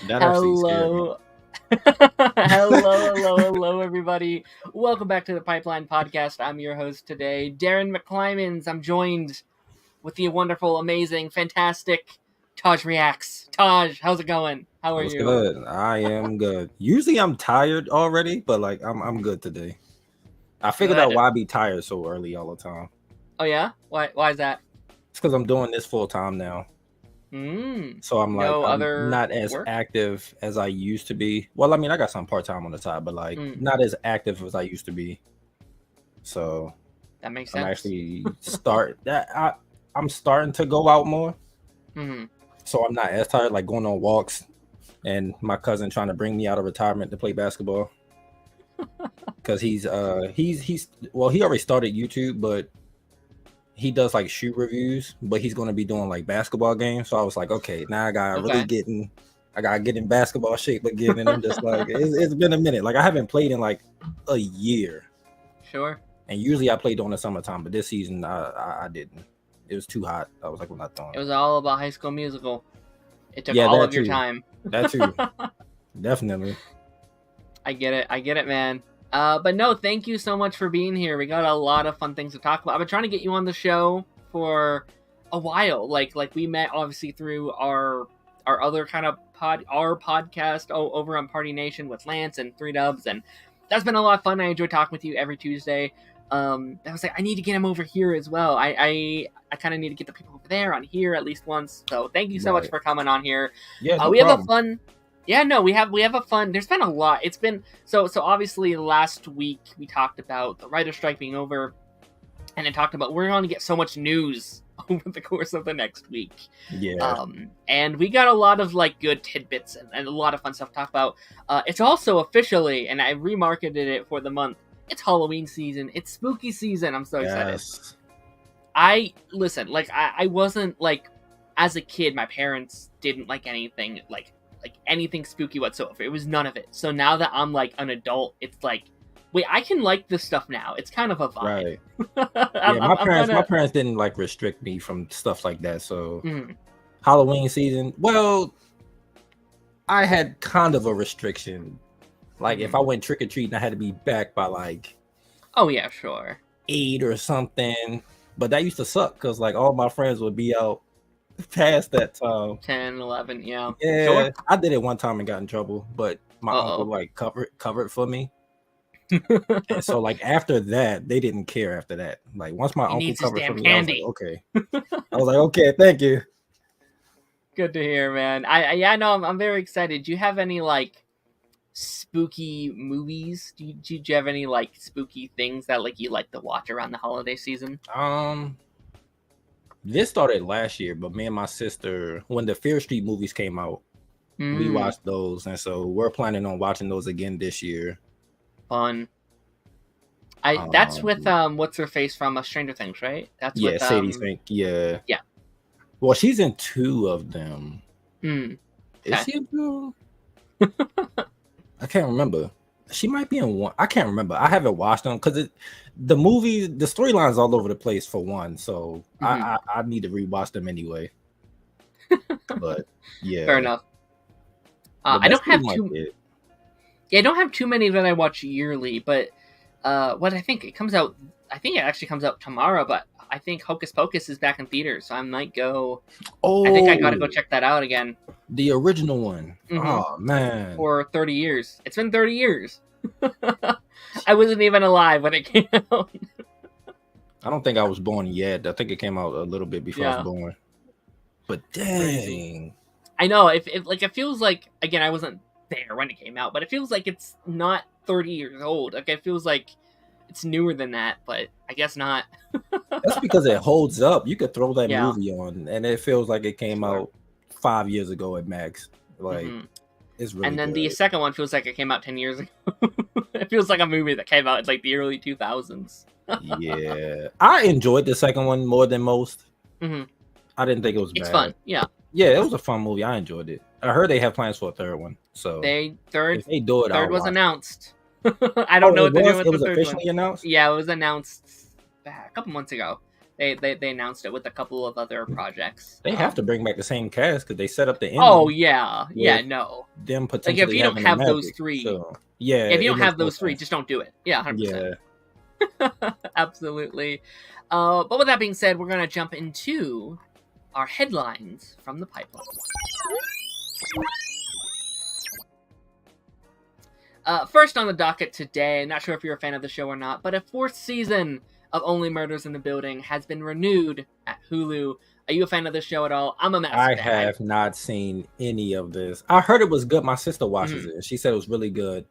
That actually scared me. Hello, everybody. Welcome back to the Pipeline Podcast. I'm your host today, Daren Mcclimans. I'm joined with the wonderful, amazing, fantastic Taj Reacts. Taj, how's it going? How are you? Good. I am good. Usually I'm tired already, but like I'm good today. I figured out why I be tired so early all the time. Oh yeah? Why is that? It's because I'm doing this full time now. So I'm like I'm not as active as I used to be. Well, I mean, I got some part time on the side, but like not as active as I used to be. So that makes sense. I'm actually I'm starting to go out more. So I'm not as tired, like going on walks, and my cousin trying to bring me out of retirement to play basketball. Because he already started YouTube, but he does like shoe reviews, but he's going to be doing like basketball games. So I was like, okay, now I gotta get in basketball shape again. And I'm just like, it's been a minute. Like I haven't played in like a year. Sure. And usually I play during the summertime, but this season I didn't. It was too hot. I was like, I'm not doing it. It was all about High School Musical. It took all of your time. That too. Definitely. I get it, man. But no, thank you so much for being here. We got a lot of fun things to talk about. I've been trying to get you on the show for a while. Like we met obviously through our other kind of podcast over on Party Nation with Lance and 3Dubs, and that's been a lot of fun. I enjoy talking with you every Tuesday. I was like, I need to get him over here as well. I kind of need to get the people over there on here at least once. So thank you so much for coming on here. Yeah, no we problem. have a fun. Yeah, no, we have a fun. There's been a lot. It's been so obviously last week we talked about the writer strike being over, and it talked about we're going to get so much news over the course of the next week. Yeah. And we got a lot of like good tidbits and a lot of fun stuff to talk about. It's also officially, and I remarketed it for the month. It's Halloween season. It's spooky season. I'm so excited. I wasn't like, as a kid, my parents didn't like anything like anything spooky whatsoever. It was none of it. So now that I'm like an adult, it's like, wait, I can like this stuff now. It's kind of a vibe. Right. My parents didn't like restrict me from stuff like that. So Halloween season, well, I had kind of a restriction. Like if I went trick or treating, I had to be back by like. Oh yeah, sure. 8 or something. But that used to suck because like all my friends would be out past that time. 10, 11, yeah. Yeah, Sure. I did it one time and got in trouble, but my uncle like covered for me. And so like after that, they didn't care after that. Like once my uncle covered for me, candy. I was like, okay. I was like, okay, thank you. Good to hear, man. I'm very excited. Do you have any like spooky movies? Do you have any like spooky things that like you like to watch around the holiday season? This started last year, but me and my sister, when the Fear Street movies came out, we watched those, and so we're planning on watching those again this year. Fun. That's with what's her face from Stranger Things, right? That's with Sadie Sink. Yeah. Well, she's in 2 of them. Is she in 2? I can't remember. She might be in 1. I can't remember. I haven't watched them because the movie, the storyline's all over the place for one. So I need to rewatch them anyway. But yeah, fair enough. I don't have too. Yeah, I don't have too many that I watch yearly, but what I think it comes out. I think it actually comes out tomorrow, but I think Hocus Pocus is back in theaters, so I might go. Oh, I think I gotta go check that out again. The original one. Oh man, for 30 years. It's been 30 years. I wasn't even alive when it came out. I don't think I was born yet. I think it came out a little bit before I was born. But dang, crazy. I know. If it feels like, again, I wasn't there when it came out, but it feels like it's not 30 years old. Like it feels like it's newer than that, but I guess not. That's because it holds up. You could throw that movie on, and it feels like it came out 5 years ago at max. Like it's really. And then good. The second one feels like it came out 10 years ago. It feels like a movie that came out in like the early 2000s. Yeah, I enjoyed the second one more than most. I didn't think it was bad. It's fun. Yeah, it was a fun movie. I enjoyed it. I heard they have plans for a third one. So if they do it, third was announced. I don't know what they're doing with the third one. It was officially announced? Yeah, it was announced a couple months ago. They announced it with a couple of other projects. They have to bring back the same cast because they set up the ending. Oh yeah, no. Them potentially like if you don't have those three, if you don't have those three, just don't do it. Yeah, 100%. Yeah, absolutely. But with that being said, we're gonna jump into our headlines from the pipeline. First on the docket today, not sure if you're a fan of the show or not, but a 4th season of Only Murders in the Building has been renewed at Hulu. Are you a fan of this show at all? I'm a massive fan. I have not seen any of this. I heard it was good. My sister watches it, and she said it was really good.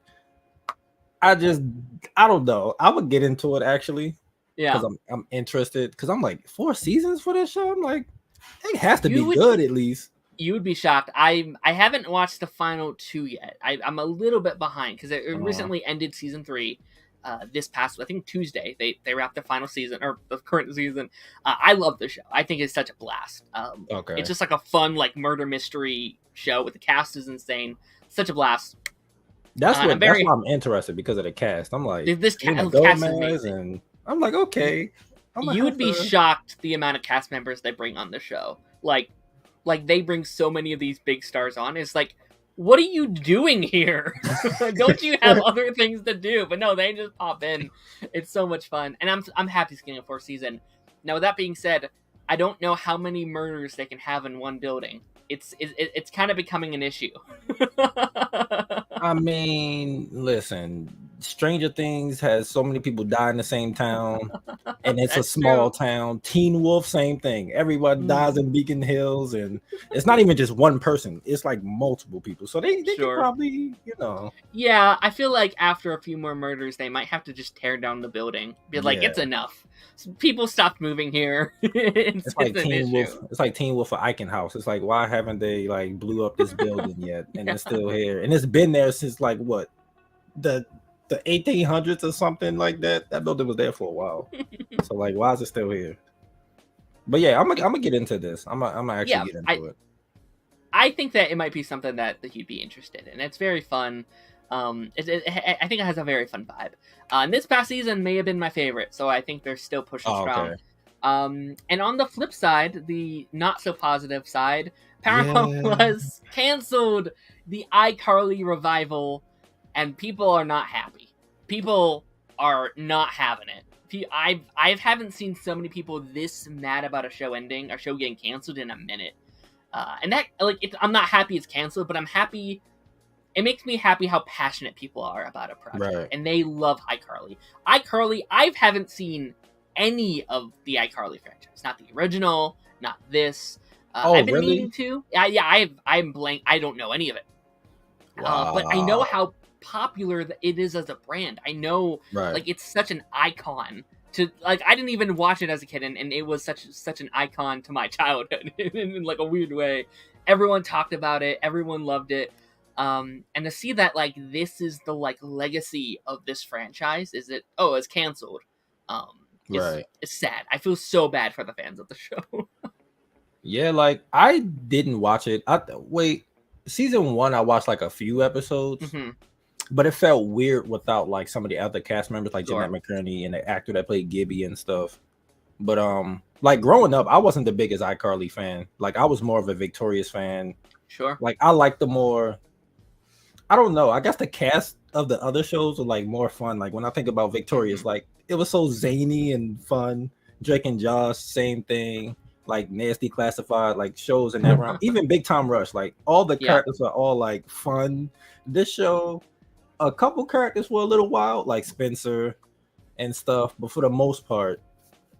I don't know. I would get into it actually. Yeah, because I'm interested. Because I'm like 4 seasons for this show. I'm like, it has to be good at least. You would be shocked. I haven't watched the final 2 yet. I'm a little bit behind because it recently ended season 3. This past, I think Tuesday, they wrapped the final season or the current season. I love the show. I think it's such a blast. It's just like a fun like murder mystery show with the cast is insane. Such a blast. That's why I'm interested because of the cast. I'm like, this cast is amazing. And I'm like, okay. You would be shocked the amount of cast members they bring on the show. Like they bring so many of these big stars on. It's like, what are you doing here? Don't you have other things to do? But no, they just pop in. It's so much fun, and I'm happy it's getting a 4th season. Now, with that being said, I don't know how many murders they can have in one building. It's kind of becoming an issue. I mean, listen, Stranger Things has so many people die in the same town, and it's a small town. Teen Wolf, same thing. Everyone dies in Beacon Hills, and it's not even just one person. It's like multiple people. So they can probably, Yeah, I feel like after a few more murders, they might have to just tear down the building. Be like, it's enough. People stopped moving here. it's like Teen Wolf. It's like Teen Wolf for Icon House. It's like, why haven't they like blew up this building yet? And it's still here, and it's been there since like what the 1800s or something like that. That building was there for a while. So like, why is it still here? But yeah, I'm gonna get into this. I'm gonna actually get into it. I think that it might be something that you'd be interested in. It's very fun. I think it has a very fun vibe. And this past season may have been my favorite, so I think they're still pushing strong. Okay. And on the flip side, the not so positive side, Paramount was canceled the iCarly revival, and people are not happy. People are not having it. I haven't seen so many people this mad about a show ending, a show getting canceled in a minute. And that, like, I'm not happy it's canceled, but I'm happy. It makes me happy how passionate people are about a project, Right. and they love iCarly. iCarly, I haven't seen any of the iCarly franchise, not the original, not this. I've been really? meaning to. I'm blank. I don't know any of it. Wow. But I know how popular it is as a brand. I know, like, it's such an icon. To, like, I didn't even watch it as a kid, and it was such an icon to my childhood in like a weird way. Everyone talked about it. Everyone loved it. And to see that, like, this is the, like, legacy of this franchise, it's canceled. It's sad. I feel so bad for the fans of the show. Yeah, like, I didn't watch it. Season 1, I watched like a few episodes, but it felt weird without like some of the other cast members, like Jeanette McCurney and the actor that played Gibby and stuff. But like, growing up, I wasn't the biggest iCarly fan. Like, I was more of a Victorious fan. Sure. Like, I like the more, I don't know, I guess the cast of the other shows were like more fun. Like, when I think about Victorious, like, it was so zany and fun. Drake and Josh, same thing. Like, Nasty Classified, like, shows in that round. Even Big Time Rush, like, all the characters are all like fun. This show, a couple characters were a little wild, like Spencer and stuff, but for the most part,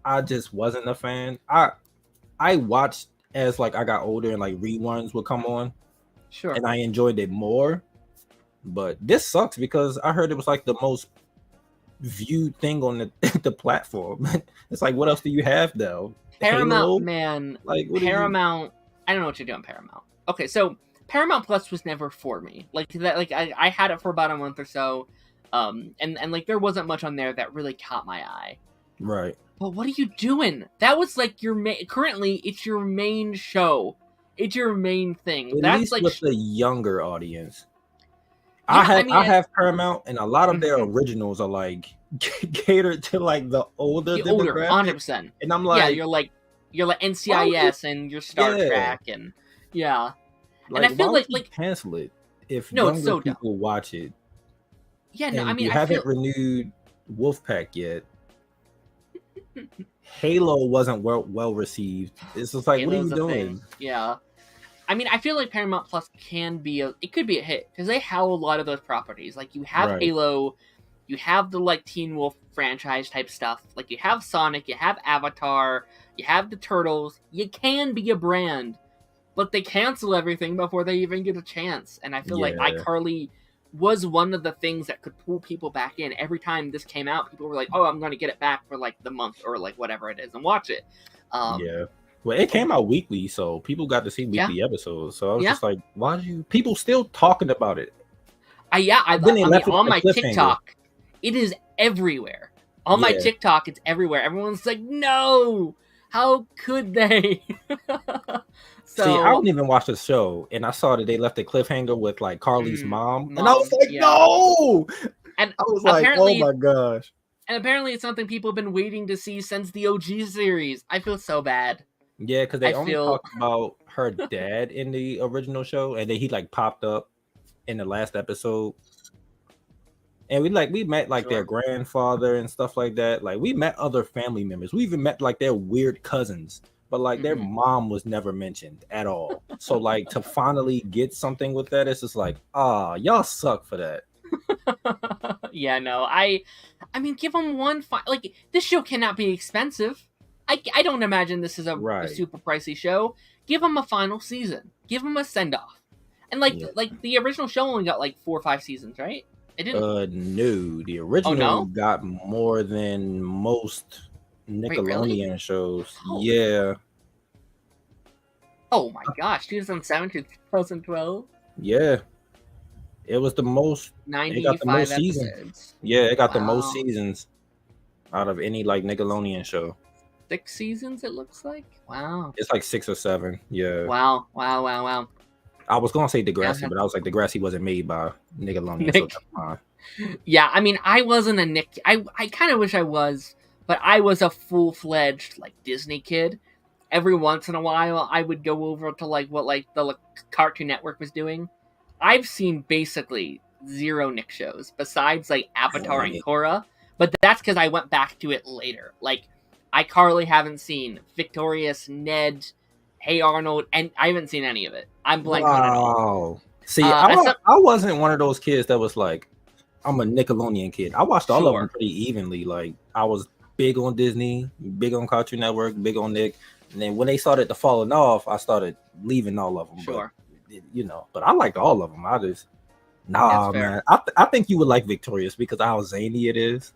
I just wasn't a fan. I watched as like I got older and like reruns would come on, sure, and I enjoyed it more. But this sucks because I heard it was like the most viewed thing on the platform. It's like, what else do you have though? Paramount, Halo? man. Like, Paramount. I don't know what you're doing, Paramount. Okay, so Paramount Plus was never for me. Like that. Like I had it for about a month or so, and like there wasn't much on there that really caught my eye. Right. But what are you doing? That was like your currently it's your main show. It's your main thing. At That's least like with the younger audience. Yeah, I have Paramount, and a lot of their originals are like catered to like the older demographic. 100%. And I'm like, you're like NCIS and your Star Trek and Like, and I feel like cancel it if younger people watch it. Yeah, no, I mean, you haven't renewed Wolfpack yet. Halo wasn't well received. It's just like, Halo's what are you doing? Yeah. I mean, I feel like Paramount Plus could be a hit because they have a lot of those properties. Like, you have Halo, you have the like Teen Wolf franchise type stuff. Like, you have Sonic, you have Avatar, you have the Turtles. You can be a brand, but they cancel everything before they even get a chance. And I feel like iCarly was one of the things that could pull people back in. Every time this came out, people were like, "Oh, I'm going to get it back for like the month or like whatever it is and watch it." Well, it came out weekly, so people got to see weekly episodes. So I was just like, why do you people still talking about it? I mean, on my TikTok, it is everywhere. On my TikTok, it's everywhere. Everyone's like, no, how could they? See, I don't even watch the show, and I saw that they left a cliffhanger with like Carly's mom, and I was like, no! And I was like, oh my gosh. And apparently it's something people have been waiting to see since the OG series. I feel so bad. Yeah, because they only talked about her dad in the original show, and then he like popped up in the last episode. And we met like their grandfather and stuff like that. Like, we met other family members. We even met like their weird cousins, but like their mom was never mentioned at all. So like to finally get something with that, it's just like, y'all suck for that. Yeah, no, I mean, give them one. Like, this show cannot be expensive. I don't imagine this is a super pricey show. Give them a final season. Give them a send off. And like the original show only got like 4 or 5 seasons, right? It didn't. No, the original got more than most Nickelodeon shows. Oh. Yeah. Oh my gosh, 2007 to 2012. Yeah. It was the most. 95 seasons. Episodes. Yeah, it got the most seasons out of any like Nickelodeon show. 6 seasons, it looks like. Wow. It's like 6 or 7. Yeah. Wow. I was gonna say Degrassi, but I was like, Degrassi wasn't made by Nickelodeon. So that's fine. Yeah, I mean, I wasn't a Nick. I kind of wish I was, but I was a full-fledged like Disney kid. Every once in a while, I would go over to like what like the Cartoon Network was doing. I've seen basically 0 Nick shows besides like Avatar and Korra, but that's because I went back to it later. Like, iCarly haven't seen, Victorious, Ned, Hey Arnold, and I haven't seen any of it. I'm blank on it all. See, I wasn't one of those kids that was like, I'm a Nickelodeon kid. I watched all of them pretty evenly. Like, I was big on Disney, big on Cartoon Network, big on Nick. And then when they started to falling off, I started leaving all of them. Sure. But, but I liked all of them. I just, man. I think you would like Victorious because of how zany it is.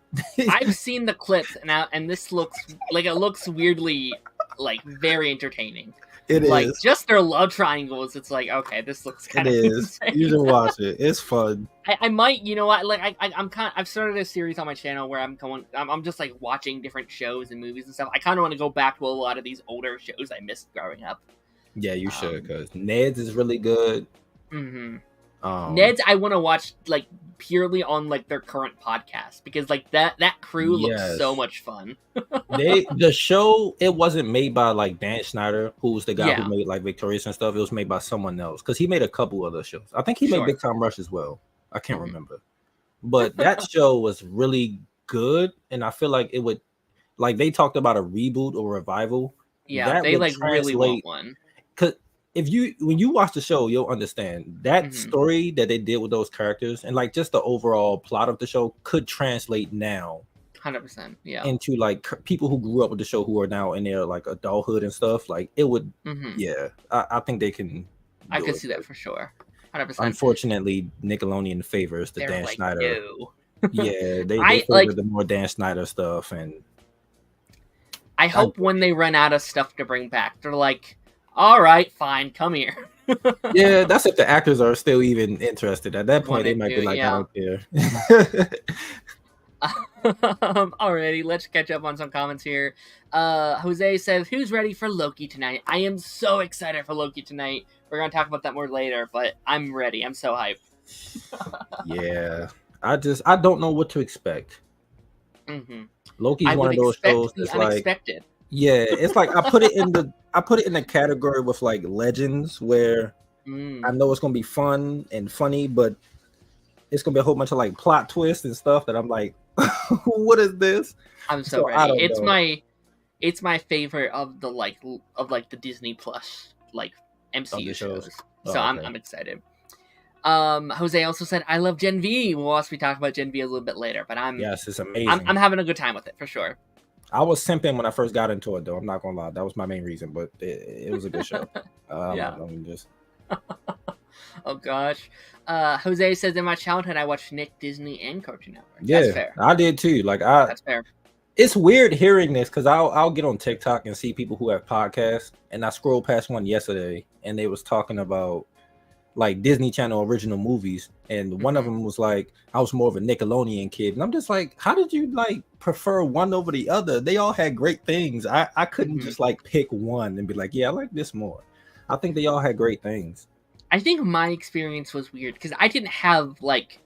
I've seen the clips and this looks like, it looks weirdly, like, very entertaining. It like, is. Just their love triangles. It's like, okay, this looks kind of insane. You should watch it. It's fun. I might, you know what? Like, I've started a series on my channel where I'm just like watching different shows and movies and stuff. I kind of want to go back to a lot of these older shows I missed growing up. Yeah, you should, because Ned's is really good. Mm-hmm. Ned's I want to watch, like, purely on, like, their current podcast, because, like, that crew looks so much fun. The show, it wasn't made by, like, Dan Schneider, who was the guy who made, like, Victorious and stuff. It was made by someone else, because he made a couple other shows. I think he made Big Time Rush as well. I can't remember, but that show was really good, and I feel like it would, like, they talked about a reboot or revival. Yeah, they like really want one. Because when you watch the show, you'll understand that story that they did with those characters, and like just the overall plot of the show could translate now 100%, yeah, into like people who grew up with the show who are now in their like adulthood and stuff. Like it would, I think they can. I could see that for sure. 100%. Unfortunately, Nickelodeon favors the Dan Schneider. No. Yeah, they favor the more Dan Schneider stuff, and I hope when they run out of stuff to bring back, they're like, all right, fine, come here. Yeah, that's if the actors are still even interested. At that point, they might be like, I don't care. Alrighty, let's catch up on some comments here. Jose says, who's ready for Loki tonight? I am so excited for Loki tonight. We're going to talk about that more later, but I'm ready. I'm so hyped. Yeah, I don't know what to expect. Loki's one of those shows that's unexpected. Like, yeah, it's like I put it in the category with like Legends, where I know it's gonna be fun and funny, but it's gonna be a whole bunch of like plot twists and stuff that I'm like, what is this? I'm so ready. It's my favorite of the Disney Plus like MCU shows. So I'm excited. Jose also said, I love Gen V. We'll also be talking about Gen V a little bit later, but it's amazing. I'm having a good time with it for sure. I was simping when I first got into it, though. I'm not gonna lie, that was my main reason, but it was a good show. Oh gosh. Jose says, in my childhood, I watched Nick, Disney, and Cartoon Network. Yeah, that's fair. I did too. That's fair. It's weird hearing this because I'll get on TikTok and see people who have podcasts, and I scrolled past one yesterday, and they was talking about like Disney Channel original movies, and one of them was like, I was more of a Nickelodeon kid, and I'm just like, how did you like prefer one over the other? They all had great things. I couldn't just like pick one and be like, yeah, I like this more. I think they all had great things. I think my experience was weird because I didn't have like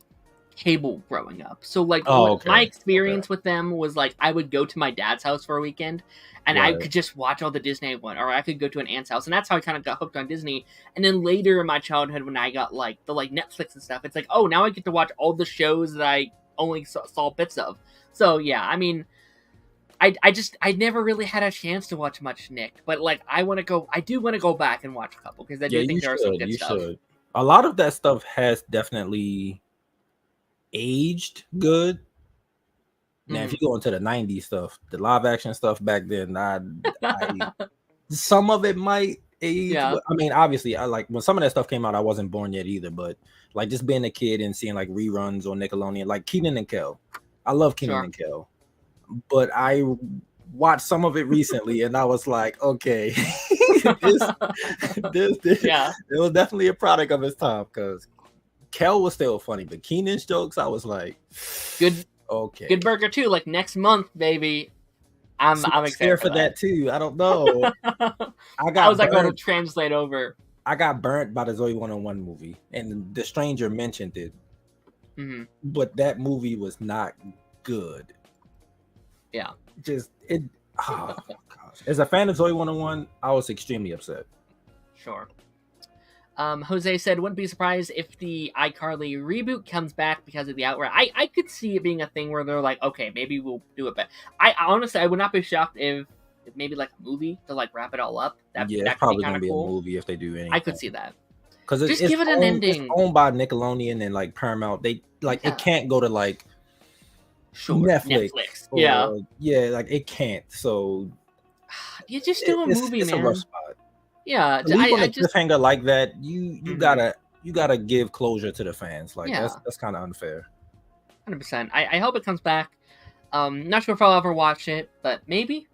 cable growing up, so like my experience with them was like I would go to my dad's house for a weekend and I could just watch all the Disney one, or I could go to an aunt's house, and that's how I kind of got hooked on Disney. And then later in my childhood, when I got like the like Netflix and stuff, it's like, oh, now I get to watch all the shows that I only saw bits of. So yeah, I mean, I never really had a chance to watch much Nick, but like I do want to go back and watch a couple because I do think there are some good stuff. A lot of that stuff has definitely aged good. Now, if you go into the 90s stuff, the live action stuff back then, I some of it might age. Yeah. I mean, obviously, I like when some of that stuff came out, I wasn't born yet either. But like just being a kid and seeing like reruns on Nickelodeon, like Kenan and Kel. I love Kenan and Kel, but I watched some of it recently, and I was like, okay, this it was definitely a product of its time because Kel was still funny, but Kenan's jokes, I was like, good. Okay. Good Burger too, like next month, baby. I'm excited for that too. I don't know. I was like going to translate over. I got burnt by the Zoe 101 movie, and The Stranger mentioned it. But that movie was not good. Yeah. Just it. Oh my gosh. As a fan of Zoe 101, I was extremely upset. Sure. Jose said, wouldn't be surprised if the iCarly reboot comes back because of the outright. I could see it being a thing where they're like, okay, maybe we'll do it, but I honestly, I would not be shocked if maybe like a movie to like wrap it all up. That it's probably gonna be cool. A movie if they do anything. I could see that. Because just give it an ending. It's owned by Nickelodeon and like Paramount. They like it can't go to like Netflix. Or, like it can't. So you just do a movie, man. It's a rough spot. Yeah, I just cliffhanger like that. You gotta give closure to the fans. Like that's kind of unfair. 100%. I hope it comes back. Not sure if I'll ever watch it, but maybe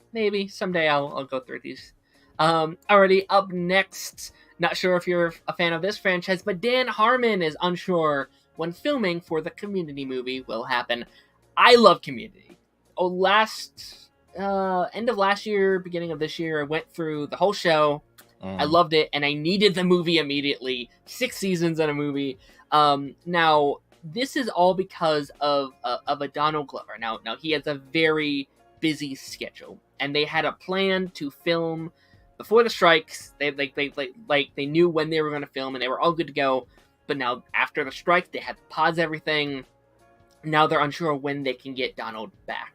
someday I'll go through these. Already up next. Not sure if you're a fan of this franchise, but Dan Harmon is unsure when filming for the Community movie will happen. I love Community. End of last year, beginning of this year, I went through the whole show. I loved it, and I needed the movie immediately. 6 seasons in a movie. Now, this is all because of a Donald Glover. Now he has a very busy schedule, and they had a plan to film before the strikes. They knew when they were going to film, and they were all good to go. But now, after the strike, they had to pause everything. Now they're unsure when they can get Donald back.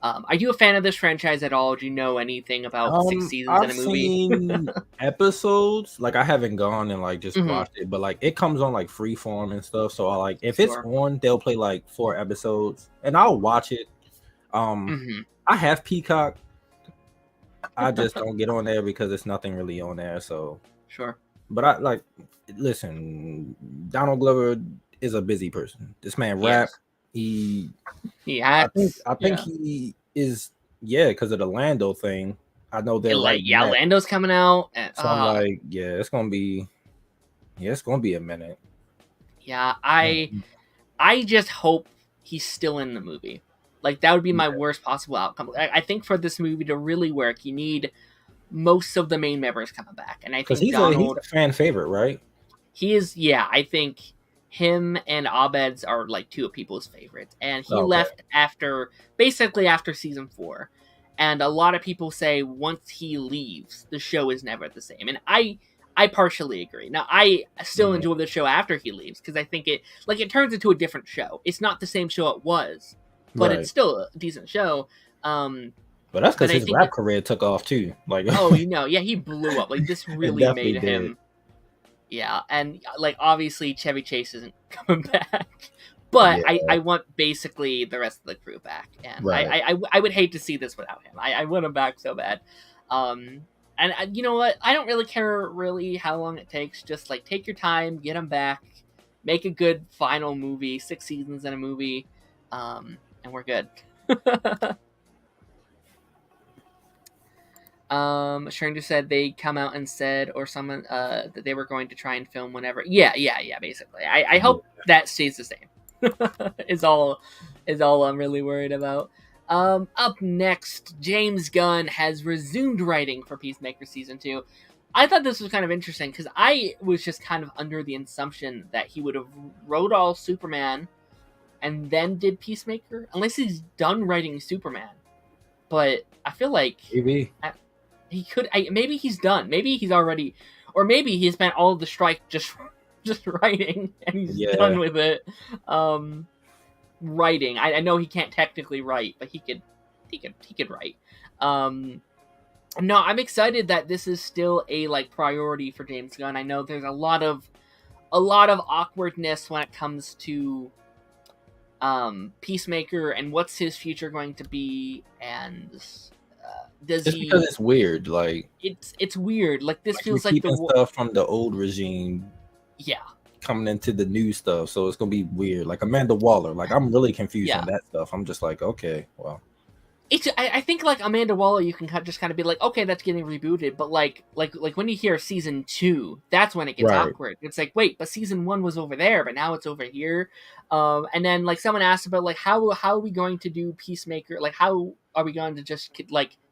Are you a fan of this franchise at all? Do you know anything about 6 seasons in a movie? I've seen episodes. Like I haven't gone and like just watched it, but like it comes on like Freeform and stuff. So I like if it's on, they'll play like 4 episodes, and I'll watch it. I have Peacock. I just don't get on there because it's nothing really on there. So sure. But I like listen. Donald Glover is a busy person. This man rap. He acts. I think he is because of the Lando thing. I know they're Lando's coming out. So I'm like, it's gonna be a minute. Yeah, I just hope he's still in the movie. Like that would be my worst possible outcome. I think for this movie to really work, you need most of the main members coming back, and I think he's a fan favorite, right? He is. Yeah, I think him and Abed's are like 2 of people's favorites, and he left after season 4. And a lot of people say once he leaves, the show is never the same. And I partially agree. Now I still enjoy the show after he leaves because I think it turns into a different show. It's not the same show it was, but it's still a decent show. But that's because his rap career took off too. Like he blew up. Like this really made him. Yeah, and like obviously Chevy Chase isn't coming back, but I want basically the rest of the crew back, and I would hate to see this without him. I want him back so bad, and you know what? I don't really care how long it takes. Just like take your time, get him back, make a good final movie, 6 seasons in a movie, and we're good. Stranger said they come out and said, or someone, that they were going to try and film whenever. Yeah, basically. I hope that stays the same. is all I'm really worried about. Up next, James Gunn has resumed writing for Peacemaker Season 2. I thought this was kind of interesting, because I was just kind of under the assumption that he would have wrote all Superman, and then did Peacemaker, unless he's done writing Superman. But I feel like... Maybe. He could. Maybe he's done. Maybe he's already, or maybe he spent all of the strike just writing, and he's done with it. Writing. I know he can't technically write, but he could write. No, I'm excited that this is still a priority for James Gunn. I know there's a lot of awkwardness when it comes to Peacemaker and what's his future going to be, and. Because it's weird, like it's weird. Like this feels like the stuff from the old regime, coming into the new stuff. So it's gonna be weird. Like Amanda Waller, like I'm really confused on that stuff. I'm just like, okay, well, I think like Amanda Waller, you can just kind of be like, okay, that's getting rebooted. But like when you hear season 2, that's when it gets awkward. It's like, wait, but season 1 was over there, but now it's over here. And then like someone asked about like how are we going to do Peacemaker? Like how are we going to just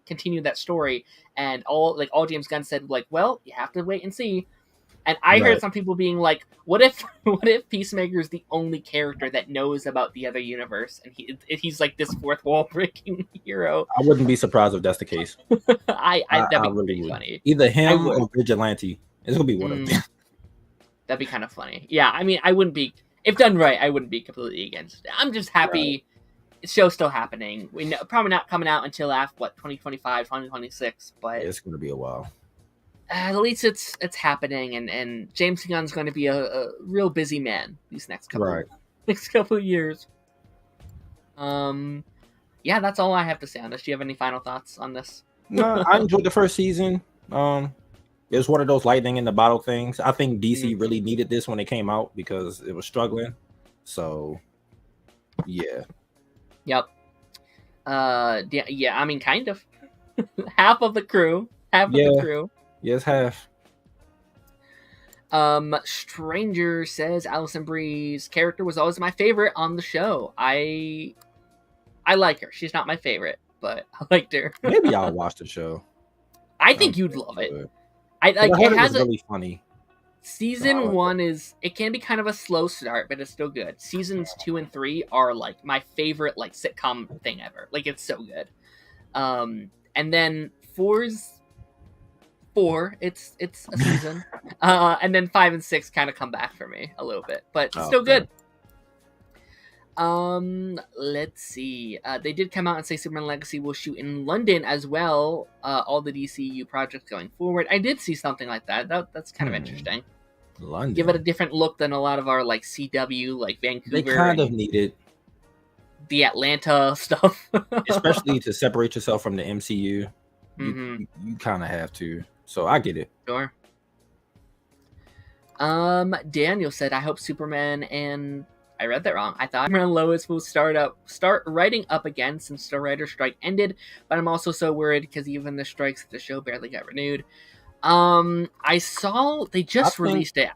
continue that story? And all James Gunn said, like, well, you have to wait and see. And I heard some people being like, what if Peacemaker is the only character that knows about the other universe, and he's like this fourth wall breaking hero? I wouldn't be surprised if that's the case. That'd be really funny. Either him or Vigilante. It's gonna be one of them. That'd be kind of funny. Yeah, I mean, I wouldn't be, if done right, I wouldn't be completely against it. I'm just happy the show's still happening. We know, probably not coming out until after, 2025, 2026, but It's going to be a while. At least it's happening, and James Gunn's going to be a real busy man these next couple of years. Yeah, that's all I have to say on this. Do you have any final thoughts on this? No, I enjoyed the first season. It was one of those lightning in the bottle things. I think DC really needed this when it came out because it was struggling. So, yeah. Yep. Yeah. I mean, kind of. Half of the crew. Yes, half. Stranger says Allison Brie's character was always my favorite on the show. I like her. She's not my favorite, but I liked her. Maybe I'll watch the show. I think you'd love it. It has really funny. Season 1 it can be kind of a slow start, but it's still good. Seasons 2 and 3 are like my favorite like sitcom thing ever. Like it's so good. And then 4's 4, it's a season. And then 5 and 6 kind of come back for me a little bit, but still good. Let's see. They did come out and say Superman Legacy will shoot in London as well. All the DCU projects going forward. I did see something like that. That's kind of interesting. London. Give it a different look than a lot of our like CW, like Vancouver. They kind of need it. The Atlanta stuff, especially to separate yourself from the MCU. You kind of have to. So I get it. Sure. Daniel said, "I hope Superman and." I read that wrong. I thought Superman and Lois will start writing up again since the writer's strike ended, but I'm also so worried because even the strikes, the show barely got renewed. I saw they just released it.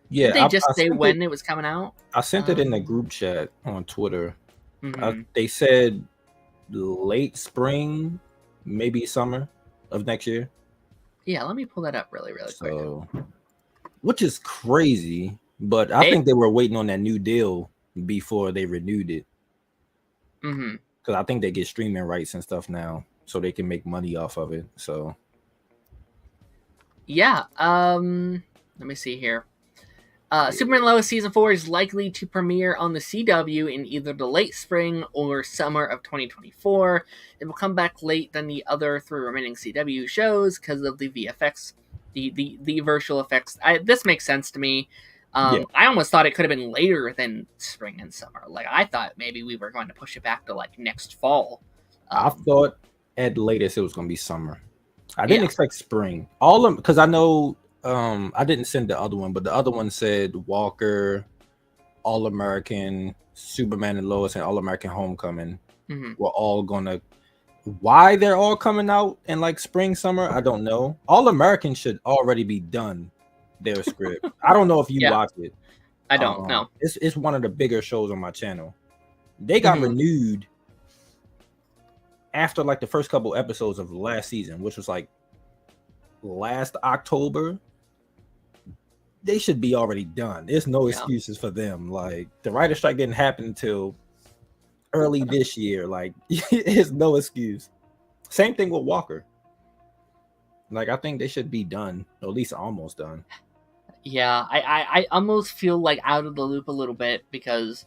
Yeah, did they just say when it was coming out? I sent it in the group chat on Twitter. They said late spring, maybe summer of next year. Yeah, let me pull that up really quick. Which is crazy, but I think they were waiting on that new deal before they renewed it. Because I think they get streaming rights and stuff now, so they can make money off of it. So yeah, let me see here. Superman and Lois Season 4 is likely to premiere on the CW in either the late spring or summer of 2024. It will come back late than the other 3 remaining CW shows because of the VFX, the virtual effects. This makes sense to me. I almost thought it could have been later than spring and summer. Like, I thought maybe we were going to push it back to, like, next fall. I thought at latest it was going to be summer. I didn't expect spring. All of because I know... I didn't send the other one, but the other one said Walker, All American, Superman and Lois, and All American Homecoming were all gonna. Why they're all coming out in like spring, summer? I don't know. All American should already be done. Their script. I don't know if you watch it. I don't know. It's one of the bigger shows on my channel. They got renewed after like the first couple episodes of last season, which was like last October. They should be already done. There's no excuses for them. Like the writer strike didn't happen until early this year. Like there's no excuse. Same thing with Walker. Like I think they should be done, or at least almost done. Yeah, I almost feel like out of the loop a little bit because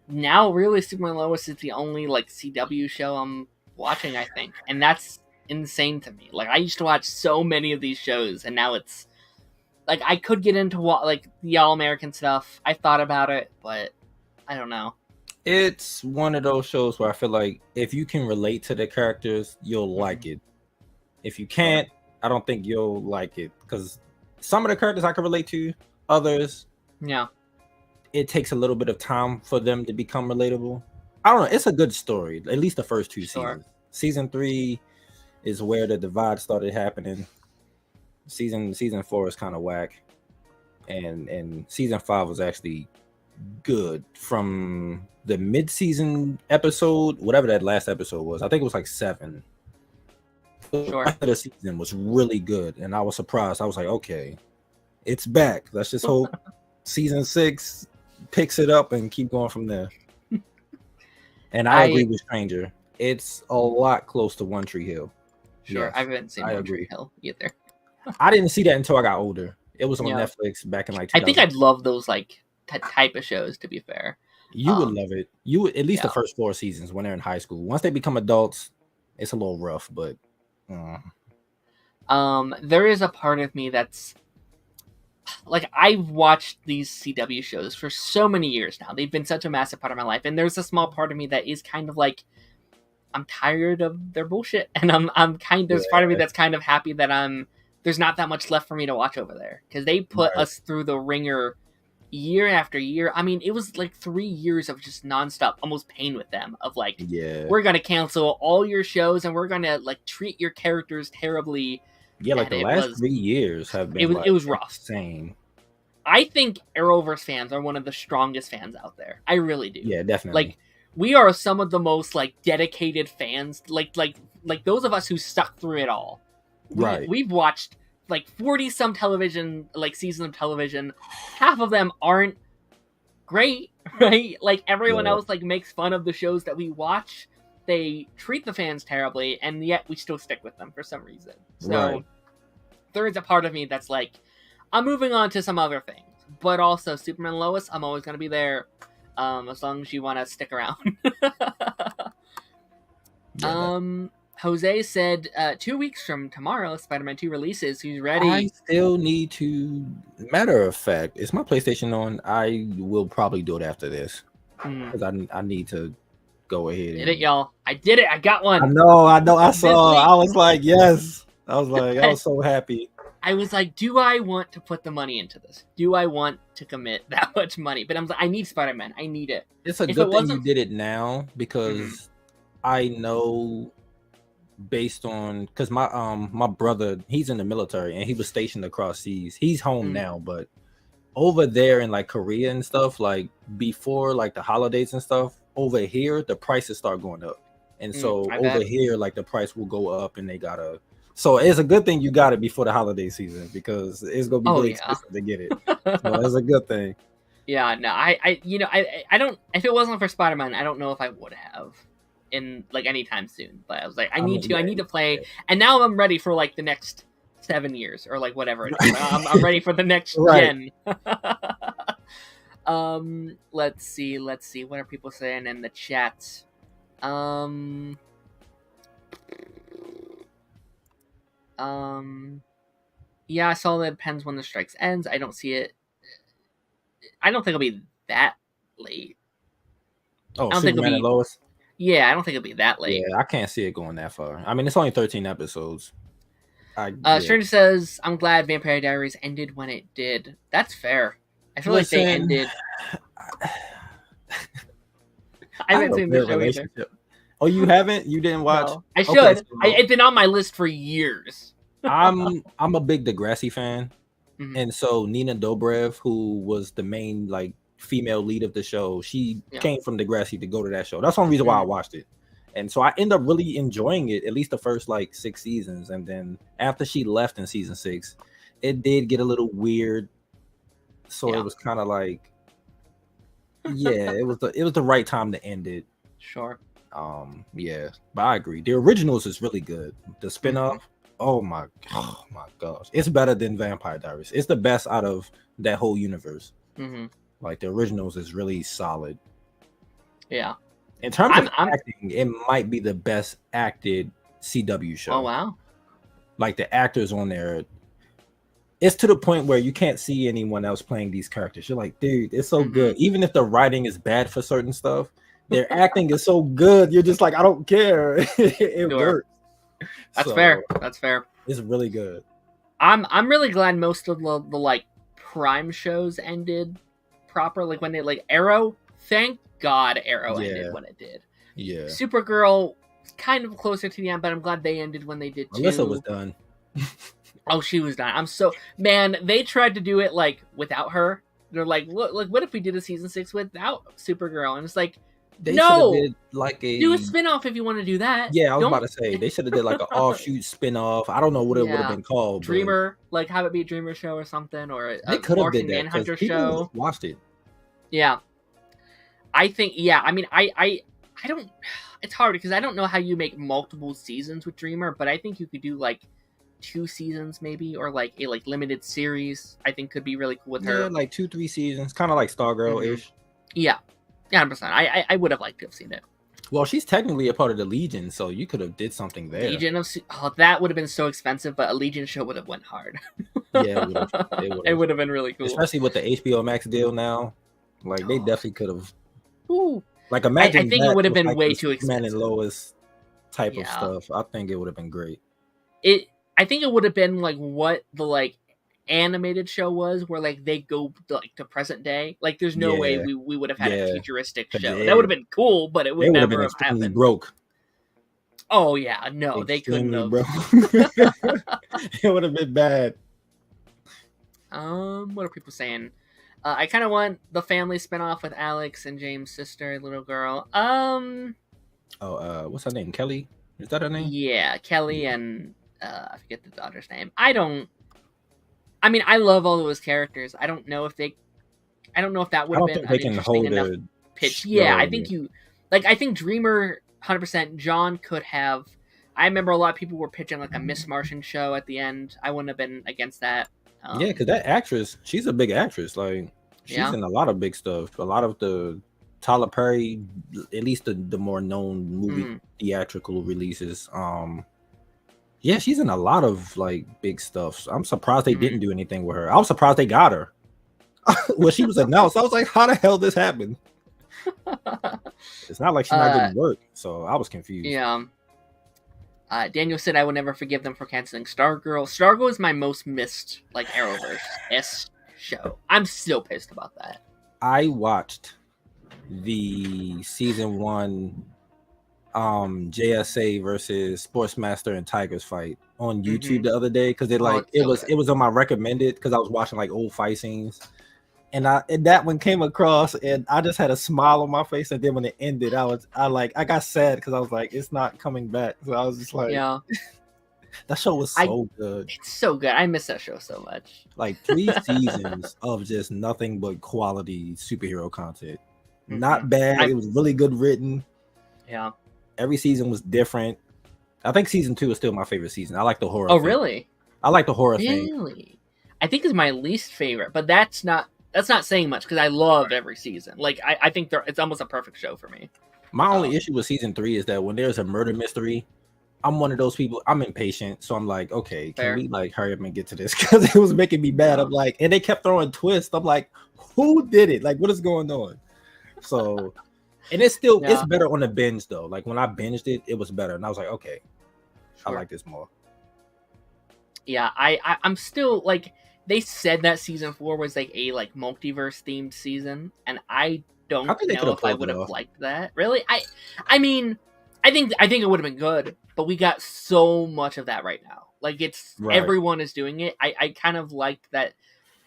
now really Superman and Lois is the only like CW show I'm watching, I think, and that's insane to me. Like I used to watch so many of these shows, and now it's like I could get into like the All American stuff. I thought about it, but I don't know. It's one of those shows where I feel like if you can relate to the characters, you'll like it. If you can't, I don't think you'll like it because some of the characters I can relate to, others, it takes a little bit of time for them to become relatable. I don't know. It's a good story. At least the first 2 seasons. Season 3 is where the divide started happening. Season 4 is kind of whack, and season 5 was actually good from the mid-season episode, whatever that last episode was. I think it was like 7. The season was really good, and I was surprised. I was like, okay, it's back. Let's just hope season 6 picks it up and keep going from there. And I agree with Stranger. It's a lot close to One Tree Hill. Sure, yes, I haven't seen One Tree Hill either. I didn't see that until I got older. It was on Netflix back in like 2000. I think I'd love those like type of shows, to be fair. You would love it. You would, at least the first 4 seasons when they're in high school. Once they become adults, it's a little rough, but there is a part of me that's like, I've watched these CW shows for so many years now. They've been such a massive part of my life, and there's a small part of me that is kind of like, I'm tired of their bullshit, and there's part of me that's kind of happy that there's not that much left for me to watch over there, because they put us through the ringer year after year. I mean, it was like 3 years of just nonstop, almost pain with them, of like, we're gonna cancel all your shows and we're gonna like treat your characters terribly. Yeah, like the last 3 years have been it was rough. Insane. I think Arrowverse fans are one of the strongest fans out there. I really do. Yeah, definitely. Like, we are some of the most like dedicated fans. Like those of us who stuck through it all. We've watched like 40 some television, like seasons of television. Half of them aren't great, right? Like, everyone else like makes fun of the shows that we watch. They treat the fans terribly, and yet we still stick with them for some reason. So there is a part of me that's like, I'm moving on to some other things. But also, Superman and Lois, I'm always going to be there, as long as you want to stick around. Jose said 2 weeks from tomorrow, Spider-Man 2 releases. He's ready. I still need to... Matter of fact, is my PlayStation on? I will probably do it after this. Because I need to go ahead. Did it, y'all. I did it. I got one. I know. I saw. I was like, yes. I was so happy. I was like, do I want to put the money into this? Do I want to commit that much money? But I'm like, I need Spider-Man. I need it. It's a good thing you did it now, because I know, based on, because my brother, he's in the military and he was stationed across seas. He's home now, but over there in like Korea and stuff, like before like the holidays and stuff, over here the prices start going up, and so over here like the price will go up, and they gotta. So it's a good thing you got it before the holiday season, because it's gonna be really expensive to get it. So that's a good thing. Yeah, no, I don't. If it wasn't for Spider-Man, I don't know if I would have in like anytime soon. But I was like, I need to play, and now I'm ready for like the next 7 years or like whatever it is. I'm ready for the next gen. Let's see. What are people saying in the chat? Yeah, I saw that it depends when the strikes ends. I don't see it. I don't think it'll be that late. Oh, Superman and Lois? Yeah, I don't think it'll be that late. Yeah, I can't see it going that far. I mean, it's only 13 episodes. Stranger says, I'm glad Vampire Diaries ended when it did. That's fair. I feel like they ended... I haven't seen the show either. Oh, you haven't? You didn't watch? No. I should. Okay, so it's been on my list for years. I'm a big Degrassi fan. And so Nina Dobrev, who was the main like female lead of the show, she came from Degrassi to go to that show. That's one reason why I watched it. And so I ended up really enjoying it, at least the first like 6 seasons. And then after she left in season 6, it did get a little weird. So it was kind of like, it was the right time to end it. Sure. But I agree. The originals is really good. The spinoff, oh my gosh, it's better than Vampire Diaries. It's the best out of that whole universe. Like the originals is really solid. Yeah. In terms of acting, it might be the best acted CW show. Oh wow! Like the actors on there, it's to the point where you can't see anyone else playing these characters. You're like, dude, it's so good. Even if the writing is bad for certain stuff, their acting is so good. You're just like, I don't care. It works. That's fair. That's fair. It's really good. I'm really glad most of the like prime shows ended proper. Like when they like Arrow. Thank God Arrow ended when it did. Yeah. Supergirl kind of closer to the end, but I'm glad they ended when they did too. Alyssa was done. Oh, she was done. They tried to do it like without her. They're like, look, what if we did a season 6 without Supergirl? And it's like, do a spinoff if you want to do that. Yeah, I was about to say they should have did like an offshoot spinoff. I don't know what it would have been called. Dreamer, like have it be a Dreamer show or something, or a Martian Manhunter show. Watched it. Yeah, I think. Yeah, I mean, I don't. It's hard because I don't know how you make multiple seasons with Dreamer, but I think you could do like 2 seasons maybe, or like a like limited series. I think could be really cool with her. Yeah, like 2-3 seasons, kind of like Stargirl-ish. Yeah, 100%. I would have liked to have seen it. Well, she's technically a part of the Legion, so you could have did something there. Legion of that would have been so expensive, but a Legion show would have went hard. Yeah, it would have been really cool, especially with the HBO Max deal now. Like they definitely could have. Ooh. Like imagine. I think it would have been like way too expensive. Man and Lois type of stuff. I think it would have been great. I think it would have been like what the like animated show was, where like they go like to present day. Like there's no way we would have had a futuristic show. That would have been cool, but it would never have happened. Broke. Oh yeah, no, they couldn't have. It would have been bad. What are people saying? I kind of want the family spinoff with Alex and James' sister, little girl. What's her name? Kelly? Is that her name? Yeah, Kelly and I forget the daughter's name. I mean, I love all those characters. I don't know if that would have been an interesting enough pitch. Yeah, I think I think Dreamer 100%. John could have. I remember a lot of people were pitching like a Miss Martian show at the end. I wouldn't have been against that. Yeah, because that actress, she's a big actress. Like she's in a lot of big stuff. A lot of the Tyler Perry, at least the more known movie theatrical releases. Yeah, she's in a lot of like big stuff. I'm surprised they didn't do anything with her. I was surprised they got her. When she was announced, I was like, how the hell this happened? It's not like she's not getting work, so I was confused. Yeah. Daniel said, I will never forgive them for canceling Stargirl. Stargirl is my most missed, like, Arrowverse-esque show. I'm still pissed about that. I watched the season 1 JSA versus Sportsmaster and Tigers fight on YouTube the other day, because it was on my recommended, because I was watching like old fight scenes. And that one came across, and I just had a smile on my face. And then when it ended, I got sad because I was like, it's not coming back. So I was just like, yeah, that show was so good. It's so good. I miss that show so much. Like 3 seasons of just nothing but quality superhero content. Not bad. It was really good written. Yeah. Every season was different. I think season 2 is still my favorite season. I like the horror. Oh, really? I like the horror thing. Really? I think it's my least favorite, but that's not saying much because I love every season. Like I think it's almost a perfect show for me. My only issue with season 3 is that when there's a murder mystery, I'm one of those people. I'm impatient, so I'm like, okay, can we like hurry up and get to this? Because it was making me bad. I'm like, and they kept throwing twists. I'm like, who did it? Like, what is going on? So, and it's still it's better on the binge though. Like when I binged it, it was better, and I was like, okay, I like this more. Yeah, I'm still like. They said that season 4 was like a like multiverse themed season, and I don't know if I would have liked that. Really, I mean, I think it would have been good, but we got so much of that right now. Like everyone is doing it. I kind of liked that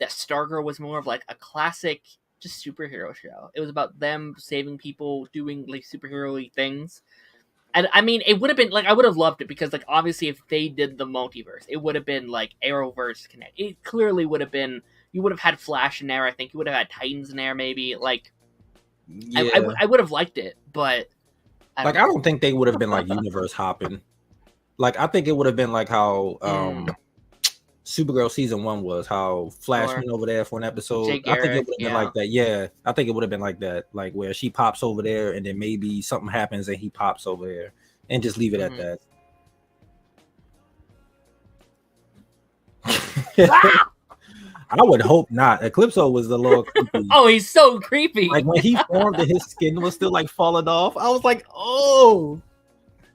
Stargirl was more of like a classic just superhero show. It was about them saving people, doing like superhero-y things. And I mean, it would have been like I would have loved it because like obviously if they did the multiverse, it would have been like Arrowverse Connect. It clearly would have been. You would have had Flash in there. I think you would have had Titans in there. Maybe like I would have liked it, but I don't think they would have been like universe hopping. Like I think it would have been like how Supergirl season 1 was. How Flash went over there for an episode. I think it would have been like that. Yeah, I think it would have been like that. Like where she pops over there, and then maybe something happens, and he pops over there, and just leave it at that. I would hope not. Eclipso was a little creepy. Oh, he's so creepy. Like when he formed and his skin was still like falling off, I was like, oh.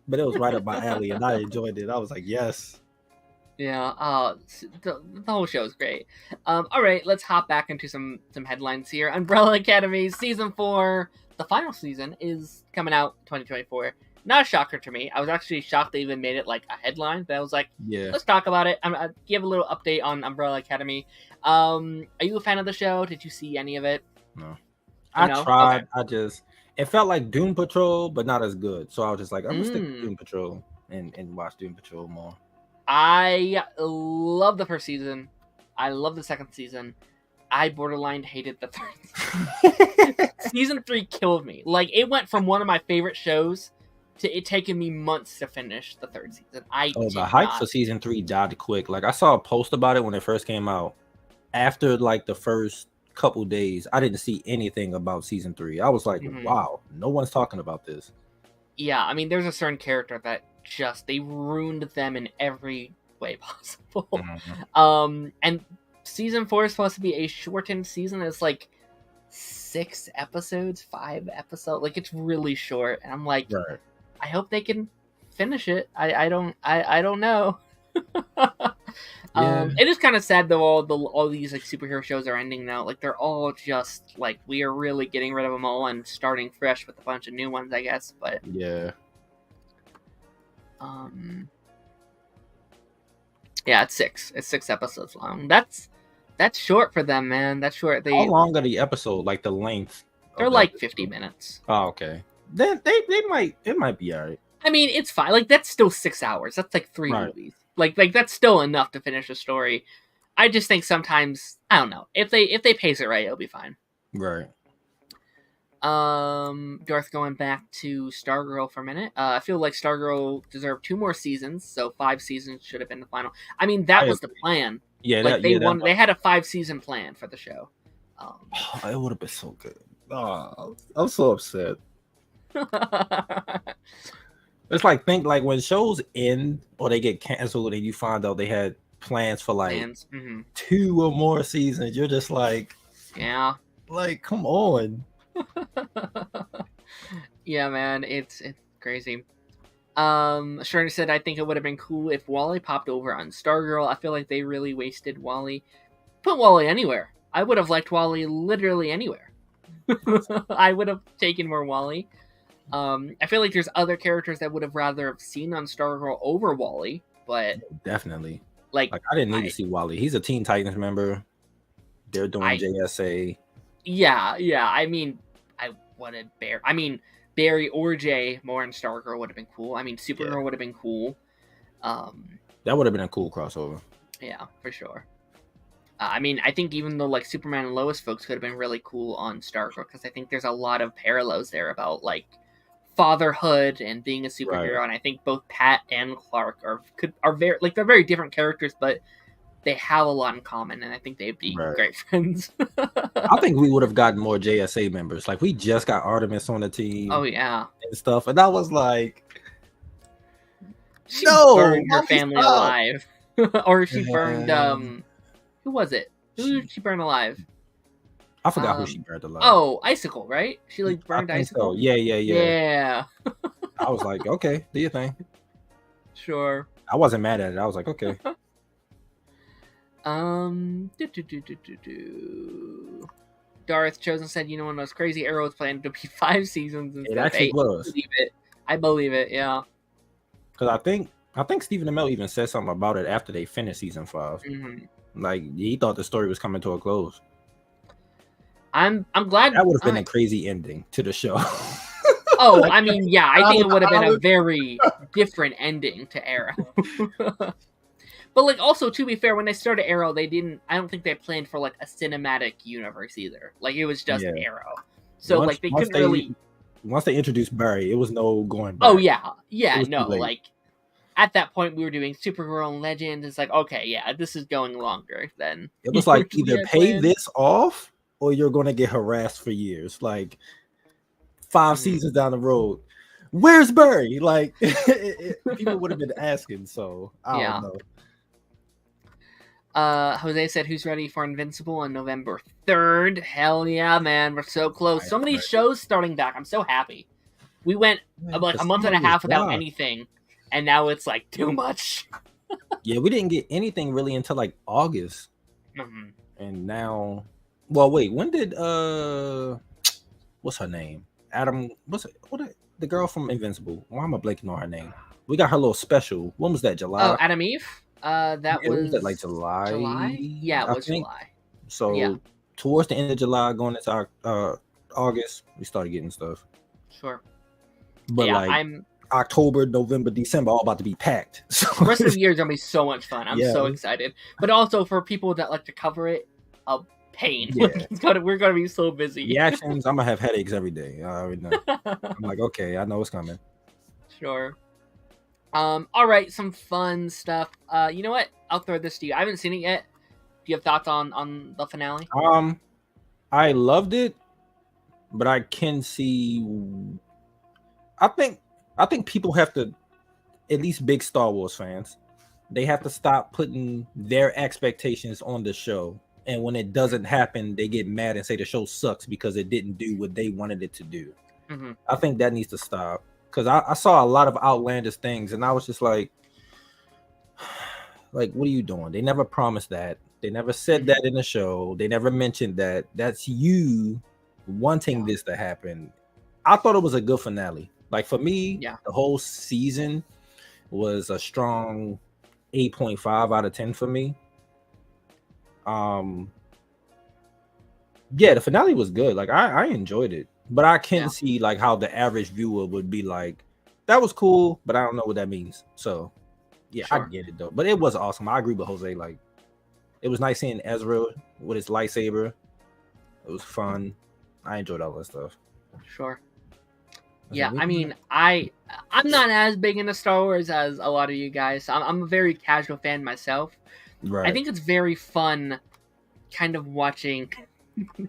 But it was right up my alley, and I enjoyed it. I was like, yes. Yeah, the whole show is great. All right, let's hop back into some headlines here. Umbrella Academy Season 4, the final season, is coming out 2024. Not a shocker to me. I was actually shocked they even made it like a headline, but I was like, let's talk about it. I'll give a little update on Umbrella Academy. Are you a fan of the show? Did you see any of it? No. I tried. Okay. It felt like Doom Patrol, but not as good. So I was just like, I'm going to stick to Doom Patrol and watch Doom Patrol more. I love the first season. I love the second season. I borderline hated the third season. Season 3 killed me. Like, it went from one of my favorite shows it taken me months to finish the third season. The hype for season 3 died quick. Like I saw a post about it when it first came out. After like the first couple days, I didn't see anything about season 3. I was like, wow, no one's talking about this. Yeah, I mean, there's a certain character that they ruined them in every way possible. And season 4 is supposed to be a shortened season. It's like 6 episodes, 5 episodes. Like, it's really short. And I'm like, I hope they can finish it. I don't know. It is kind of sad though. All these like superhero shows are ending now. Like they're all just like we are really getting rid of them all and starting fresh with a bunch of new ones, I guess. But yeah, it's 6. It's 6 episodes long. That's short for them, man. That's short. How long are the episode? Like the length? They're like 50 minutes. Oh, okay. Then it might be alright. I mean, it's fine. Like that's still 6 hours. That's like 3 movies. Like that's still enough to finish a story. I just think sometimes I don't know if they pace it right, it'll be fine. Right. Darth, going back to Stargirl for a minute. I feel like Stargirl deserved 2 more seasons, so 5 seasons should have been the final. I mean, that was the plan. Yeah, like they had a 5-season plan for the show. It would have been so good. I'm so upset. It's like when shows end or they get canceled and you find out they had plans for like 2 or more seasons, you're just like, yeah, like come on. Yeah, man, it's crazy. Sharna said, I think it would have been cool if Wally popped over on Stargirl. I feel like they really wasted Wally. Put Wally anywhere. I would have liked Wally literally anywhere. I would have taken more Wally. I feel like there's other characters that would have rather have seen on Stargirl over Wally, but definitely. Like I didn't need to see Wally. He's a Teen Titans member. They're doing JSA. Yeah. I mean, I wanted Barry or Jay more in Stargirl would have been cool. I mean, Supergirl would have been cool. That would have been a cool crossover. Yeah, for sure. I mean, I think even though like Superman and Lois folks could have been really cool on Stargirl, because I think there's a lot of parallels there about like fatherhood and being a superhero, and I think both Pat and Clark are very like they're very different characters, but they have a lot in common, and I think they'd be great friends. I think we would have gotten more JSA members. Like we just got Artemis on the team. Oh yeah, and stuff, and I was like, she burned her family alive, or she burned who was it? Who did she burn alive? I forgot who she burned alive. Oh, Icicle, right? She like burned Icicle. So. Yeah. I was like, okay, do your thing. Sure. I wasn't mad at it. I was like, okay. Darth Chosen said, you know, when those crazy arrows planned to be 5 seasons instead it actually was. I believe it. Yeah. Because I think Stephen Amell even said something about it after they finished season 5. Like he thought the story was coming to a close. I'm glad that would have been a crazy ending to the show. Oh, I mean, yeah, I think it would have been a very different ending to Arrow. But like, also to be fair, when they started Arrow, I don't think they planned for like a cinematic universe either. Like it was just Arrow. So like they couldn't really. Once they introduced Barry, it was no going back. Oh yeah, no, like. At that point, we were doing Supergirl and Legends. It's like, okay, yeah, this is going longer than... It was like, either pay this off, or you're going to get harassed for years. Like, 5 seasons down the road, where's Barry? Like, people would have been asking, so I don't know. Jose said, who's ready for Invincible on November 3rd? Hell yeah, man, we're so close. So many shows starting back. I'm so happy. We went like a month and a half without anything. And now it's like too much. Yeah, we didn't get anything really until like August. And now, well, wait, when did what's her name? The girl from Invincible? Why am I blanking on her name? We got her little special. When was that? July? Oh, Adam Eve. Was that like July? Yeah, it was July. So towards the end of July, going into August, we started getting stuff. Sure. But like, October, November, December, all about to be packed. So the rest of the year is gonna be so much fun. I'm so excited. But also for people that like to cover it, a pain. Yeah. We're gonna be so busy. Reactions, I'm gonna have headaches every day. I already know. I'm like, okay, I know it's coming. Sure. All right, some fun stuff. You know what? I'll throw this to you. I haven't seen it yet. Do you have thoughts on the finale? I loved it, but I can see. I think people have to, at least big Star Wars fans, they have to stop putting their expectations on the show. And when it doesn't happen, they get mad and say the show sucks because it didn't do what they wanted it to do. Mm-hmm. I think that needs to stop, because I saw a lot of outlandish things and I was just like, what are you doing? They never promised that. They never said that in the show. They never mentioned that. That's you wanting this to happen. I thought it was a good finale. Like, for me, the whole season was a strong 8.5 out of 10 for me. The finale was good. Like, I enjoyed it, but I can see like how the average viewer would be like, that was cool, but I don't know what that means. So I get it though. But it was awesome. I agree with Jose. Like, it was nice seeing Ezra with his lightsaber. It was fun. I enjoyed all that stuff. Sure. Yeah, I mean, I'm not as big into Star Wars as a lot of you guys. I'm a very casual fan myself. Right. I think it's very fun kind of watching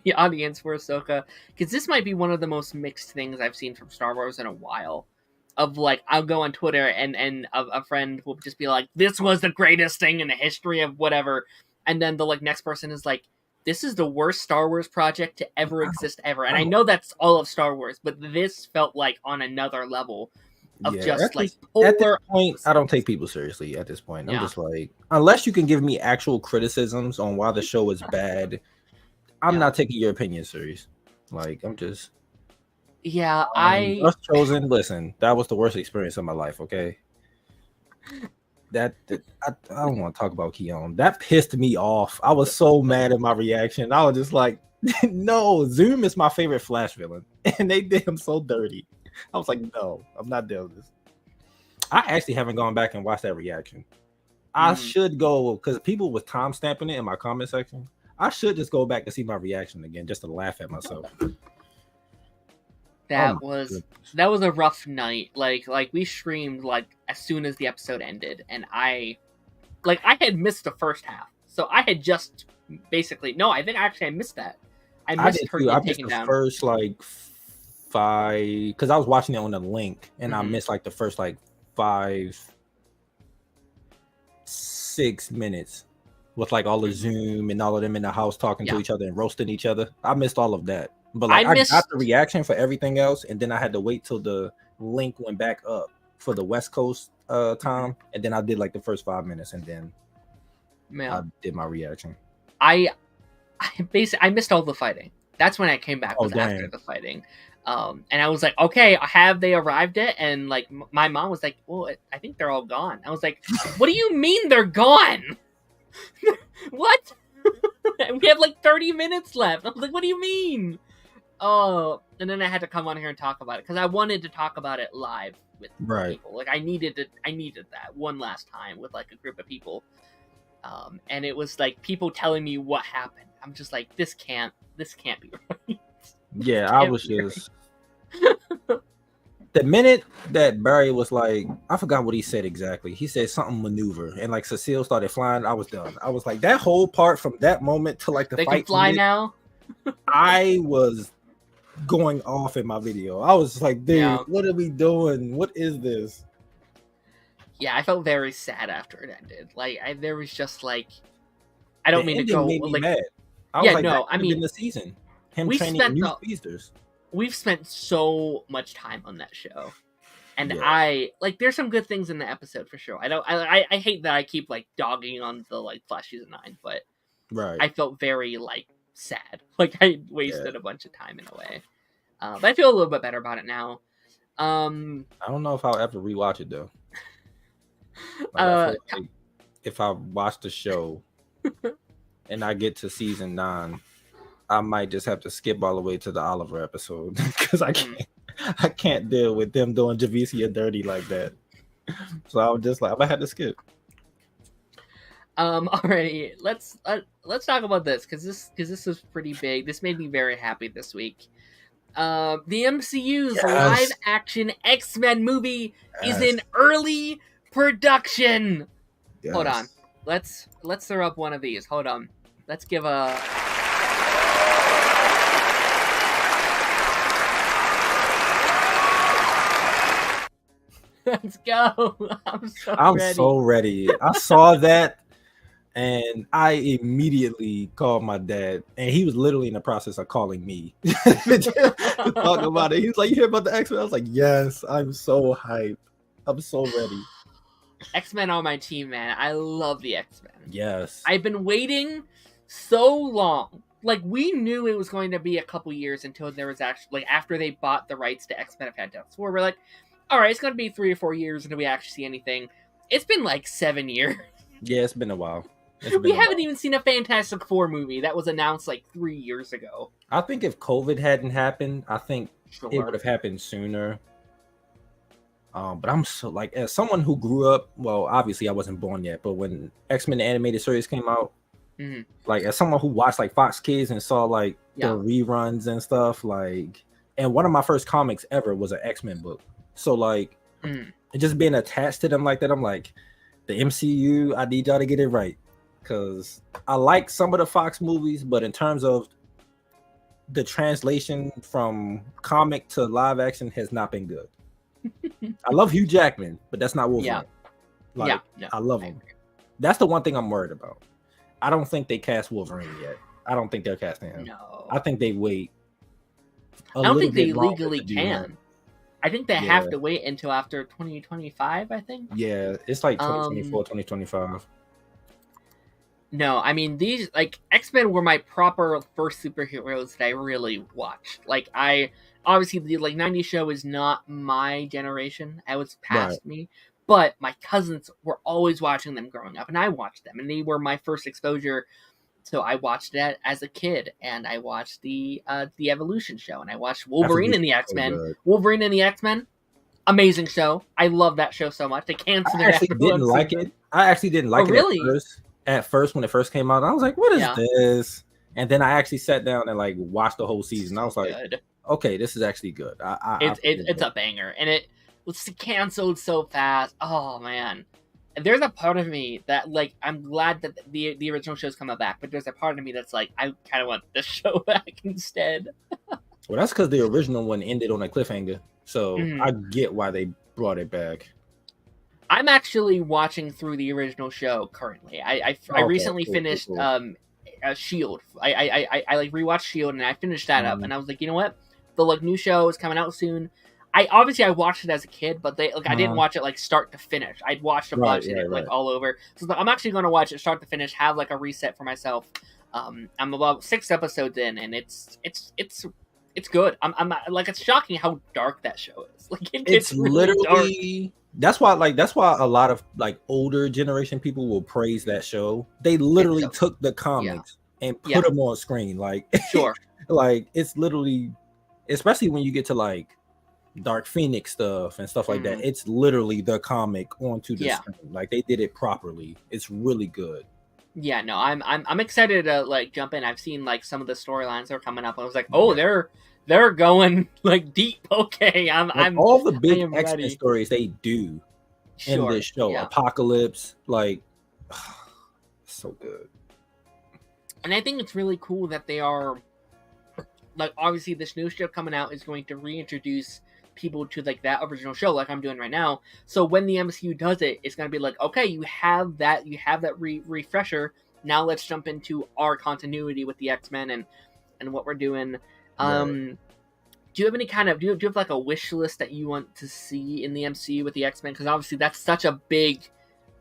the audience for Ahsoka, because this might be one of the most mixed things I've seen from Star Wars in a while. Of like, I'll go on Twitter and a friend will just be like, this was the greatest thing in the history of whatever. And then the like next person is like, this is the worst Star Wars project to ever exist ever. And I know that's all of Star Wars, but this felt like on another level of just like polar. At this point, I don't take people seriously at this point. I'm just like, unless you can give me actual criticisms on why the show is bad, I'm not taking your opinion serious. Like, I'm just... Yeah, Us Chosen, listen, that was the worst experience of my life, okay? I don't want to talk about Keon. That pissed me off. I was so mad at my reaction. I was just like, no, Zoom is my favorite Flash villain. And they did him so dirty. I was like, no, I'm not doing this. I actually haven't gone back and watched that reaction. I should go, because people was time stamping it in my comment section. I should just go back and see my reaction again just to laugh at myself. That was a rough night. Like we streamed like as soon as the episode ended, and I had missed the first half, so I had just basically I missed that. I missed the first like 5, because I was watching it on the link, and I missed like the first like 5-6 minutes with like all the Zoom and all of them in the house talking to each other and roasting each other. I missed all of that. But like, I got the reaction for everything else, and then I had to wait till the link went back up for the West Coast time, and then I did like the first 5 minutes, and then I did my reaction. I missed all the fighting. That's when I came back. After the fighting, and I was like, okay, have they arrived yet? And like my mom was like, well, I think they're all gone. I was like, what do you mean they're gone? What? We have like 30 minutes left. I was like, what do you mean? Oh, and then I had to come on here and talk about it because I wanted to talk about it live with people. Like, I needed that one last time with like a group of people. And it was like people telling me what happened. I'm just like, this can't be right. Yeah, I was just the minute that Barry was like, I forgot what he said exactly. He said something maneuver, and like Cecile started flying. I was done. I was like, that whole part from that moment to like the they fight. Can fly now. I was going off in my video. I was like, dude, what are we doing? What is this? Yeah, I felt very sad after it ended. Like, there was just like, I don't mean to go made me like, mad. I was like, no, I mean, in the season, him training new speedsters. We've spent so much time on that show, and I like. There's some good things in the episode for sure. I hate that I keep like dogging on the like Flash season 9, but I felt very like sad. Like I wasted a bunch of time in a way. But I feel a little bit better about it now. I don't know if I'll ever rewatch it though. Like, if I watch the show and I get to season 9, I might just have to skip all the way to the Oliver episode because I can't deal with them doing Javicia dirty like that. So I was just like, I had to skip. Alrighty, let's talk about this because this is pretty big. This made me very happy this week. The MCU's live action X-Men movie is in early production. Yes. Hold on. Let's throw up one of these. Hold on. Let's give a... Let's go. I'm so ready. I saw that and I immediately called my dad, and he was literally in the process of calling me to talk about it. He was like, "You hear about the X-Men?" I was like, "Yes, I'm so hyped. I'm so ready." X-Men are my team, man. I love the X-Men. Yes. I've been waiting so long. Like, we knew it was going to be a couple years until there was actually, like, after they bought the rights to X-Men and Fandoms, where we're like, all right, it's going to be 3 or 4 years until we actually see anything. It's been like 7 years. Yeah, it's been a while. We haven't even seen a Fantastic Four movie that was announced like 3 years ago. I think if COVID hadn't happened, I think it would have happened sooner. But I'm so, like, as someone who grew up, well, obviously I wasn't born yet, but when X-Men animated series came out, like, as someone who watched like Fox Kids and saw like the reruns and stuff, like, and one of my first comics ever was an X-Men book. So like, just being attached to them like that, I'm like, the MCU, I need y'all to get it right, because I like some of the Fox movies, but in terms of the translation from comic to live action has not been good. I love Hugh Jackman, but that's not Wolverine. I love him. That's the one thing I'm worried about. I don't think they cast Wolverine yet. I don't think they're casting him. No. I think they wait. I don't think they legally can. I think they have to wait until after 2025, I think. Yeah, it's like 2024, 2025. No, I mean, these, like, X-Men were my proper first superheroes that I really watched. Like, obviously, the, like, 90s show is not my generation. I was past me. But my cousins were always watching them growing up, and I watched them. And they were my first exposure. So I watched that as a kid, and I watched the Evolution show, and I watched Wolverine and the X-Men. So Wolverine and the X-Men, amazing show. I love that show so much. They canceled it. I actually didn't like it. I actually didn't like it at first when it first came out. I was like, what is this? And then I actually sat down and like watched the whole season. I was like, okay, this is actually good. It's a banger, and it was canceled so fast. Oh man. There's a part of me that, like, I'm glad that the original show's coming back, but there's a part of me that's like, I kind of want this show back instead. Well, that's because the original one ended on a cliffhanger, so I get why they brought it back. I'm actually watching through the original show currently. I recently finished Shield. I like rewatched Shield, and I finished that up, and I was like, you know what? The like new show is coming out soon. I watched it as a kid, but I didn't watch it like start to finish. I'd watched a bunch of it like all over. So I'm actually going to watch it start to finish, have like a reset for myself. I'm about 6 episodes in, and it's good. I'm like, it's shocking how dark that show is. Like it's really literally dark. That's why a lot of like older generation people will praise that show. They literally took the comics and put them on screen. Like like it's literally, especially when you get to like Dark Phoenix stuff and stuff like that, it's literally the comic onto the screen. Like they did it properly. It's really good. Yeah, no, I'm excited to like jump in. I've seen like some of the storylines that are coming up. I was like, oh, they're going like deep. Okay, I'm all the big X-Men stories they do in this show. Apocalypse, like so good. And I think it's really cool that they are like, obviously this new show coming out is going to reintroduce people to like that original show, like I'm doing right now. So when the MCU does it, it's gonna be like, okay, you have that refresher. Now let's jump into our continuity with the X-Men and what we're doing. Do you have any kind of do you have like a wish list that you want to see in the MCU with the X-Men? Because obviously that's such a big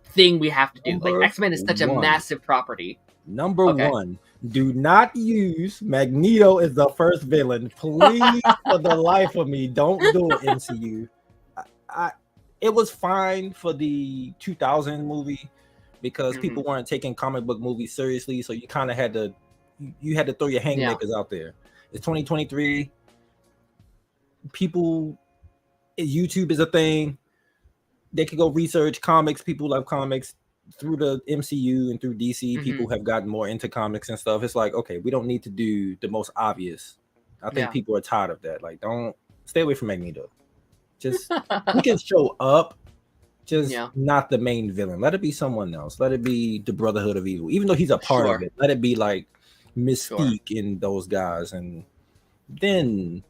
thing we have to do. Like X-Men is such a massive property. Number one, do not use Magneto as the first villain. Please, for the life of me, don't do it, MCU. It was fine for the 2000 movie because people weren't taking comic book movies seriously, so you kind of had to throw your haymakers out there. It's 2023. People, YouTube is a thing. They could go research comics. People love comics. Through the MCU and through DC, people have gotten more into comics and stuff. It's like, okay, we don't need to do the most obvious I think people are tired of that. Like, don't stay away from Magneto. Just he can show up, just not the main villain. Let it be someone else. Let it be the Brotherhood of Evil, even though he's a part of it. Let it be like Mystique in those guys, and then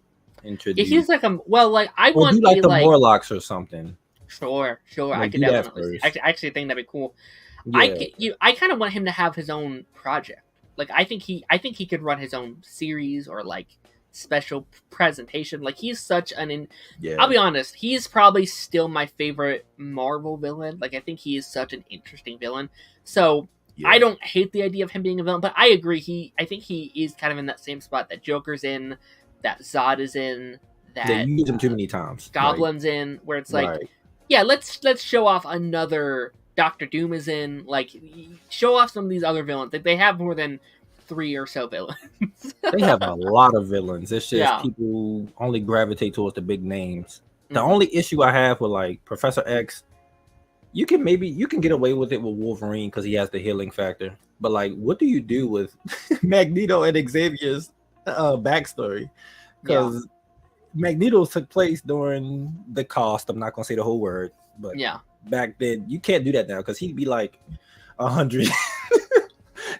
introduce. If he's like I or want do like the Morlocks or something. Sure. I could definitely. Actually, think that'd be cool. Yeah. I kind of want him to have his own project. Like, I think he could run his own series or like special presentation. Like, he's such I'll be honest, he's probably still my favorite Marvel villain. Like, I think he is such an interesting villain. So I don't hate the idea of him being a villain, but I agree. I think he is kind of in that same spot that Joker's in, that Zod is in, that they use him too many times. Goblin's in, where it's like, let's show off another. Doctor Doom is in. Like, show off some of these other villains. Like, they have more than 3 or so villains. They have a lot of villains. It's just people only gravitate towards the big names. The only issue I have with like Professor X, you can get away with it with Wolverine because he has the healing factor. But like, what do you do with Magneto and Xavier's backstory? Because Magneto took place during the cost. I'm not gonna say the whole word, but back then you can't do that now because he'd be like 100.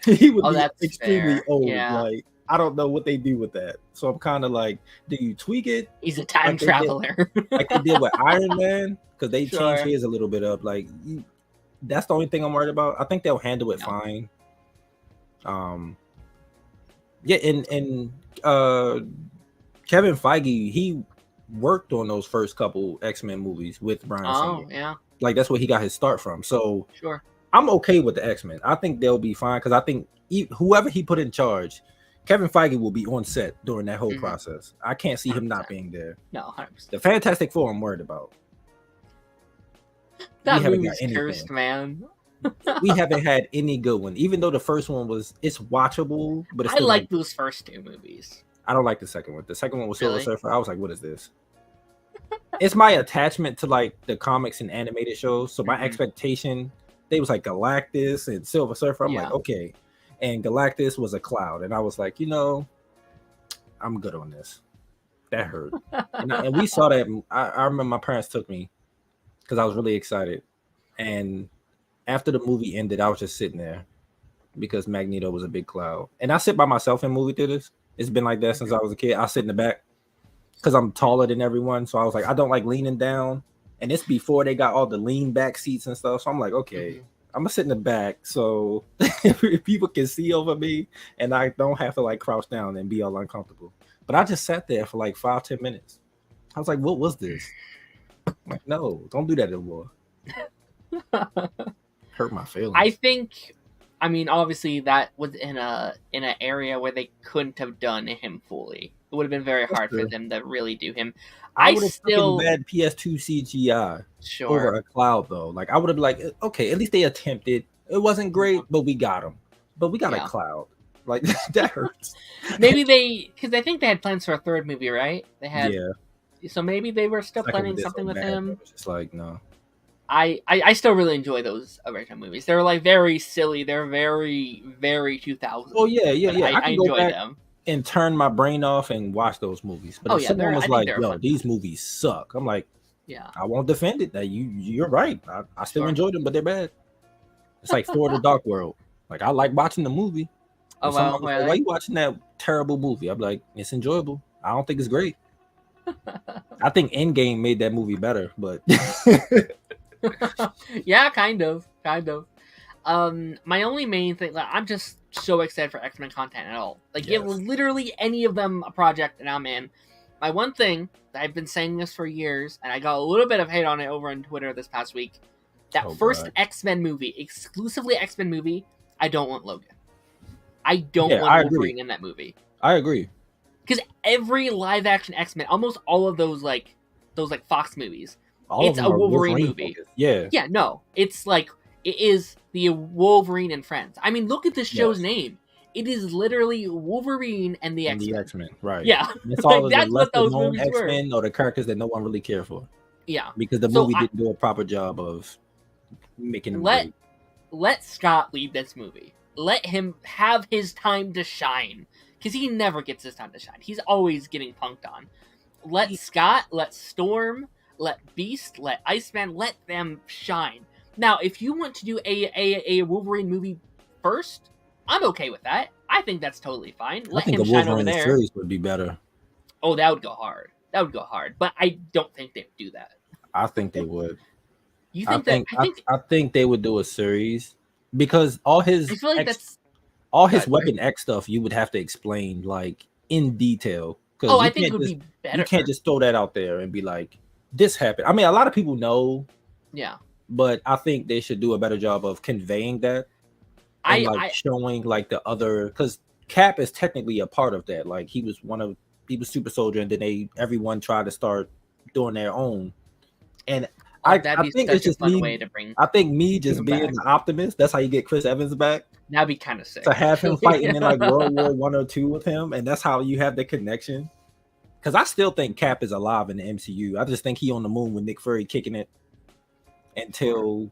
He would be extremely old. Like, I don't know what they do with that. So I'm kind of like, do you tweak it? He's a time traveler, like they did with Iron Man, because they changed his a little bit up. Like, that's the only thing I'm worried about. I think they'll handle it fine. And Kevin Feige, he worked on those first couple X-Men movies with Bryan Singer. Like, that's where he got his start from. So I'm okay with the X-Men. I think they'll be fine because I think whoever he put in charge, Kevin Feige will be on set during that whole process. I can't see 100%. Him not being there. No, 100%. The Fantastic Four, I'm worried about. That movie's cursed, man. We haven't had any good one, even though the first one it's watchable. But it's still I like those first 2 movies. I don't like the second one. The second one was Silver Surfer. I was like, what is this? It's my attachment to like the comics and animated shows. So my expectation, they was like Galactus and Silver Surfer. I'm like, okay. And Galactus was a cloud. And I was like, I'm good on this. That hurt. and we saw that. I remember my parents took me because I was really excited. And after the movie ended, I was just sitting there because Magneto was a big cloud. And I sit by myself in movie theaters. It's been like that since I was a kid. I sit in the back because I'm taller than everyone. So I was like, I don't like leaning down. And it's before they got all the lean back seats and stuff. So I'm like, okay, I'm going to sit in the back so people can see over me and I don't have to like crouch down and be all uncomfortable. But I just sat there for like 5-10 minutes. I was like, what was this? I'm like, no, don't do that anymore. Hurt my feelings. I think, obviously that was in an area where they couldn't have done him fully. It would have been very hard for them to really do him. I would have still bad PS2 CGI over a cloud though. Like, I would have been like, okay, at least they attempted. It wasn't great, but we got him. But we got a cloud. Like, that hurts. Maybe because I think they had plans for a 3rd movie, right? They had. So maybe they were still planning something with him. Just like, no. I still really enjoy those original movies. They're like very silly. They're very, very 2000s. Oh yeah. I enjoy them. And turn my brain off and watch those movies. But if someone was like, yo, these movies suck, I'm like, I won't defend it. That you're right. I still enjoy them, but they're bad. It's like Thor: The Dark World. Like, I like watching the movie. Oh, well, why are you watching that terrible movie? I'm like, it's enjoyable. I don't think it's great. I think Endgame made that movie better, but yeah, kind of. My only main thing, like, I'm just so excited for X-Men content at all. Like, give literally any of them a project, and I'm in. My one thing, I've been saying this for years, and I got a little bit of hate on it over on Twitter this past week. That first X-Men movie, exclusively X-Men movie, I don't want Logan. I don't want Wolverine in that movie. I agree. Because every live-action X-Men, almost all of those Fox movies, it's a Wolverine movie. Focused. Yeah, no, it's like, it is the Wolverine and Friends. I mean, look at this show's name. It is literally Wolverine and the X-Men. The X-Men, right? Yeah, it's all that's what those movies X-Men were. Or the characters that no one really cared for. Yeah, because the movie didn't do a proper job of making them great. Let Scott lead this movie. Let him have his time to shine. because he never gets his time to shine. He's always getting punked on. Let Scott, let Storm, let Beast, let Iceman, let them shine. Now, if you want to do a Wolverine movie first, I'm okay with that. I think that's totally fine. Let him shine over there. Series would be better. Oh, that would go hard. But I don't think they would do that. I think they would. You think I think they would do a series because all his I feel like Weapon X stuff you would have to explain like in detail. Oh, I think it would be better. You can't just throw that out there and be like, this happened. I mean, a lot of people know. Yeah. But I think they should do a better job of conveying that. And showing like the other, because Cap is technically a part of that. Like he was Super Soldier, and then everyone tried to start doing their own. And I think it's just me. I think me just being an optimist. That's how you get Chris Evans back. That'd be kind of sick to have him fighting in like World War I or II with him, and that's how you have the connection. Because I still think Cap is alive in the MCU. I just think he on the moon with Nick Fury kicking it until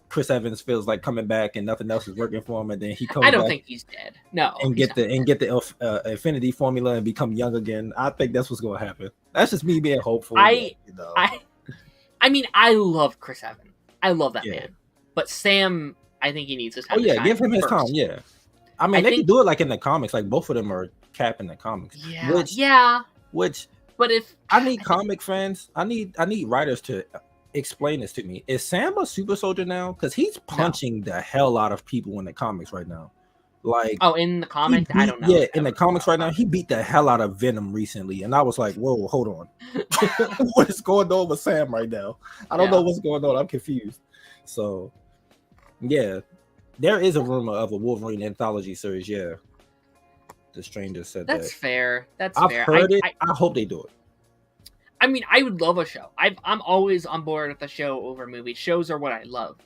Chris Evans feels like coming back and nothing else is working for him, and then he comes. I don't think he's dead. No, and get the Infinity Formula and become young again. I think that's what's going to happen. That's just me being hopeful. I mean, I love Chris Evans. I love that man. But Sam, I think he needs his time. Oh yeah, give him his time. Yeah, I mean, they can do it like in the comics. Like both of them are Cap in the comics. Yeah. But if I need comic fans, I need writers to explain this to me. Is Sam a super soldier now? Because he's punching the hell out of people in the comics right now. Like, in the comics, I don't know. Yeah, in the comics right now, he beat the hell out of Venom recently, and I was like, "Whoa, hold on, what is going on with Sam right now? I don't know what's going on. I'm confused." So, yeah, there is a rumor of a Wolverine anthology series. Yeah, the Stranger said that's fair. That's I've fair. heard it. I hope they do it. I mean, I would love a show. I'm always on board with the show over movies. Shows are what I love.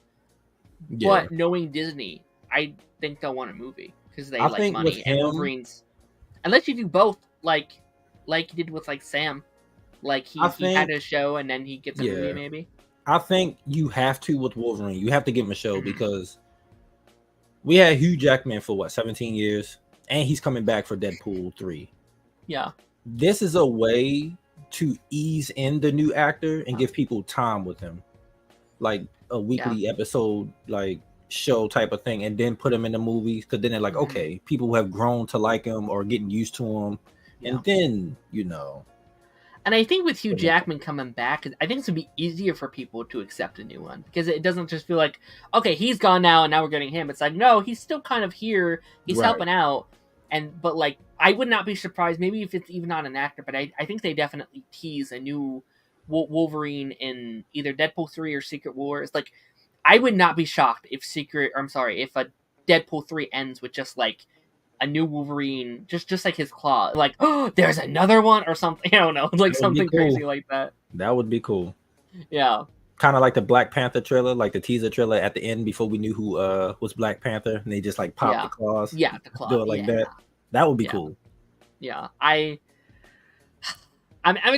Yeah. But knowing Disney, I think they'll want a movie because they like money. And Wolverine's, unless you do both, like you did with like Sam, like he had a show and then he gets a movie maybe. I think you have to with Wolverine. You have to give him a show because we had Hugh Jackman for 17 years, and he's coming back for Deadpool 3. Yeah, this is a way to ease in the new actor and give people time with him, like a weekly episode, like show type of thing, and then put him in the movies. Because then they're like, okay, people who have grown to like him or getting used to him, and then And I think with Hugh Jackman coming back, I think it's gonna be easier for people to accept a new one because it doesn't just feel like, okay, he's gone now and now we're getting him. It's like, no, he's still kind of here. He's helping out, but like, I would not be surprised, maybe if it's even not an actor, but I think they definitely tease a new Wolverine in either Deadpool 3 or Secret Wars. Like, I would not be shocked if if a Deadpool 3 ends with just like a new Wolverine, just like his claw, like, oh, there's another one or something. I don't know, like something crazy like that. That would be cool. Yeah. Kind of like the Black Panther trailer, like the teaser trailer at the end before we knew who was Black Panther, and they just like pop the claws. Yeah, the claw. Do it like that. That would be cool. Yeah, I'm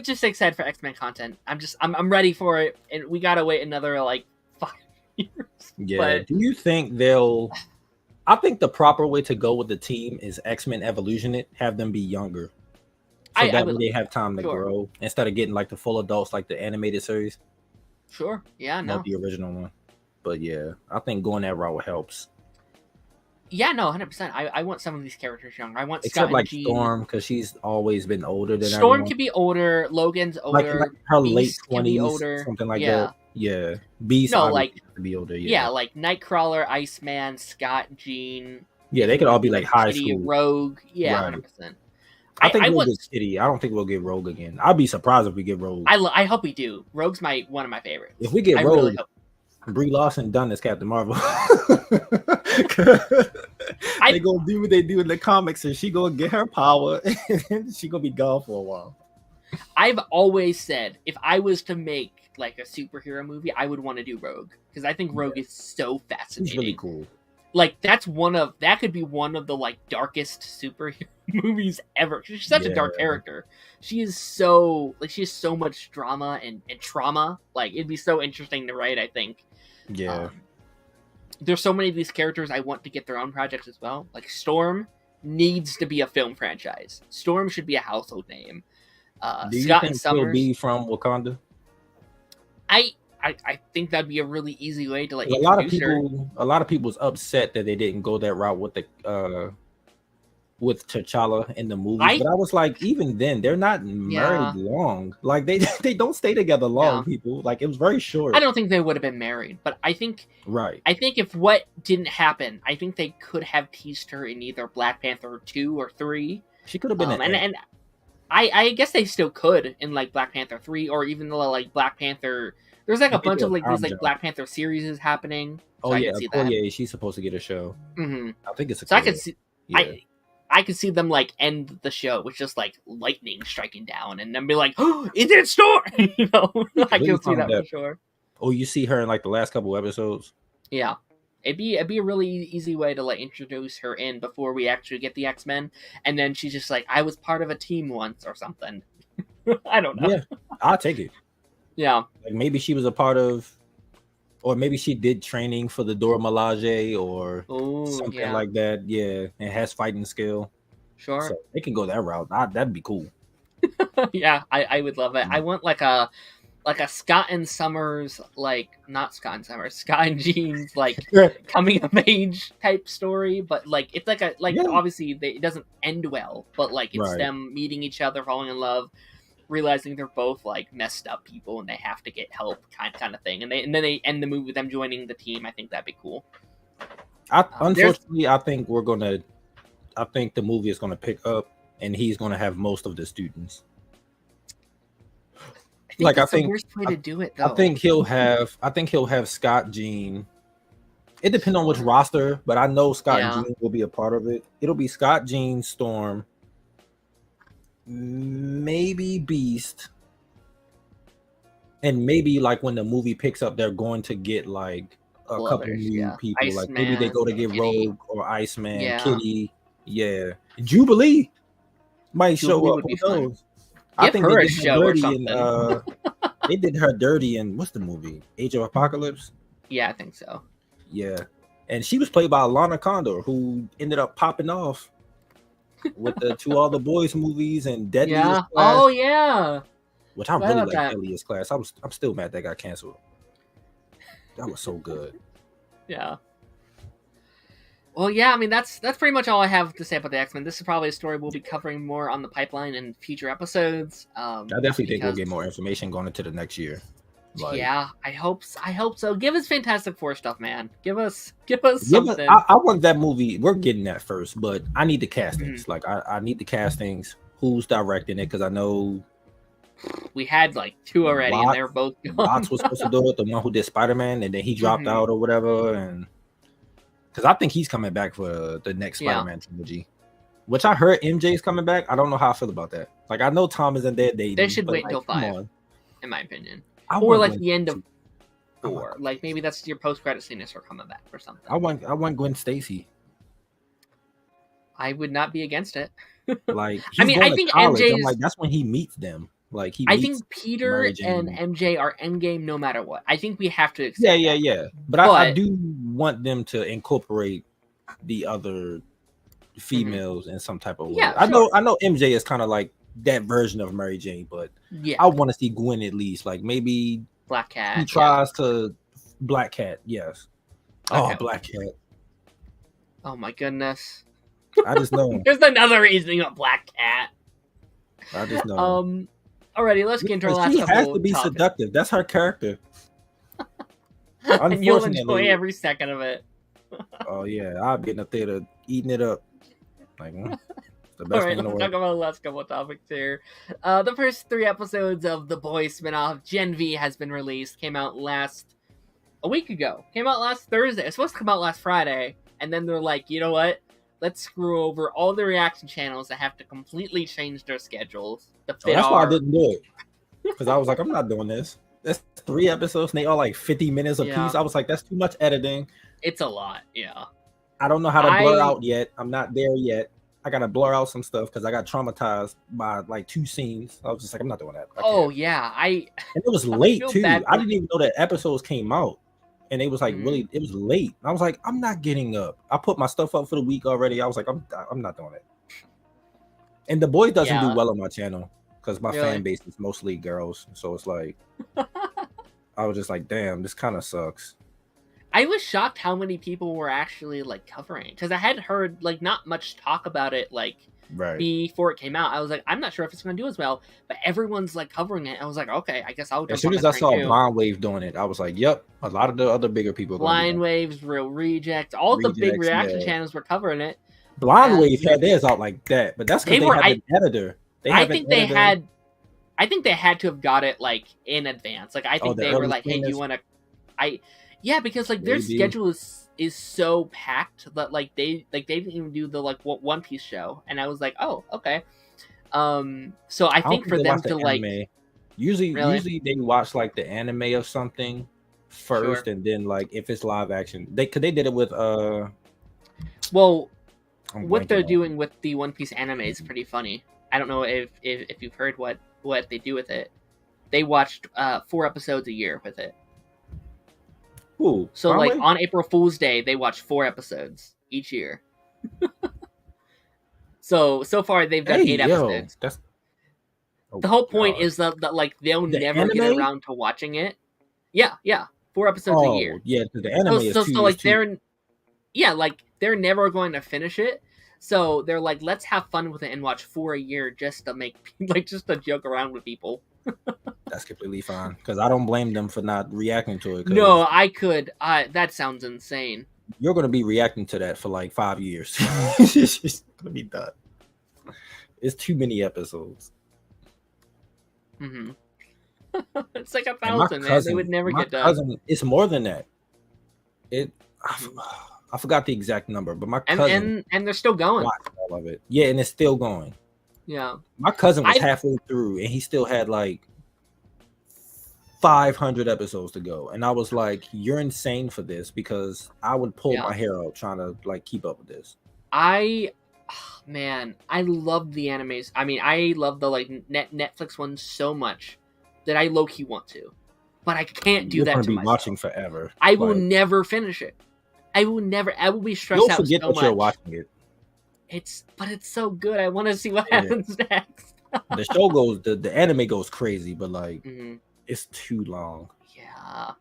just excited for X-Men content. I'm ready for it, and we gotta wait another like 5 years. Yeah. But do you think I think the proper way to go with the team is X-Men Evolution it, have them be younger. So that way they have time to grow instead of getting like the full adults like the animated series. Sure. Yeah, not the original one. But yeah, I think going that route helps. Yeah, no, 100%. I want some of these characters younger. I want Except Scott like and Storm, because she's always been older than Storm everyone. Can be older. Logan's older. Like her Beast late 20s, something like that. Yeah. Beast like to be older. Yeah, like Nightcrawler, Iceman, Scott, Jean. Yeah, they could all be like high school. Rogue. Yeah, 100%. I think we'll get Kitty. I don't think we'll get Rogue again. I'd be surprised if we get Rogue. I hope we do. Rogue's one of my favorites. If we get Rogue, really Brie Larson done as Captain Marvel. They gonna do what they do in the comics, and she gonna get her power, and she gonna be gone for a while. I've always said if I was to make like a superhero movie, I would want to do Rogue because I think Rogue is so fascinating. She's really cool. Like that could be one of the like darkest superhero movies ever. She's such a dark character. She has so much drama and trauma. Like it'd be so interesting to write, I think. Yeah. There's so many of these characters I want to get their own projects as well. Like Storm, needs to be a film franchise. Storm should be a household name. Do you Scott and think he'll Summers. be from Wakanda? I think that'd be a really easy way to like a lot of people's upset that they didn't go that route with the with T'Challa in the movie. But I was like, even then, they're not married long. Like they don't stay together long. People, like, it was very short. I don't think they would have been married, but I think I think if what didn't happen, I think they could have teased her in either Black Panther 2 or 3. She could have been and I guess they still could in like Black Panther 3 or even like Black Panther. There's like a bunch of like these like Black Panther series is happening. So I can see that. Yeah, she's supposed to get a show. Mm-hmm. I think it's a. So I could see. Yeah. I could see them like end the show with just like lightning striking down, and then be like, "Oh, it did Storm!" You know, I can see that for sure. Oh, you see her in like the last couple episodes. Yeah, it'd be a really easy way to like introduce her in before we actually get the X-Men, and then she's just like, "I was part of a team once" or something. I don't know. Yeah, I'll take it. Yeah, like maybe she was a part of, or maybe she did training for the Dora Milaje or something like that. Yeah, and has fighting skill. Sure, so they can go that route. That'd be cool. Yeah, I would love it. I want like a Scott and Summers, like not Scott and Summers, Scott and Jean's like coming of age type story, but like it's like obviously it doesn't end well, but like it's them meeting each other, falling in love, realizing they're both like messed up people and they have to get help, kind of thing, and then they end the movie with them joining the team. I think that'd be cool. Unfortunately, I think the movie is gonna pick up, and he's gonna have most of the students. I think the worst way to do it, though. I think he'll have Scott, Jean. It depends on which roster, but I know Scott and Jean will be a part of it. It'll be Scott, Jean, Storm, maybe Beast, and maybe like when the movie picks up, they're going to get like a couple new people. Iceman, like maybe they go to get Kitty. Rogue or Iceman, Kitty, Jubilee might show up. Who knows? I think they did her dirty in they did her dirty in what's the movie? Age of Apocalypse? Yeah, I think so. Yeah. And she was played by Lana Condor, who ended up popping off with the To All the Boys movies and Deadliest Class. Oh yeah. Which I really like Deadliest Class. I'm still mad that got canceled. That was so good. Yeah. Well, yeah, I mean, that's pretty much all I have to say about the X-Men. This is probably a story we'll be covering more on the pipeline in future episodes. I definitely think we'll get more information going into the next year. Like, yeah, I hope so. Give us Fantastic Four stuff, man. Give us something. I want that movie. We're getting that first, but I need the castings. Like, I need the castings. Who's directing it? Because I know we had like 2 already, and they're both gone. Watts was supposed to do it, the one who did Spider-Man, and then he dropped out or whatever, and because I think he's coming back for the next Spider-Man trilogy, which I heard MJ is coming back. I don't know how I feel about that. Like, I know Tom isn't there. They should wait until 5, in my opinion, or like the end of 4. Like maybe that's your post-credit scene is her coming back or something. I want Gwen Stacy. I would not be against it. Like, I mean, I think MJ is like that's when he meets them. Like I think Peter and MJ are endgame no matter what. I think we have to accept that. But I do want them to incorporate the other females in some type of way. I know MJ is kind of like that version of Mary Jane, but I want to see Gwen at least. Like maybe Black Cat. He tries to Black Cat, yes. Okay. Oh, Black Cat. Oh my goodness. I just know. There's another reason you got Black Cat. I just know. Alrighty, let's get into our last couple. She has to be seductive. That's her character. And you'll enjoy every second of it. Oh yeah, I'll be in the theater eating it up. Like, the best thing in the world. Let's talk about the last couple of topics here. The first 3 episodes of The Boys spinoff, Gen V, has been released. Came out a week ago. Came out last Thursday. It's supposed to come out last Friday, and then they're like, you know what? Let's screw over all the reaction channels that have to completely change their schedules. That's why I didn't do it. Because I was like, I'm not doing this. That's 3 episodes, and they all like 50 minutes a piece. I was like, that's too much editing. It's a lot, yeah. I don't know how to blur out yet. I'm not there yet. I got to blur out some stuff because I got traumatized by like 2 scenes. I was just like, I'm not doing that. Oh, yeah. And it was late, too. I didn't even know that episodes came out and it was like really, it was late. I was like, I'm not getting up. I put my stuff up for the week already. I was like, I'm not doing it. And The Boys doesn't do well on my channel because my fan base is mostly girls. So it's like, I was just like, damn, this kind of sucks. I was shocked how many people were actually like covering it, because I had heard like not much talk about it like before it came out. I was like, I'm not sure if it's going to do as well, but everyone's like covering it. I was like, okay, I guess I'll. As soon as I saw Blind Wave doing it, I was like, yep, a lot of the other bigger people. Blind Waves, Real Reject, all the big reaction channels were covering it. Blind Wave had theirs out like that, but that's because they have an editor. I think they had to have got it like in advance. Like I think they were like, hey, do you want to? Yeah, because like their schedule is so packed that like they didn't even do the like One Piece show, and I was like, oh, okay. So I think for them to like usually they watch like the anime or something first, and then like if it's live action, they did it with well, what they're doing with the One Piece anime is pretty funny. I don't know if you've heard what they do with it. They watched 4 episodes a year with it. Ooh, so like on April Fool's Day, they watch 4 episodes each year. so far they've done 8 episodes. The whole point is that like they'll never get around to watching it. Yeah, 4 episodes a year. Yeah, the anime is 2 years like they're never going to finish it. So they're like, let's have fun with it and watch 4 a year just to make just to joke around with people. That's completely fine, because I don't blame them for not reacting to it. No, I could. That sounds insane. You're going to be reacting to that for like 5 years. It's just going to be done. It's too many episodes. It's like 1,000, man. They would never get done. It's more than that. I forgot the exact number, but my cousin and they're still going. All of it. Yeah, and it's still going. Yeah. My cousin was halfway through, and he still had like 500 episodes to go. And I was like, you're insane for this, because I would pull my hair out trying to like keep up with this. I love the animes. I mean, I love the like Netflix ones so much that I low-key want to. But I can't do that to myself. You're going to be watching forever. I will never finish it. I will be stressed out so much. You'll forget that you're watching it. But it's so good. I want to see what happens next. The show goes, the anime goes crazy, but like it's too long. Yeah.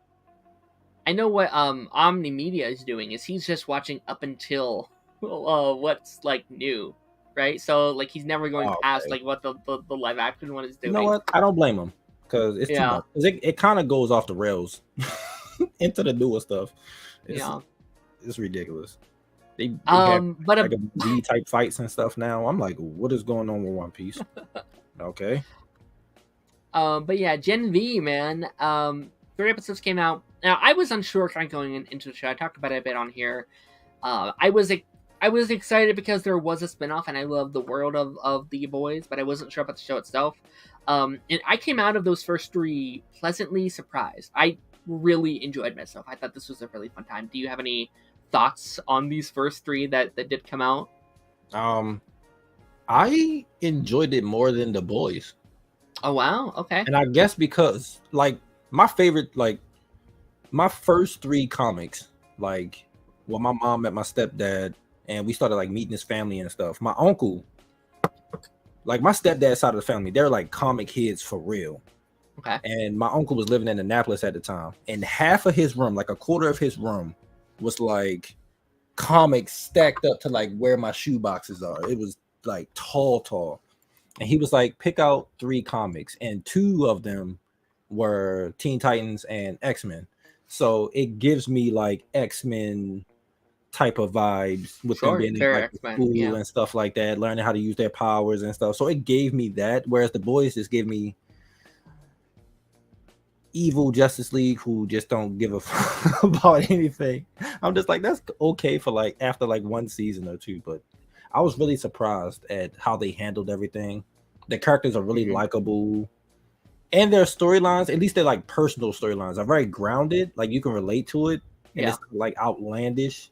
I know what Omni Media is doing is he's just watching up until what's like new, right? So like he's never going past like what the live action one is doing. You know what? I don't blame him, because it's too much. It kind of goes off the rails into the newer stuff. It's ridiculous. They have but like a B type fights and stuff now. I'm like, what is going on with One Piece? Okay. But yeah, Gen V, man. 3 episodes came out. Now I was unsure kind of going into the show. I talked about it a bit on here. I was excited because there was a spinoff, and I love the world of the boys, but I wasn't sure about the show itself. And I came out of those first 3 pleasantly surprised. I really enjoyed myself. I thought this was a really fun time. Do you have any thoughts on these first 3 that did come out? I enjoyed it more than the boys. Oh wow, okay. And I guess because like my favorite, like my first 3 comics, like when my mom met my stepdad and we started like meeting his family and stuff, my uncle, like my stepdad's side of the family, they're like comic heads for real. Okay. And my uncle was living in Annapolis at the time, and half of his room, like a quarter of his room, was like comics stacked up to like where my shoe boxes are. It was like tall. And he was like, pick out 3 comics, and 2 of them were Teen Titans and X-Men. So it gives me like X-Men type of vibes with them being in like school and stuff like that, learning how to use their powers and stuff. So it gave me that, whereas the boys just give me evil Justice League who just don't give a fuck about anything. I'm just like, that's okay for like after like 1 season or 2, but I was really surprised at how they handled everything. The characters are really likable, and their storylines, at least they're like personal storylines, are very grounded. Like you can relate to it, and it's like outlandish.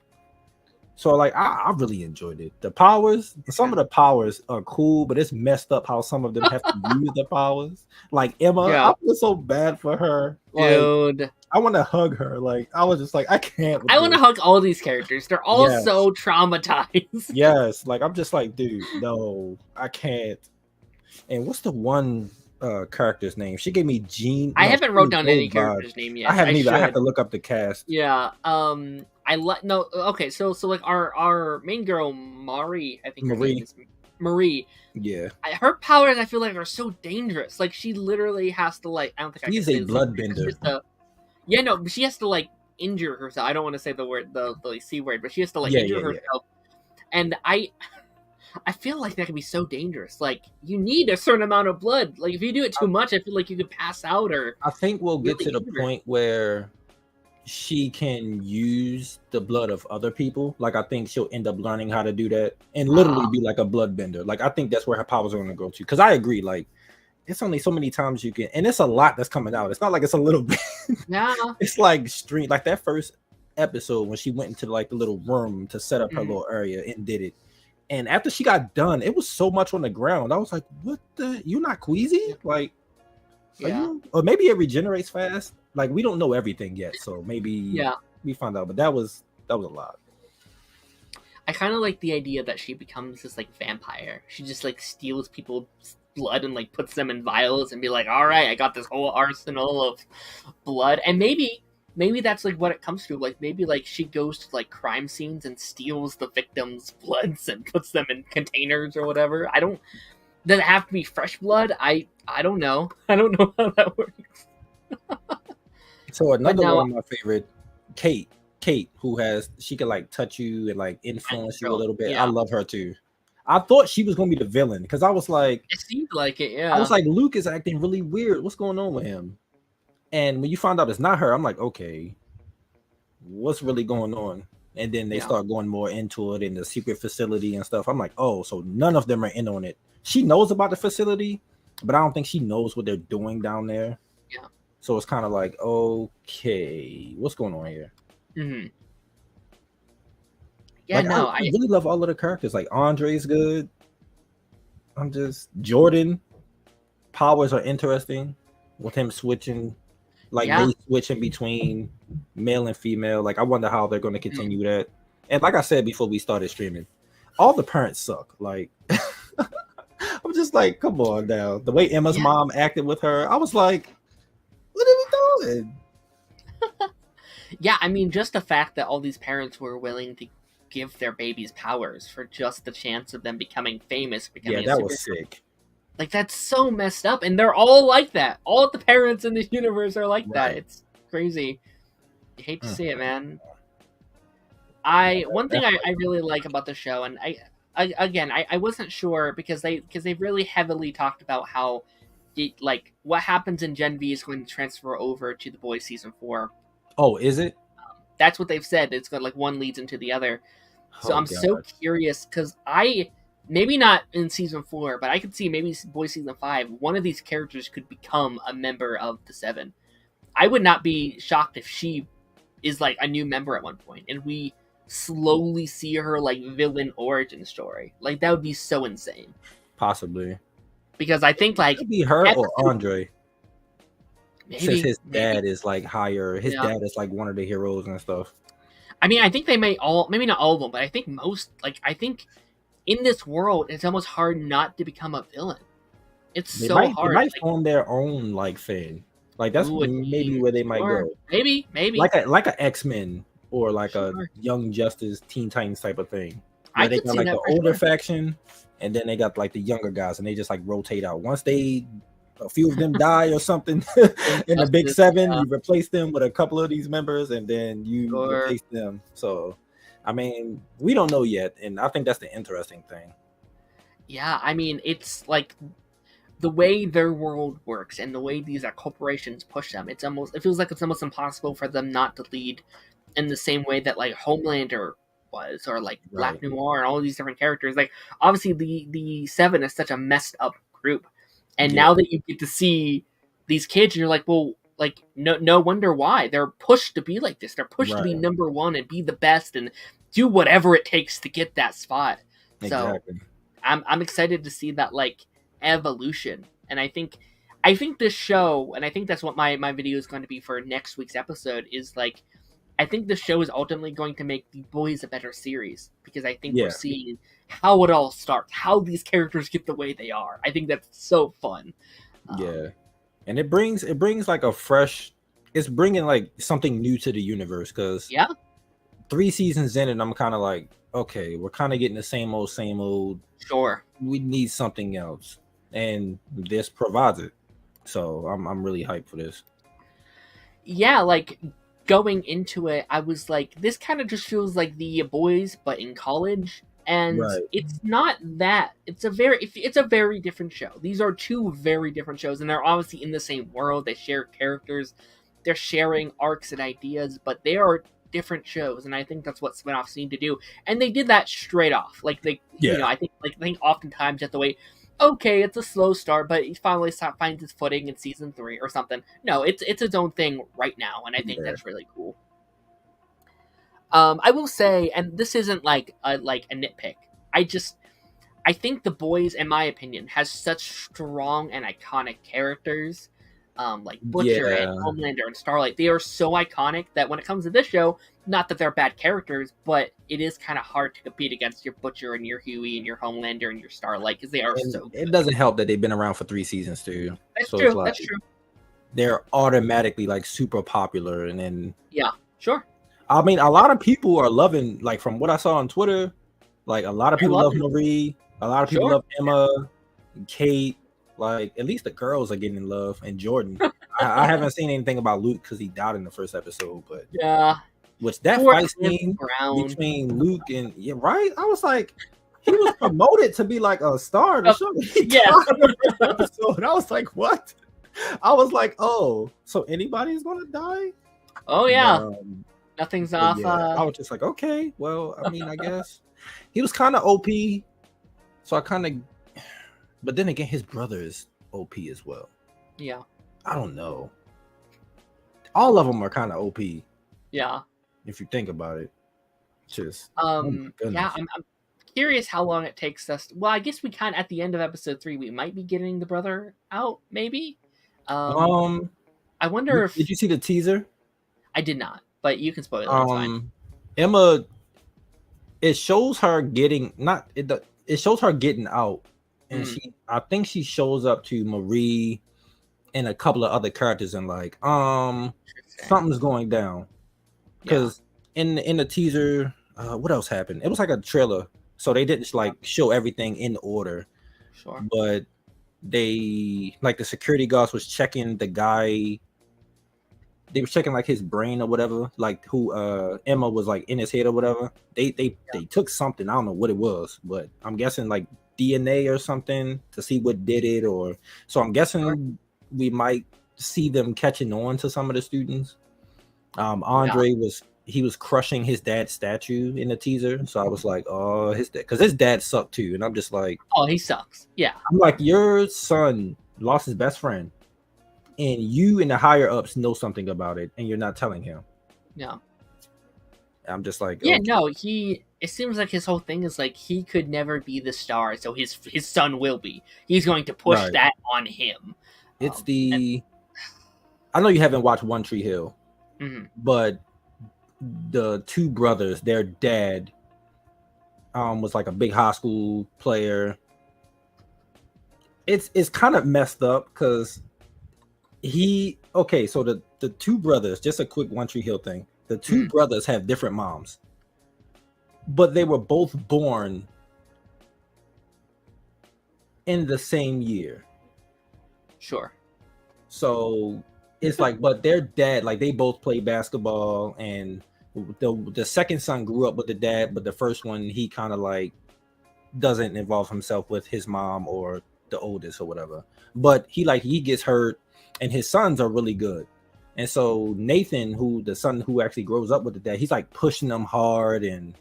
So like I really enjoyed it. The powers, some of the powers are cool, but it's messed up how some of them have to use the powers. Like Emma, I feel so bad for her. Like, dude, I want to hug her. Like I was just like, I can't. I want to hug all these characters. They're all so traumatized. Yes, like I'm just like, dude, no, I can't. And what's the one character's name? She gave me Jean. I haven't wrote down any character's name yet. I haven't either. I have to look up the cast. Yeah. Okay. So like our main girl Mari, I think her name is Marie. Yeah. Her powers, I feel like, are so dangerous. Like she literally has to like. I don't think she's a bloodbender. Yeah, no, she has to like injure herself. I don't want to say the word, the C word, but she has to like injure herself. And I feel like that can be so dangerous. Like you need a certain amount of blood. Like if you do it too much, I feel like you could pass out. Or I think we'll get to the point where she can use the blood of other people. Like I think she'll end up learning how to do that and literally be like a bloodbender. Like I think that's where her powers are going to go to. Because I agree, like it's only so many times you can, and it's a lot that's coming out. It's not like it's a little bit. Yeah, it's like stream. Like that first episode when she went into like the little room to set up her little area and did it. And after she got done, it was so much on the ground. I was like, "What the? You're not queasy? Like, you? Or maybe it regenerates fast. Like we don't know everything yet, so maybe we find out." But that was a lot. I kind of like the idea that she becomes this like vampire. She just like steals people's blood and like puts them in vials and be like, "All right, I got this whole arsenal of blood." And maybe that's like what it comes to. Like maybe like she goes to like crime scenes and steals the victims' bloods and puts them in containers or whatever. Does it have to be fresh blood? I don't know. I don't know how that works. So another one of my favorite, Kate, she can like touch you and like influence you a little bit. I love her too. I thought she was gonna be the villain because I was like, it seemed like it. Yeah, I was like, Luke is acting really weird. What's going on with him? And when you find out it's not her, I'm like, okay, what's really going on? And then they start going more into it in the secret facility and stuff. I'm like, oh, so none of them are in on it. She knows about the facility, but I don't think she knows what they're doing down there. Yeah. So it's kind of like, okay, what's going on here? Mm-hmm. Yeah, like, I really love all of the characters. Like Andre's good. I'm just Jordan. Powers are interesting with him switching. Like they switching between male and female. Like I wonder how they're going to continue that. And like I said before we started streaming, all the parents suck. Like I'm just like, come on now. The way Emma's mom acted with her, I was like, what are we doing? Yeah, I mean, just the fact that all these parents were willing to give their babies powers for just the chance of them becoming famous. That was sick. Like, that's so messed up, and they're all like that. All of the parents in the universe are like that. It's crazy. You hate to see it, man. One thing I really like about the show, and I wasn't sure because they really heavily talked about how like what happens in Gen V is going to transfer over to The Boys season 4. Oh, is it? That's what they've said. It's got like one leads into the other. So I'm so curious because maybe not in season 4, but I could see maybe Boys season 5. One of these characters could become a member of the 7. I would not be shocked if she is like a new member at one point, and we slowly see her like villain origin story. Like that would be so insane. Possibly. Because I think like it could be her or Andre. Since his dad is like higher, his dad is like one of the heroes and stuff. I mean, I think they may maybe not all of them, but I think most, like, I think in this world, it's almost hard not to become a villain. It's so hard. They might form their own, like, thing. Like, that's maybe where they might go. Maybe. Like a X-Men or like a Young Justice, Teen Titans type of thing. Where they got, like, the older faction, and then they got, like, the younger guys, and they just, like, rotate out. Once a few of them die or something in the big 7, you replace them with a couple of these members, and then you replace them. So, I mean, we don't know yet, and I think that's the interesting thing. Yeah, I mean, it's like the way their world works and the way these corporations push them. It feels like it's almost impossible for them not to lead in the same way that like Homelander was, or like Black Noir and all these different characters. Like obviously the 7 is such a messed up group. And now that you get to see these kids, you're like, well, like, no wonder why. They're pushed to be like this. They're pushed to be number one and be the best. And do whatever it takes to get that spot. Exactly. So I'm excited to see that like evolution. And I think this show, and I think that's what my video is going to be for next week's episode, is like I think the show is ultimately going to make The Boys a better series, because I think we're seeing how it all starts, how these characters get the way they are. I think that's so fun. And it brings like a fresh, it's bringing like something new to the universe, because 3 seasons in and I'm kind of like, okay, we're kind of getting the same old. Sure. We need something else, and this provides it. So I'm really hyped for this. Yeah, like going into it, I was like, this kind of just feels like The Boys, but in college. And it's not that. It's a very different show. These are 2 very different shows, and they're obviously in the same world. They share characters, they're sharing arcs and ideas, but they are different shows, and I think that's what spinoffs need to do. And they did that straight off. Like they, I think oftentimes you have to wait. Okay, it's a slow start, but he finally finds his footing in season 3 or something. No, it's its own thing right now, and I think that's really cool. I will say, and this isn't like a nitpick. I think The Boys, in my opinion, has such strong and iconic characters. Like Butcher and Homelander and Starlight, they are so iconic that when it comes to this show, not that they're bad characters, but it is kind of hard to compete against your Butcher and your Huey and your Homelander and your Starlight, because they are so good. It doesn't help that they've been around for 3 seasons too. That's true. Like, that's true. They're automatically like super popular, and then sure. I mean, a lot of people are loving, like from what I saw on Twitter, like a lot of people love Marie, a lot of people love Emma, and Kate. Like, at least the girls are getting in love, and Jordan. I haven't seen anything about Luke because he died in the first episode, but which that fight scene between Luke and I was like, he was promoted to be like a star of the show. Episode. I was like, what? I was like, oh, so anybody's gonna die? Oh yeah, nothing's off. I was just like, okay, well, I mean, I guess he was kind of OP, so I kind of. But then again, his brother is OP as well. Yeah. I don't know. All of them are kind of OP. Yeah. If you think about it. Just. I'm curious how long it takes us. Well, I guess we kind of, at the end of episode 3, we might be getting the brother out, maybe. I wonder if. Did you see the teaser? I did not, but you can spoil it. It's fine. Emma. It shows her getting It shows her getting out. And I think she shows up to Marie and a couple of other characters and like, something's going down. Because in the teaser, what else happened? It was like a trailer, so they didn't like show everything in order. Sure. But they like the security guards was checking the guy. They were checking like his brain or whatever, like who Emma was like in his head or whatever. They took something. I don't know what it was, but I'm guessing like DNA or something to see what did it, or so I'm guessing we might see them catching on to some of the students. Andre was crushing his dad's statue in the teaser, so I was like, oh, his dad, because his dad sucked too, and I'm just like, oh, he sucks. Yeah, I'm like, your son lost his best friend, and you and the higher ups know something about it, and you're not telling him. Yeah, I'm just like, yeah, okay. No, it seems like his whole thing is like he could never be the star, so his son will be. He's going to push that on him. It's I know you haven't watched One Tree Hill, but the 2 brothers, their dad was like a big high school player. It's kind of messed up because so the 2 brothers, just a quick One Tree Hill thing. The 2 brothers have different moms, but they were both born in the same year. Sure. So it's like, but their dad, like they both play basketball, and the second son grew up with the dad, but the first one, he kind of like doesn't involve himself with his mom or the oldest or whatever. But he gets hurt, and his sons are really good. And so Nathan, who the son who actually grows up with the dad, he's like pushing them hard and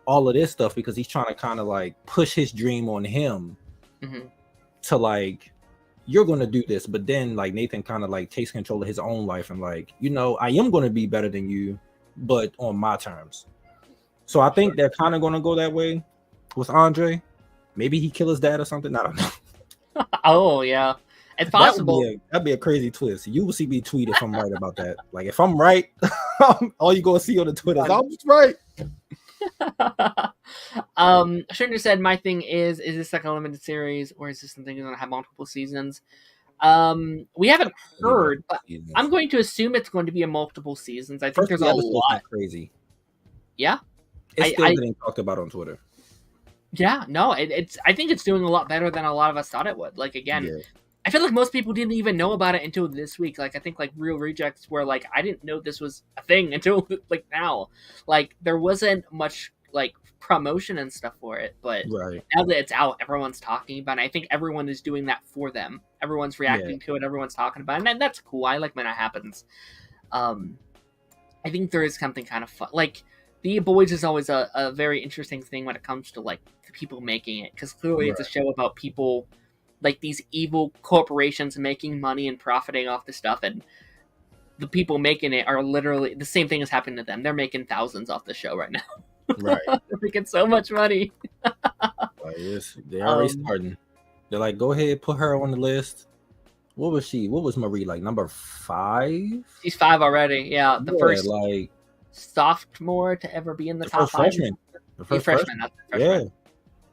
all of this stuff because he's trying to kind of like push his dream on him to like, you're going to do this. But then like Nathan kind of like takes control of his own life and like, I am going to be better than you, but on my terms. So I think they're kind of going to go that way with Andre. Maybe he kill his dad or something. I don't know. Oh yeah, it's possible. That'd be a crazy twist. You will see me tweet if I'm right about that. Like if I'm right, all you gonna see on the Twitter is I was right. Shouldn't have said my thing is this like a limited series or is this something that's gonna have multiple seasons? We haven't heard, but I'm going to assume it's going to be a multiple seasons. I think there's a lot. Crazy. Yeah, it's still getting talked about on Twitter. Yeah, no, it's. I think it's doing a lot better than a lot of us thought it would. Like again, I feel like most people didn't even know about it until this week. Like I think like Real Rejects were like, I didn't know this was a thing until like now. Like there wasn't much like promotion and stuff for it, but now that it's out, everyone's talking about it. I think everyone is doing that for them. Everyone's reacting to it. Everyone's talking about it, and that's cool. I like when that happens. I think there is something kind of fun. Like The Boys is always a very interesting thing when it comes to like the people making it, because clearly it's a show about people like these evil corporations making money and profiting off the stuff, and the people making it are literally the same thing is happening to them. They're making thousands off the show right now. Right. They're making so much money. They're already starting. They're like, go ahead, put her on the list. What was she? What was Marie like? Number 5? She's 5 already. Yeah, the first like sophomore to ever be in the top 5. The first freshman. Yeah,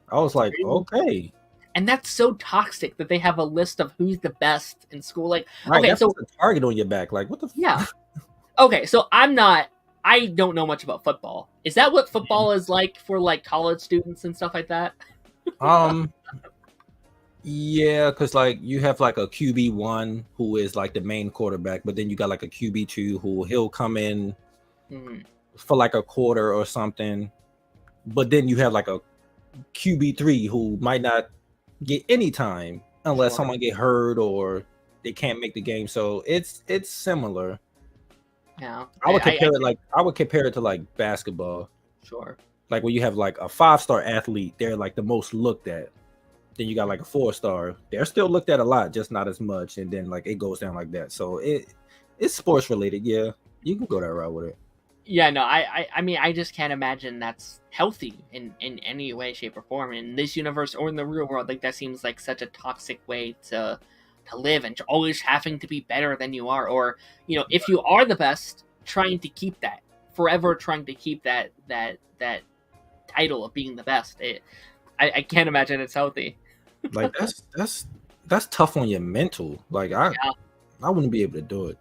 I was like, okay. And that's so toxic that they have a list of who's the best in school. Like, right, okay, so a target on your back. Like, what the? Yeah. Okay, so I don't know much about football. Is that what football is like for like college students and stuff like that? Yeah, because like you have like a QB1 who is like the main quarterback, but then you got like a QB2 who he'll come in for like a quarter or something, but then you have like a QB3 who might not get any time unless someone get hurt or they can't make the game. So it's similar. Yeah, I would compare it to like basketball. Sure. Like when you have like a 5-star athlete, they're like the most looked at. Then you got like a 4-star. They're still looked at a lot, just not as much. And then like it goes down like that. So it's sports related. Yeah, you can go that route with it. Yeah, no, I mean, I just can't imagine that's healthy in any way, shape, or form in this universe or in the real world. Like that seems like such a toxic way to live, and always having to be better than you are, or if you are the best, trying to keep that forever, trying to keep that title of being the best. I can't imagine it's healthy. Like that's tough on your mental. Like I wouldn't be able to do it.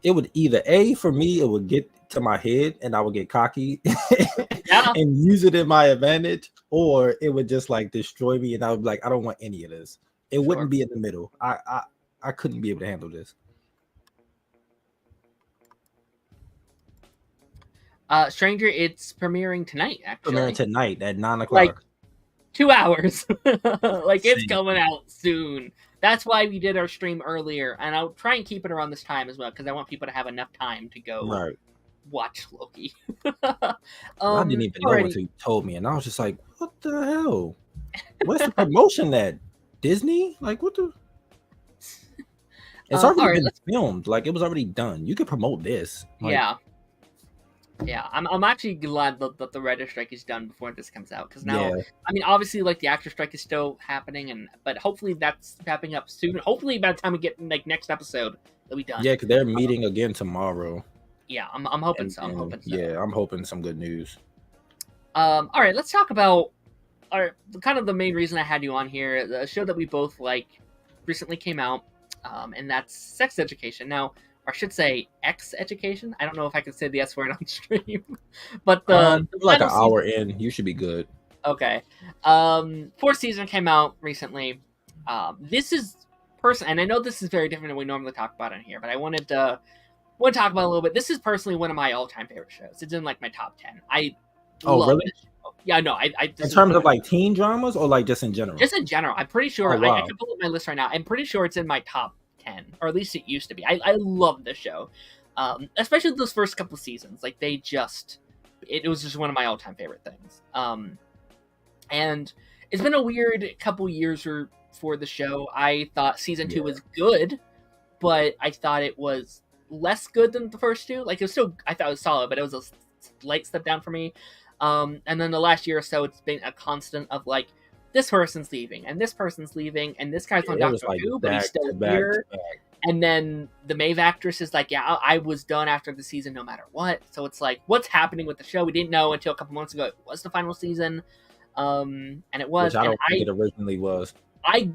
It would either for me, it would get to my head and I would get cocky and use it in my advantage, or it would just like destroy me and I would be like, I don't want any of this. It wouldn't be in the middle. I couldn't be able to handle this. Stranger, it's premiering tonight, actually. Premiering tonight at 9:00. Like 2 hours. Like it's coming out soon. That's why we did our stream earlier, and I'll try and keep it around this time as well, because I want people to have enough time to go watch Loki. I didn't even know until you told me, and I was just like, what the hell? What's the promotion at? Disney? Like, what the? It's already been filmed. Like, it was already done. You could promote this. Like, yeah. I'm actually glad that the writer strike is done before this comes out, because now, I mean, obviously, like the actor strike is still happening, but hopefully that's wrapping up soon. Hopefully, by the time we get like next episode, it'll be done. Yeah, because they're meeting again tomorrow. Yeah, I'm hoping so. I'm hoping so. Yeah, I'm hoping some good news. All right, let's talk about kind of the main reason I had you on here. The show that we both like recently came out, and that's Sex Education. Now, or I should say X Education. I don't know if I can say the S word on stream, but the like an hour in, you should be good. Okay. 4th season came out recently. This is and I know this is very different than we normally talk about in here, but I wanted to talk about it a little bit. This is personally one of my all-time favorite shows. It's in like my top 10. I love really? This show. Yeah, no, I in terms of like teen dramas or like just in general? Just in general. I'm pretty sure wow. I can pull up my list right now. I'm pretty sure it's in my top 10, or at least it used to be. I love this show. Especially those first couple seasons. Like it was just one of my all-time favorite things. And it's been a weird couple years for the show. I thought season 2 was good, but I thought it was less good than the first 2. Like it was still, I thought it was solid, but it was a slight step down for me. And then the last year or so, it's been a constant of like, this person's leaving, and this person's leaving, and this guy's on Doctor Who, but he's still here. And then the Maeve actress is like, yeah, I was done after the season no matter what. So it's like, what's happening with the show? We didn't know until a couple months ago it was the final season. And it was. Which I don't think it originally was. Like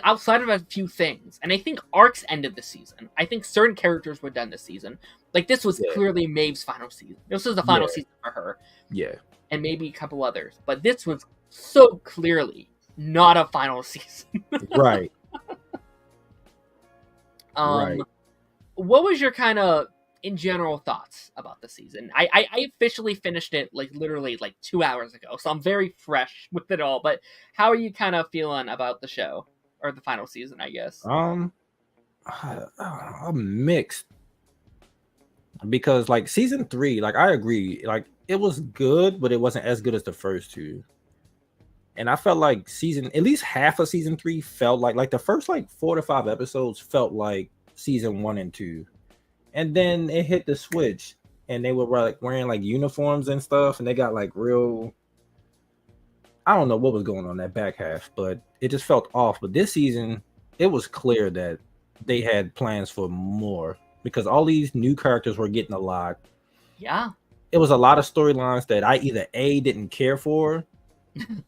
outside of a few things, and I think arcs ended the season. I think certain characters were done this season. Like this was clearly Maeve's final season. This was the final season for her. Yeah. And maybe a couple others. But this was so clearly not a final season. Right. Right. What was your kind of in general thoughts about the season? I officially finished it like literally like 2 hours ago, so I'm very fresh with it all. But how are you kind of feeling about the show or the final season? I guess. I'm mixed because like season 3, like I agree, like it was good, but it wasn't as good as the first two. And I felt like at least half of season 3 felt like the first like 4 to 5 episodes felt like season 1 and 2. And then it hit the switch and they were like wearing like uniforms and stuff. And they got like real, I don't know what was going on that back half, but it just felt off. But this season, it was clear that they had plans for more because all these new characters were getting a lot. Yeah. It was a lot of storylines that I either didn't care for.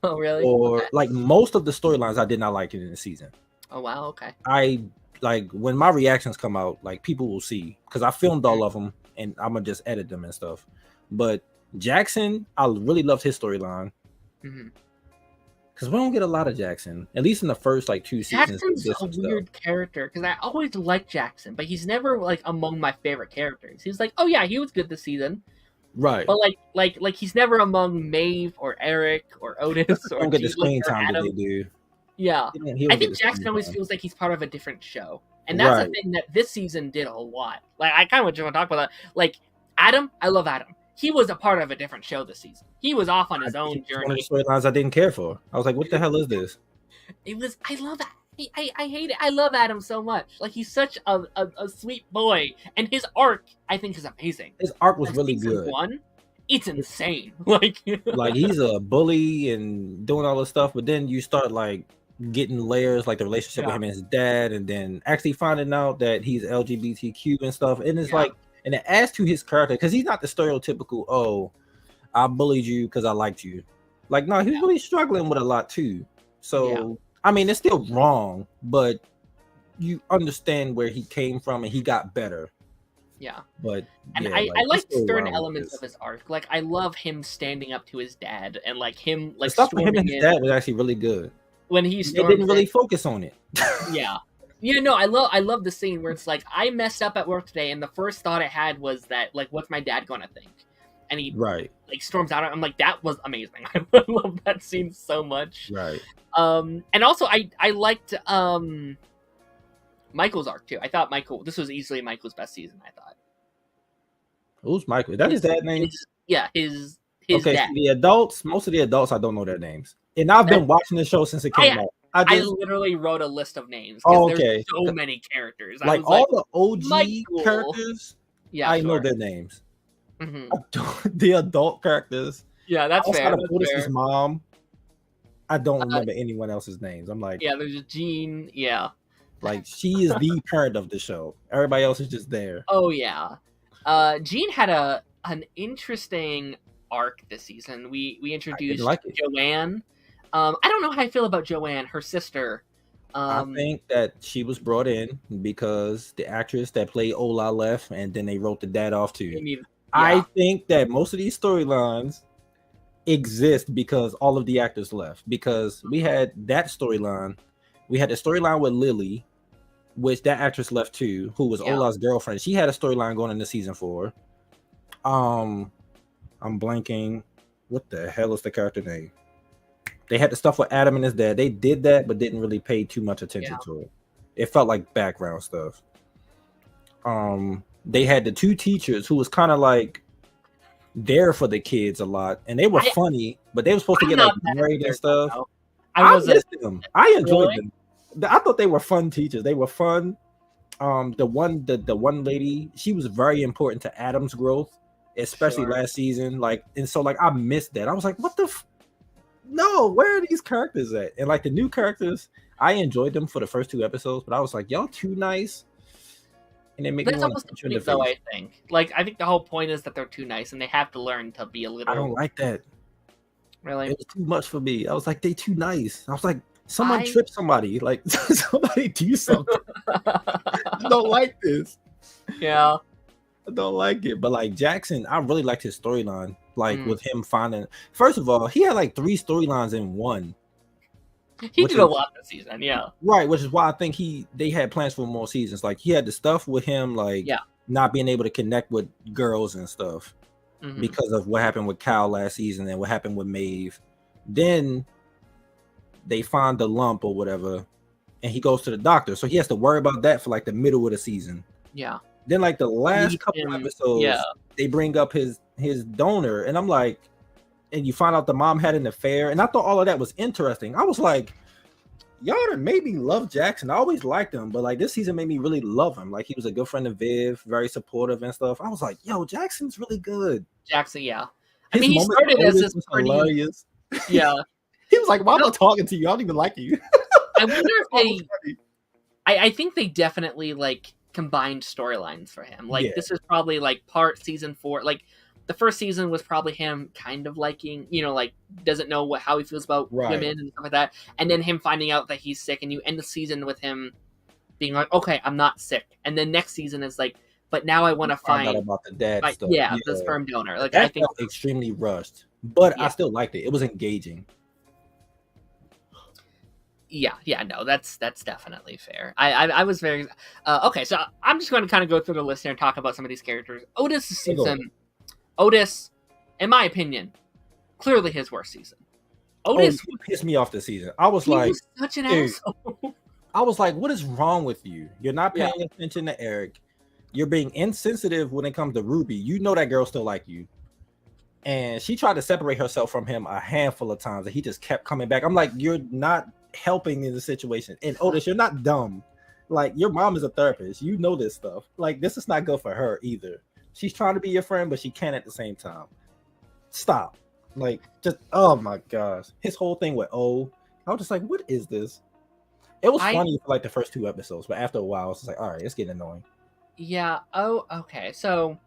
Oh, really? Or like most of the storylines I did not like it in the season. Oh, wow. Okay. I like when my reactions come out, like people will see because I filmed all of them and I'm gonna just edit them and stuff. But Jackson, I really loved his storyline because we don't get a lot of Jackson, at least in the first like 2 seasons. Jackson's a weird character because I always liked Jackson, but he's never like among my favorite characters. He's like, oh yeah, he was good this season. Right. But like he's never among Maeve or Eric or Otis or don't get the screen time that they do. Yeah. I think Jackson always feels like he's part of a different show. And that's the thing that this season did a lot. Like I kind of just want to talk about that. Like Adam, I love Adam. He was a part of a different show this season. He was off on his own journey. One of the storylines I didn't care for. I was like, what the hell is this? I love that. I hate it. I love Adam so much. Like he's such a sweet boy, and his arc I think is amazing. His arc was really good. It's insane. Like he's a bully and doing all this stuff, but then you start like getting layers, like the relationship with him and his dad, and then actually finding out that he's LGBTQ and stuff, and it's like, and it adds to his character because he's not the stereotypical, oh, I bullied you because I liked you. Like, no, he's really struggling with a lot too. So. I mean, it's still wrong, but you understand where he came from and he got better. Yeah. But and I like certain elements of his arc. Like I love him standing up to his dad and like him like the stuff with him and his dad was actually really good. When they didn't really focus on it. Yeah. Yeah, no, I love the scene where it's like I messed up at work today and the first thought I had was that like what's my dad gonna think? And he like storms out. I'm like, that was amazing. I love that scene so much. Right. And also I liked Michael's arc too. I thought this was easily Michael's best season, I thought. Who's Michael? Is that his dad's name? His dad. Most of the adults I don't know their names. And I've been watching the show since it came out. I literally wrote a list of names because there's so many characters. Like all the OG characters, I know their names. The adult characters, that's fair. Otis's mom, I don't remember anyone else's names. I'm like, there's a Jean, like she is the parent of the show. Everybody else is just there. Oh yeah, Jean had an interesting arc this season. We introduced Joanne. I don't know how I feel about Joanne, her sister. I think that she was brought in because the actress that played Ola left, and then they wrote the dad off too. I think that most of these storylines exist because all of the actors left. Because we had that storyline, we had the storyline with Lily, which that actress left too, who was Ola's girlfriend. She had a storyline going into season 4. I'm blanking. What the hell is the character name? They had the stuff with Adam and his dad. They did that, but didn't really pay too much attention to it. It felt like background stuff. They had the 2 teachers who was kind of like there for the kids a lot, and they were funny, but they were supposed to get like married and stuff. I missed them. I enjoyed them. I thought they were fun teachers. They were fun. The one lady, she was very important to Adam's growth, especially last season. Like, and so like I missed that. I was like, what the no, where are these characters at? And like the new characters, I enjoyed them for the first 2 episodes, but I was like, y'all too nice. And they make me want to punch you in the face. I think. Like, I think the whole point is that they're too nice, and they have to learn to be a little. I don't like that. Really, it was too much for me. I was like, they too nice. I was like, someone trip somebody. Like, somebody do something. I don't like this. Yeah, I don't like it. But like Jackson, I really liked his storyline. Like with him finding. First of all, he had like 3 storylines in one. He did a lot this season, yeah. Right, which is why I think they had plans for more seasons. Like he had the stuff with him, like not being able to connect with girls and stuff because of what happened with Cal last season and what happened with Maeve. Then they find the lump or whatever, and he goes to the doctor, so he has to worry about that for like the middle of the season. Yeah. Then like the last couple episodes, they bring up his donor, and I'm like. And you find out the mom had an affair, and I thought all of that was interesting. I was like, y'all done made me love Jackson. I always liked him, but like this season made me really love him. Like he was a good friend of Viv, very supportive and stuff. I was like, yo, Jackson's really good. Jackson, yeah. I mean, he started as this pretty hilarious. Yeah. He was like, why am I talking to you? I don't even like you. I wonder if I think they definitely like combined storylines for him. Like this is probably like part season 4, like the first season was probably him kind of liking, like doesn't know how he feels about women and stuff like that. And then him finding out that he's sick, and you end the season with him being like, okay, I'm not sick. And then next season is like, but now I want to find out about the dad stuff. Yeah, the sperm donor. Like I think extremely rushed, but I still liked it. It was engaging. Yeah, no, that's definitely fair. I was very okay. So I'm just going to kind of go through the list here and talk about some of these characters. Otis' season. Otis, in my opinion, clearly his worst season. Otis pissed me off this season. I was like, was such an asshole. I was like, what is wrong with you? You're not paying attention to Eric. You're being insensitive when it comes to Ruby. You know that girl still like you. And she tried to separate herself from him a handful of times, and he just kept coming back. I'm like, you're not helping in the situation. And Otis, you're not dumb. Like, your mom is a therapist. You know this stuff. Like, this is not good for her either. She's trying to be your friend, but she can't at the same time. Stop. Like, just, oh my gosh. His whole thing with I was just like, what is this? It was funny for like the first 2 episodes, but after a while, it's like, all right, it's getting annoying. Yeah. Oh, okay. So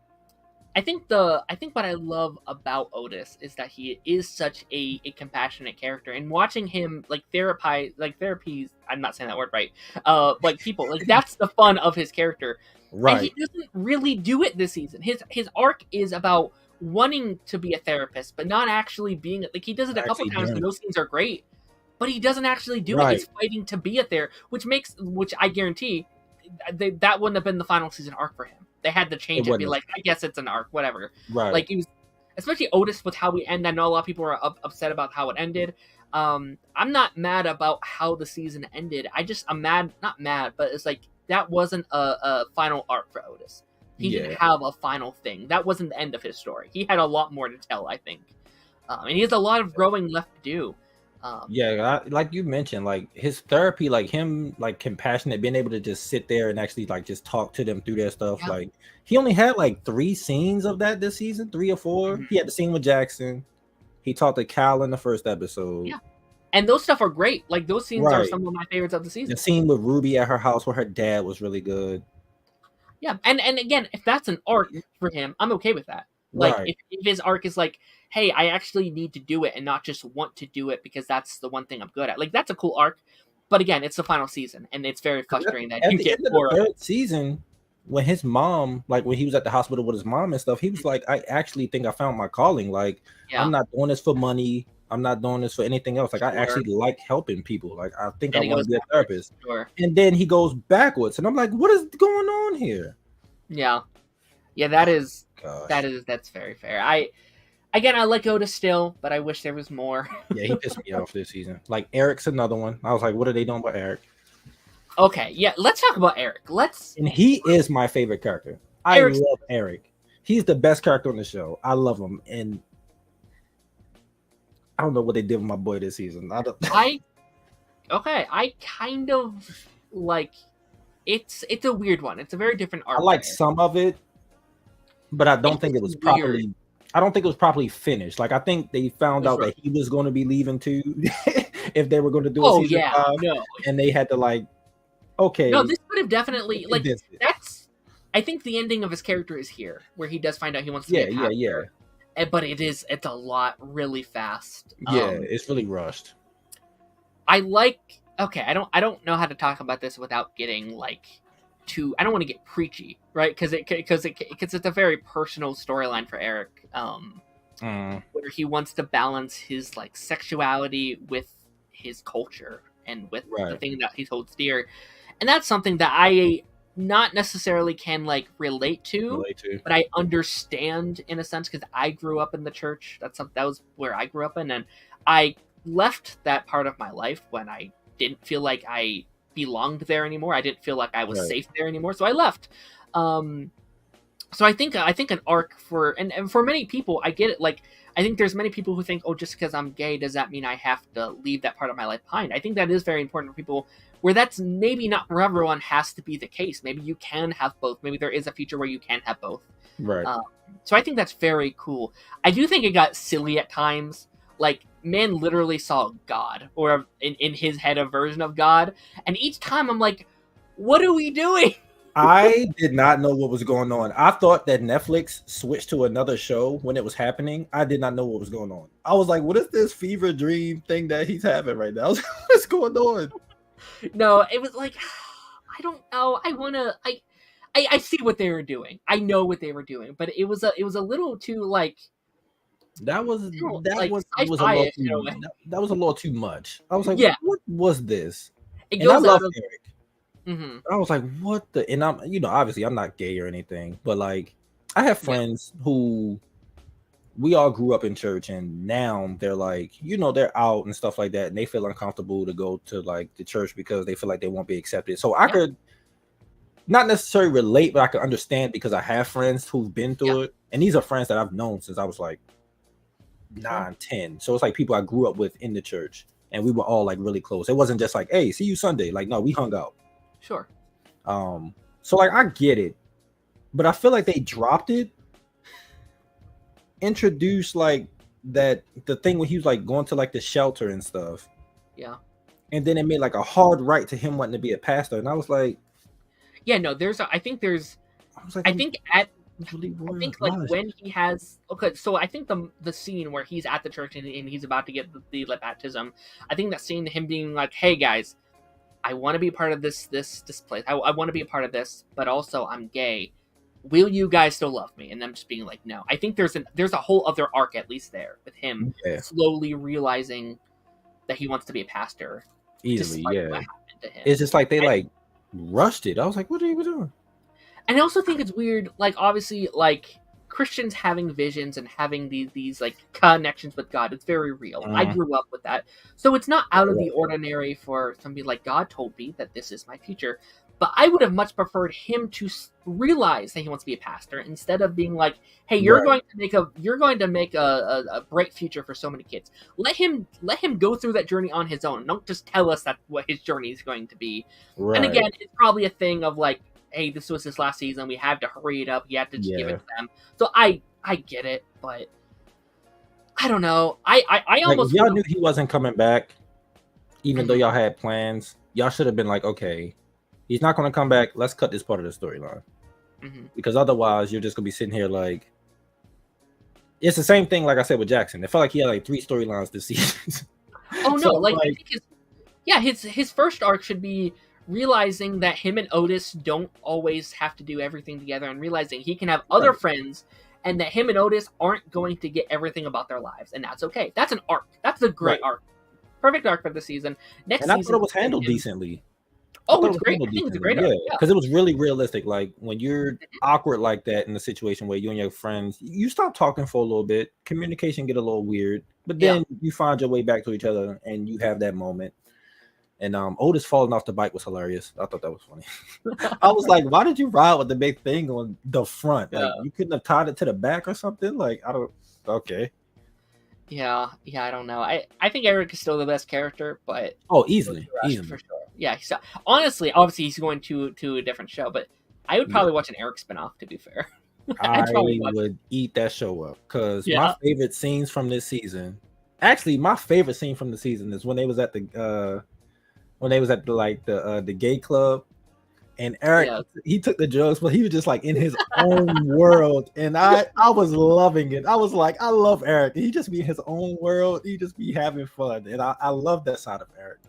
I think what I love about Otis is that he is such a compassionate character, and watching him like therapies, I'm not saying that word right. Like people, like that's the fun of his character. Right. And he doesn't really do it this season. His arc is about wanting to be a therapist, but not actually being it. Like he does it a couple times, and those scenes are great, but he doesn't actually do it. He's fighting to be a therapist, which I guarantee that wouldn't have been the final season arc for him. They had to change it, be like, I guess it's an arc, whatever. Right. Like, he was, especially Otis with how we end. I know a lot of people are upset about how it ended. I'm not mad about how the season ended. I'm not mad, but it's like, that wasn't a final arc for Otis. He didn't have a final thing. That wasn't the end of his story. He had a lot more to tell, I think. And he has a lot of growing left to do. Like you mentioned, like his therapy, like him, like compassionate, being able to just sit there and actually like just talk to them through their stuff. Yeah. Like he only had like 3 scenes of that this season, 3 or 4. Mm-hmm. He had the scene with Jackson. He talked to Cal in the first episode. Yeah, and those stuff are great. Like those scenes are some of my favorites of the season. The scene with Ruby at her house where her dad was really good. Yeah, and again, if that's an arc for him, I'm okay with that. Like if his arc is like, hey, I actually need to do it and not just want to do it because that's the one thing I'm good at. Like that's a cool arc, but again, it's the final season, and it's very frustrating that you get more. Third season, when his mom, like when he was at the hospital with his mom and stuff, he was like, I actually think I found my calling. Like I'm not doing this for money. I'm not doing this for anything else. Like I actually like helping people. Like I think I want to be a therapist. And then he goes backwards, and I'm like, what is going on here? Yeah, that's very fair. I like Otis still, but I wish there was more. Yeah, he pissed me off this season. Like Eric's another one. I was like, what are they doing about Eric? Okay, yeah, let's talk about Eric. And he is my favorite character. I love Eric. He's the best character on the show. I love him, and I don't know what they did with my boy this season. I kind of like it's a weird one. It's a very different arc. I like some of it. but I don't think it was properly. I don't think it was properly finished. Like I think they found out that he was going to be leaving too, if they were going to do a season 5, and they had to like, okay. No, this would have definitely like that's. I think the ending of his character is here, where he does find out he wants to be a pastor. But it's a lot really fast. Yeah, it's really rushed. I don't know how to talk about this without getting like too. I don't want to get preachy, right? Because it's a very personal storyline for Eric, where he wants to balance his like sexuality with his culture and with the thing that he holds dear, and that's something that I not necessarily can like relate to, but I understand in a sense because I grew up in the church. That was where I grew up in, and I left that part of my life when I didn't feel like I belonged there anymore. I didn't feel like I was safe there anymore, so I left. So I think an arc for and for many people, I get it. Like I think there's many people who think, oh, just because I'm gay, does that mean I have to leave that part of my life behind? I think that is very important for people. Where that's maybe not for everyone has to be the case. Maybe you can have both. Maybe there is a future where you can have both. Right. So I think that's very cool. I do think it got silly at times. Like, man literally saw God, or in his head a version of God. And each time I'm like, what are we doing? I did not know what was going on. I thought that Netflix switched to another show when it was happening. I did not know what was going on. I was like, what is this fever dream thing that he's having right now? What's going on? No, it was like, I don't know. I see what they were doing. I know what they were doing, but it was a little too like. That was a little too much. I was like, what was this? And I love Eric. I was like, what the? And I'm, obviously I'm not gay or anything, but like, I have friends who we all grew up in church, and now they're like, they're out and stuff like that, and they feel uncomfortable to go to like the church because they feel like they won't be accepted. So I could not necessarily relate, but I could understand because I have friends who've been through it, and these are friends that I've known since I was like 9, 10. So it's like people I grew up with in the church, and we were all like really close. It wasn't just like, hey, see you Sunday. Like, no, we hung out. Sure. So like I get it, but I feel like they dropped it. Introduced like the thing when he was like going to like the shelter and stuff. Yeah. And then it made like a hard right to him wanting to be a pastor, and I was like, yeah, no, I think like when he has so I think the scene where he's at the church and he's about to get the baptism, I think that scene, him being like, hey guys, I want to be a part of this place. I want to be a part of this, but also I'm gay. Will you guys still love me? And them just being like, no. I think there's a whole other arc at least there with him slowly realizing that he wants to be a pastor. Easily, yeah. What happened to him. It's just like they rushed it. I was like, what are you doing? And I also think it's weird, like obviously, like Christians having visions and having these like connections with God. It's very real. I grew up with that, so it's not out of the ordinary for somebody like God told me that this is my future. But I would have much preferred him to realize that he wants to be a pastor instead of being like, "Hey, you're going to make a bright future for so many kids." Let him go through that journey on his own. Don't just tell us that's what his journey is going to be. Right. And again, it's probably a thing of like, "Hey, this was his last season. We have to hurry it up. You have to just give it to them." So I get it, but I don't know. I almost y'all knew he wasn't coming back, even though y'all had plans. Y'all should have been like, okay, he's not going to come back. Let's cut this part of the storyline. Because otherwise, you're just going to be sitting here like... It's the same thing like I said with Jackson. It felt like he had like 3 storylines this season. Oh, no. So, I think his first arc should be realizing that him and Otis don't always have to do everything together, and realizing he can have other friends, and that him and Otis aren't going to get everything about their lives, and that's okay. That's an arc. That's a great arc. Perfect arc for the season. Next season, I thought it was handled decently. Oh, it's great. I think it's a great arc. Because it was really realistic. Like when you're awkward like that in a situation where you and your friends, you stop talking for a little bit, communication get a little weird, but then you find your way back to each other and you have that moment. And Otis falling off the bike was hilarious. I thought that was funny. I was like, why did you ride with the big thing on the front? Like you couldn't have tied it to the back or something? Like, I don't... Okay. Yeah, I don't know. I think Eric is still the best character, but... Oh, easily. For sure. Yeah, honestly, obviously he's going to a different show, but I would probably watch an Eric spinoff, to be fair. I would eat that show up because my Yeah. favorite scenes from this season. Actually, my favorite scene from the season is when they was at the the gay club, and Eric Yeah. he took the drugs, but he was just like in his own world, and I was loving it. I was like, I love Eric. He just be in his own world. He just be having fun, and I love that side of Eric.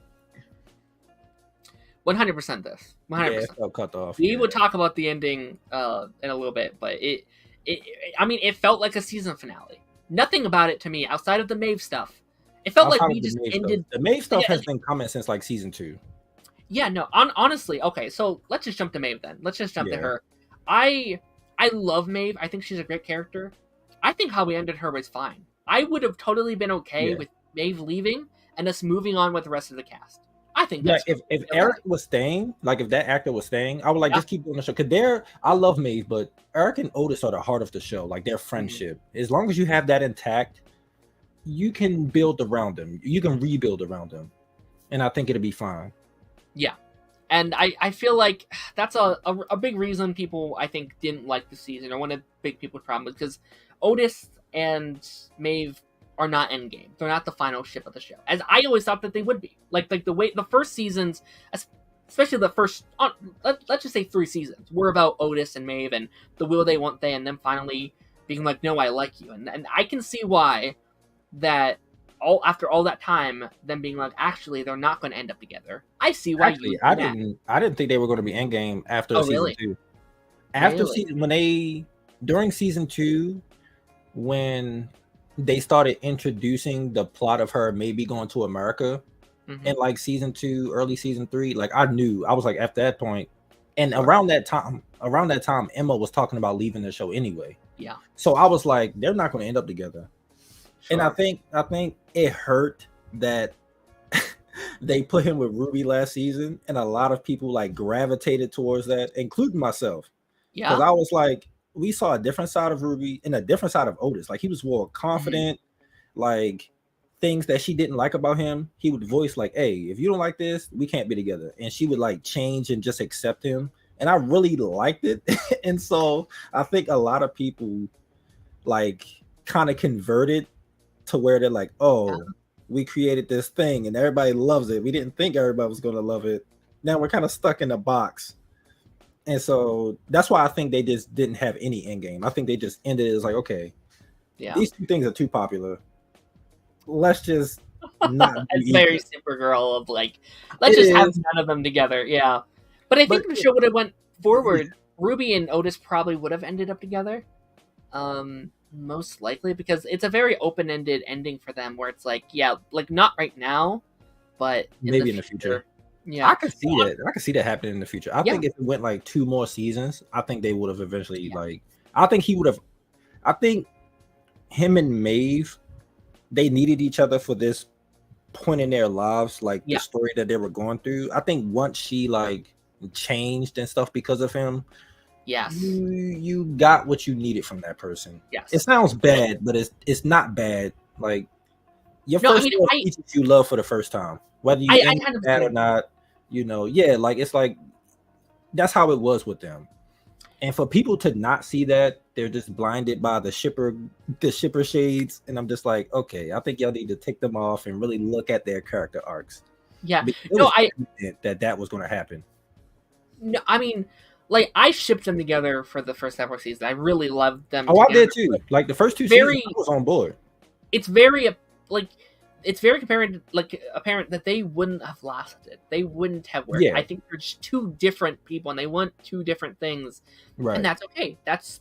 100% this. 100%. Yeah, it felt cut off. We will talk about the ending in a little bit, but it felt like a season finale. Nothing about it to me outside of the Maeve stuff. It felt like we just ended. The Maeve stuff has been coming since like season 2. Yeah, no. Honestly, okay. So let's just jump to Maeve then. Let's just jump to her. I love Maeve. I think she's a great character. I think how we ended her was fine. I would have totally been okay with Maeve leaving and us moving on with the rest of the cast. I think that's if Eric was staying, like if that actor was staying, I would like just keep doing the show. Cause I love Maeve, but Eric and Otis are the heart of the show, like their friendship. Mm-hmm. As long as you have that intact, you can build around them. You can rebuild around them. And I think it'll be fine. Yeah. And I feel like that's a big reason people, I think, didn't like the season, or one of the big people's problems, because Otis and Maeve are not endgame. They're not the final ship of the show, as I always thought that they would be. Like the way the first seasons, especially the first, let's just say 3 seasons, were about Otis and Maeve and the will they, won't they, and them finally being like, no, I like you. And I can see why that after all that time, them being like, actually, they're not going to end up together. I see why. Actually, I didn't think they were going to be endgame after season 2. After during season 2, when they started introducing the plot of her maybe going to America, in like season 2, early season 3, like I was like, after that point, and around that time, Emma was talking about leaving the show anyway. Yeah. So I was like, they're not going to end up together. Sure. And I think it hurt that they put him with Ruby last season, and a lot of people like gravitated towards that, including myself. Yeah. Because I was like, we saw a different side of Ruby and a different side of Otis. Like he was more confident, like things that she didn't like about him, he would voice like, hey, if you don't like this, we can't be together. And she would like change and just accept him. And I really liked it. And so I think a lot of people like kind of converted to where they're like, oh, we created this thing and everybody loves it. We didn't think everybody was going to love it. Now we're kind of stuck in a box. And so that's why I think they just didn't have any end game. I think they just ended it as like, okay, these 2 things are too popular. Let's just not. It's very Supergirl of like, let's just have none of them together. Yeah. But I think the show would have went forward. Ruby and Otis probably would have ended up together. Most likely, because it's a very open-ended ending for them where it's like, like not right now, but maybe in the future. Yeah, I could see that. I could see that happening in the future. I think if it went like 2 more seasons, I think they would have eventually like. I think he would have. I think him and Maeve, they needed each other for this point in their lives, like the story that they were going through. I think once she like changed and stuff because of him, you got what you needed from that person. Yes, it sounds bad, but it's not bad. Like your first teaches you love for the first time. Whether you think that or not, like it's like that's how it was with them. And for people to not see that, they're just blinded by the shipper shades. And I'm just like, okay, I think y'all need to take them off and really look at their character arcs. Yeah, that was going to happen. No, I mean, like I shipped them together for the first several seasons. I really loved them. Oh, I did too. Like the first 2 seasons, I was on board. It's very apparent that they wouldn't have lasted. They wouldn't have worked. I think they're just 2 different people and they want 2 different things. Right. And that's okay. That's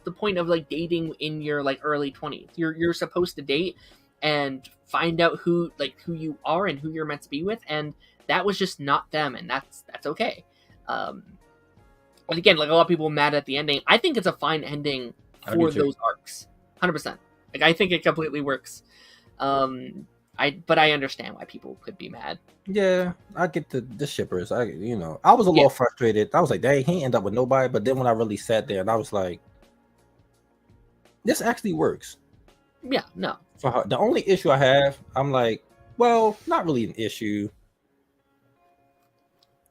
the point of like dating in your like early 20s. You're supposed to date and find out who you are and who you're meant to be with, and that was just not them, and that's okay. And again, like a lot of people mad at the ending. I think it's a fine ending for those arcs. 100%. Like I think it completely works. But I understand why people could be mad. Yeah, I get the shippers. I was a little frustrated. I was like, dang, he ain't end up with nobody. But then when I really sat there and I was like, this actually works. Yeah, no. For her. The only issue I have, I'm like, well, not really an issue.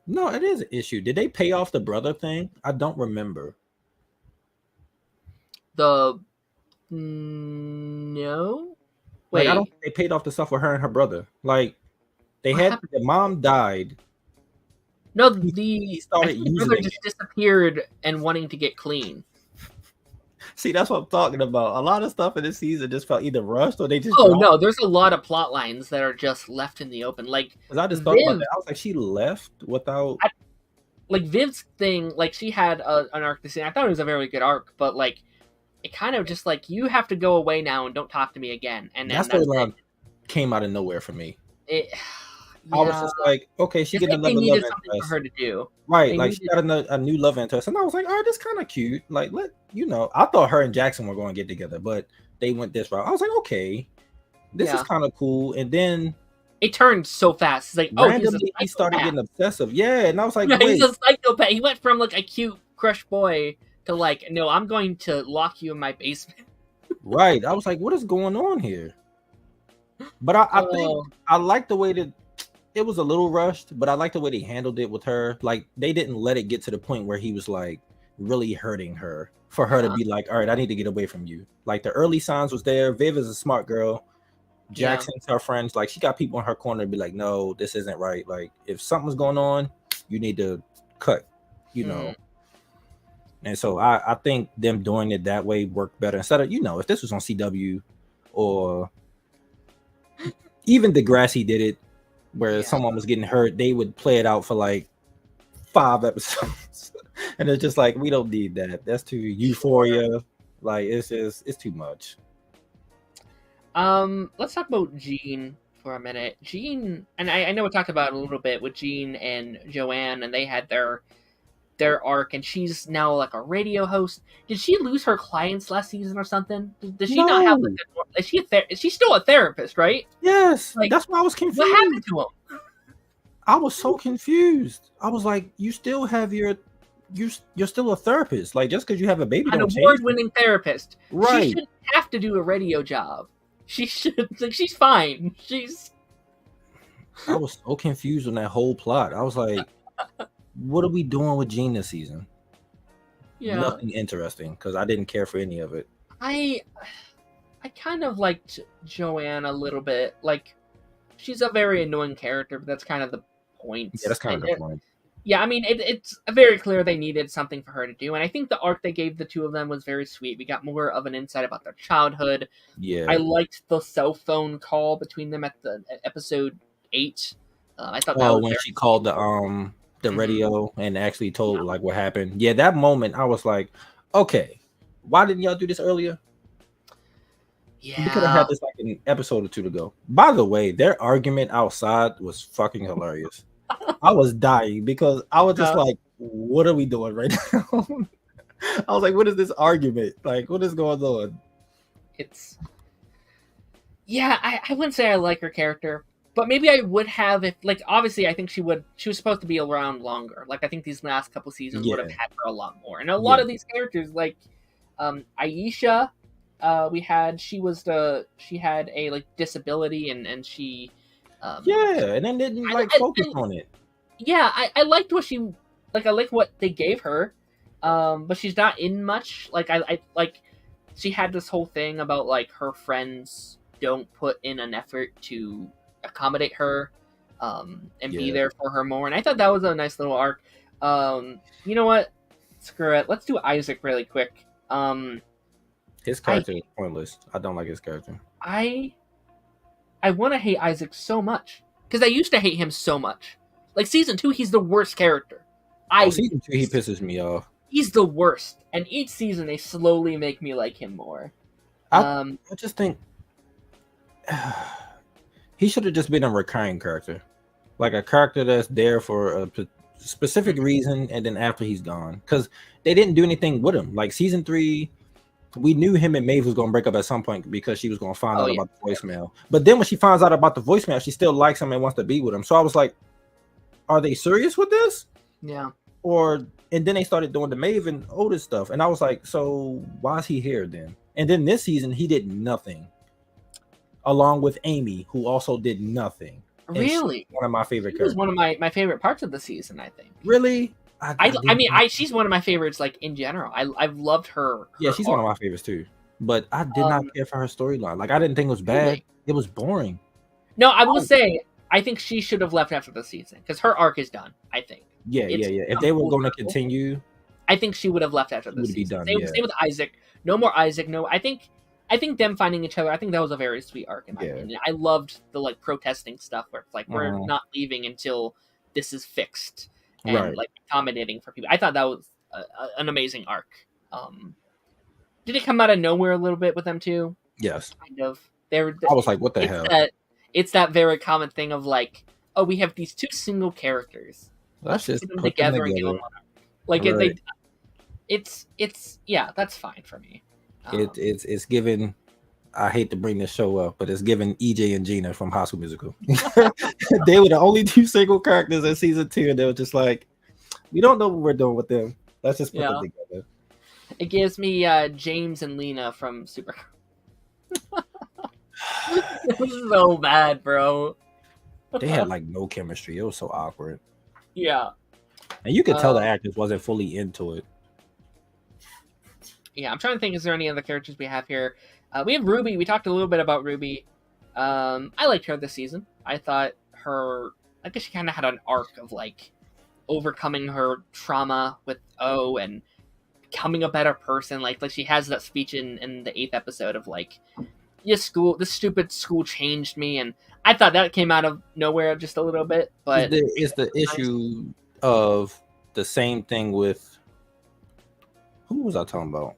No, it is an issue. Did they pay off the brother thing? I don't remember. The no, Like, wait. I don't think they paid off the stuff with her and her brother. Like, they What had happened? the mom died. No, He I started think the using brother it. just disappeared and wanting to get clean. See, that's what I'm talking about. A lot of stuff in this season just felt either rushed or they just Oh dropped. no, there's a lot of plot lines that are just left in the open. Like Because I just thought about Viv, that. I was like, she left without. like Viv's thing, like she had an arc this season. I thought it was a very good arc, but like it kind of just like you have to go away now and don't talk to me again, and That then that's it. storyline came out of nowhere for me. It I was yeah, just like, okay, she it's getting like they another love needed something for interest. her to do. Right, They like she needed, got a new love interest. And I was like, oh, this kind of cute. Like, I thought her and Jackson were going to get together, but they went this route. I was like, okay, this is kind of cool. And then it turned so fast. It's like, oh, randomly he started getting obsessive. Yeah, and I was like, yeah, wait, he's a psychopath. He went from like a cute crush boy to like, no, I'm going to lock you in my basement. right. I was like, what is going on here? But I think I like the way that it was a little rushed, but I like the way they handled it with her. Like, they didn't let it get to the point where he was like really hurting her for her to be like, all right, I need to get away from you. Like, the early signs was there. Viv is a smart girl. Jackson's her friends. Like, she got people in her corner to be like, no, this isn't right. Like, if something's going on, you need to cut, And so I think them doing it that way worked better instead of, if this was on CW or even Degrassi did it where someone was getting hurt, they would play it out for like 5 episodes. And it's just like, we don't need that. That's too Euphoria. Like, it's too much. Let's talk about Jean for a minute. Jean, and I know we talked about it a little bit with Jean and Joanne, and they had their arc, and she's now like a radio host. Did she lose her clients last season or something? Does she not have like is she still a therapist, right? Yes, like, that's why I was confused. What happened to him? I was so confused. I was like, you still have you're still a therapist. Like, just because you have a baby, an award-winning therapist, right? She shouldn't have to do a radio job. She should, like, she's fine. I was so confused on that whole plot. I was like, what are we doing with Jean this season? Yeah, nothing interesting because I didn't care for any of it. I kind of liked Joanne a little bit. Like, she's a very annoying character, but that's kind of the point. Yeah, that's kind of the point. Yeah, I mean, it's very clear they needed something for her to do, and I think the arc they gave the two of them was very sweet. We got more of an insight about their childhood. Yeah, I liked the cell phone call between them at episode 8. I thought that was when she called the radio and actually told like what happened. Yeah, that moment I was like, okay, why didn't y'all do this earlier? Yeah, we could have had this like an episode or 2 to go. By the way, their argument outside was fucking hilarious. I was dying because I was just like, what are we doing right now? I was like, what is this argument? Like, what is going on? It's I wouldn't say I like her character, but maybe I would have if, like, obviously I think she was supposed to be around longer. Like, I think these last couple seasons would have had her a lot more. And a lot of these characters, like Aisha, she had a like disability and she and then didn't focus on it. Yeah, I liked what she I like what they gave her, but she's not in much. Like, I like she had this whole thing about like her friends don't put in an effort to accommodate her and be there for her more, and I thought that was a nice little arc. You know what, screw it, let's do Isaac really quick. His character is pointless. I don't like his character. I want to hate Isaac so much because I used to hate him so much. Like, season 2, he's the worst character. Season 2, he pisses me off. He's the worst, and each season they slowly make me like him more. I just think he should have just been a recurring character, like a character that's there for a specific reason, and then after he's gone, because they didn't do anything with him. Like, season 3. We knew him and Maeve was going to break up at some point because she was going to find out about the voicemail. But then when she finds out about the voicemail, she still likes him and wants to be with him. So I was like, are they serious with this? Yeah. And then they started doing the Maeve and Otis stuff. And I was like, so why is he here then? And then this season, he did nothing. Along with Amy, who also did nothing. Really? One of my favorite characters. It was one of my favorite parts of the season, I think. Really? I mean, she's one of my favorites, like in general. I've loved her. Yeah, she's one of my favorites too. But I did not care for her storyline. Like, I didn't think it was bad. Really? It was boring. No, I will say, I think she should have left after the season because her arc is done. I think. Yeah. If they were going to continue, I think she would have left after the season. Same with Isaac. No more Isaac. No, I think them finding each other. I think that was a very sweet arc in my opinion. I loved the like protesting stuff where it's like we're not leaving until this is fixed and like accommodating for people. I thought that was an amazing arc. Did it come out of nowhere a little bit with them too? Yes, kind of. I was like, what the hell? It's that very common thing of like, oh, we have these two single characters. Let's just put them together and go on. Like it's that's fine for me. It's given. I hate to bring this show up, but it's given EJ and Gina from High School Musical. They were the only two single characters in season 2, and they were just like, we don't know what we're doing with them. Let's just put them together. It gives me James and Lena from Super. It was so bad, bro. They had like no chemistry. It was so awkward. Yeah. And you could tell the actors wasn't fully into it. Yeah, I'm trying to think, is there any other characters we have here? We have Ruby. We talked a little bit about Ruby. I liked her this season. I thought I guess she kind of had an arc of like overcoming her trauma with O and becoming a better person. Like she has that speech in the 8th episode of like, this stupid school changed me. And I thought that came out of nowhere just a little bit. But it's the issue of the same thing with, who was I talking about?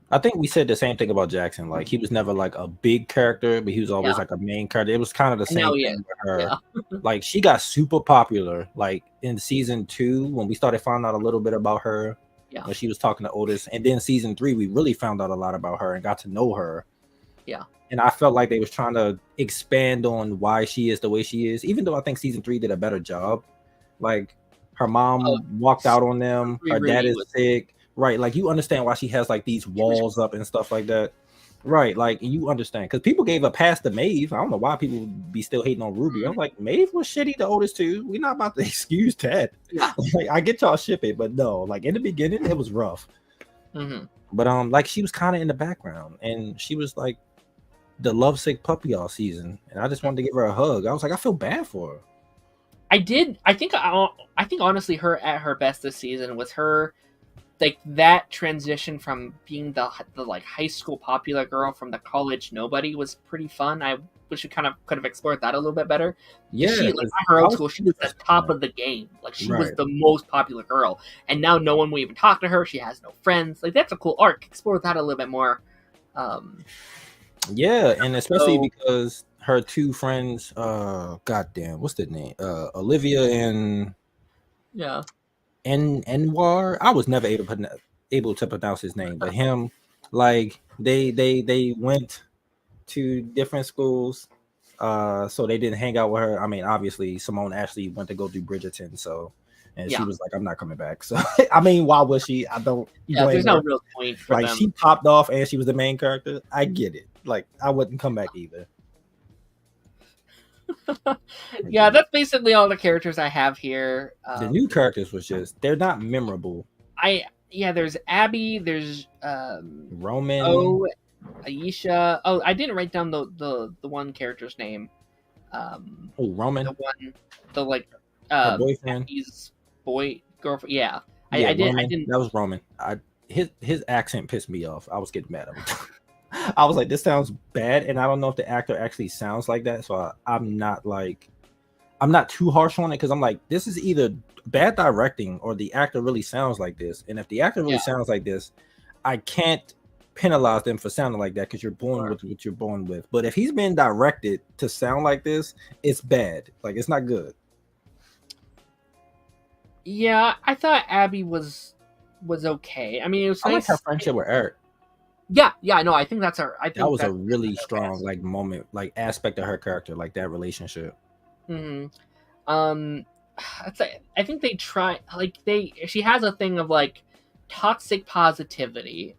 I think we said the same thing about Jackson. Like, he was never like a big character, but he was always like a main character. It was kind of the same thing with her. Yeah. Like, she got super popular like in season 2 when we started finding out a little bit about her. Yeah. When she was talking to Otis, and then season 3 we really found out a lot about her and got to know her. Yeah. And I felt like they was trying to expand on why she is the way she is, even though I think season 3 did a better job. Like, her mom walked out on them. Her dad is sick. Right, like you understand why she has like these walls up and stuff like that. Right, like you understand because people gave a pass to Maeve. I don't know why people be still hating on Ruby. I'm like, Maeve was shitty to Otis too. We're not about to excuse that. Yeah. Like, I get y'all ship it, but no, like in the beginning it was rough. Mm-hmm. But like she was kind of in the background, and she was like the lovesick puppy all season, and I just wanted to give her a hug. I was like, I feel bad for her. I did. I think honestly, her at her best this season was her. Like that transition from being the like high school popular girl from the college nobody was pretty fun. I wish we kind of could have explored that a little bit better. Yeah, she, like her old school, she was the top of the game. Like she was the most popular girl, and now no one will even talk to her. She has no friends. Like that's a cool arc. Explore that a little bit more. Yeah, and especially because her two friends, goddamn, what's the name? Olivia and Anwar. I was never able to pronounce his name, but him, like they went to different schools, so they didn't hang out with her. I mean, obviously Simone Ashley went to go do Bridgerton, and she was like, I'm not coming back. So I mean, why was she? I don't. There's no real point for them. She popped off and she was the main character. I get it. Like I wouldn't come back either. Yeah, that's basically all the characters I have here. The new characters was they're not memorable. There's Abby, there's Roman, Aisha. I didn't write down the one character's name. Roman, her boyfriend, Abby's girlfriend. Yeah, I didn't. That was Roman. His accent pissed me off. I was getting mad at him. I was like, this sounds bad, and I don't know if the actor actually sounds like that. So I'm not too harsh on it because I'm like, this is either bad directing or the actor really sounds like this. And if the actor really sounds like this, I can't penalize them for sounding like that because you're born with what you're born with. But if he's been directed to sound like this, it's bad. Like it's not good. Yeah, I thought Abby was okay. I mean, it was I like her friendship with Eric. Yeah, no, I think that's her. I think that was a really strong like moment, like aspect of her character, like that relationship. Mm-hmm. I think they try she has a thing of like toxic positivity,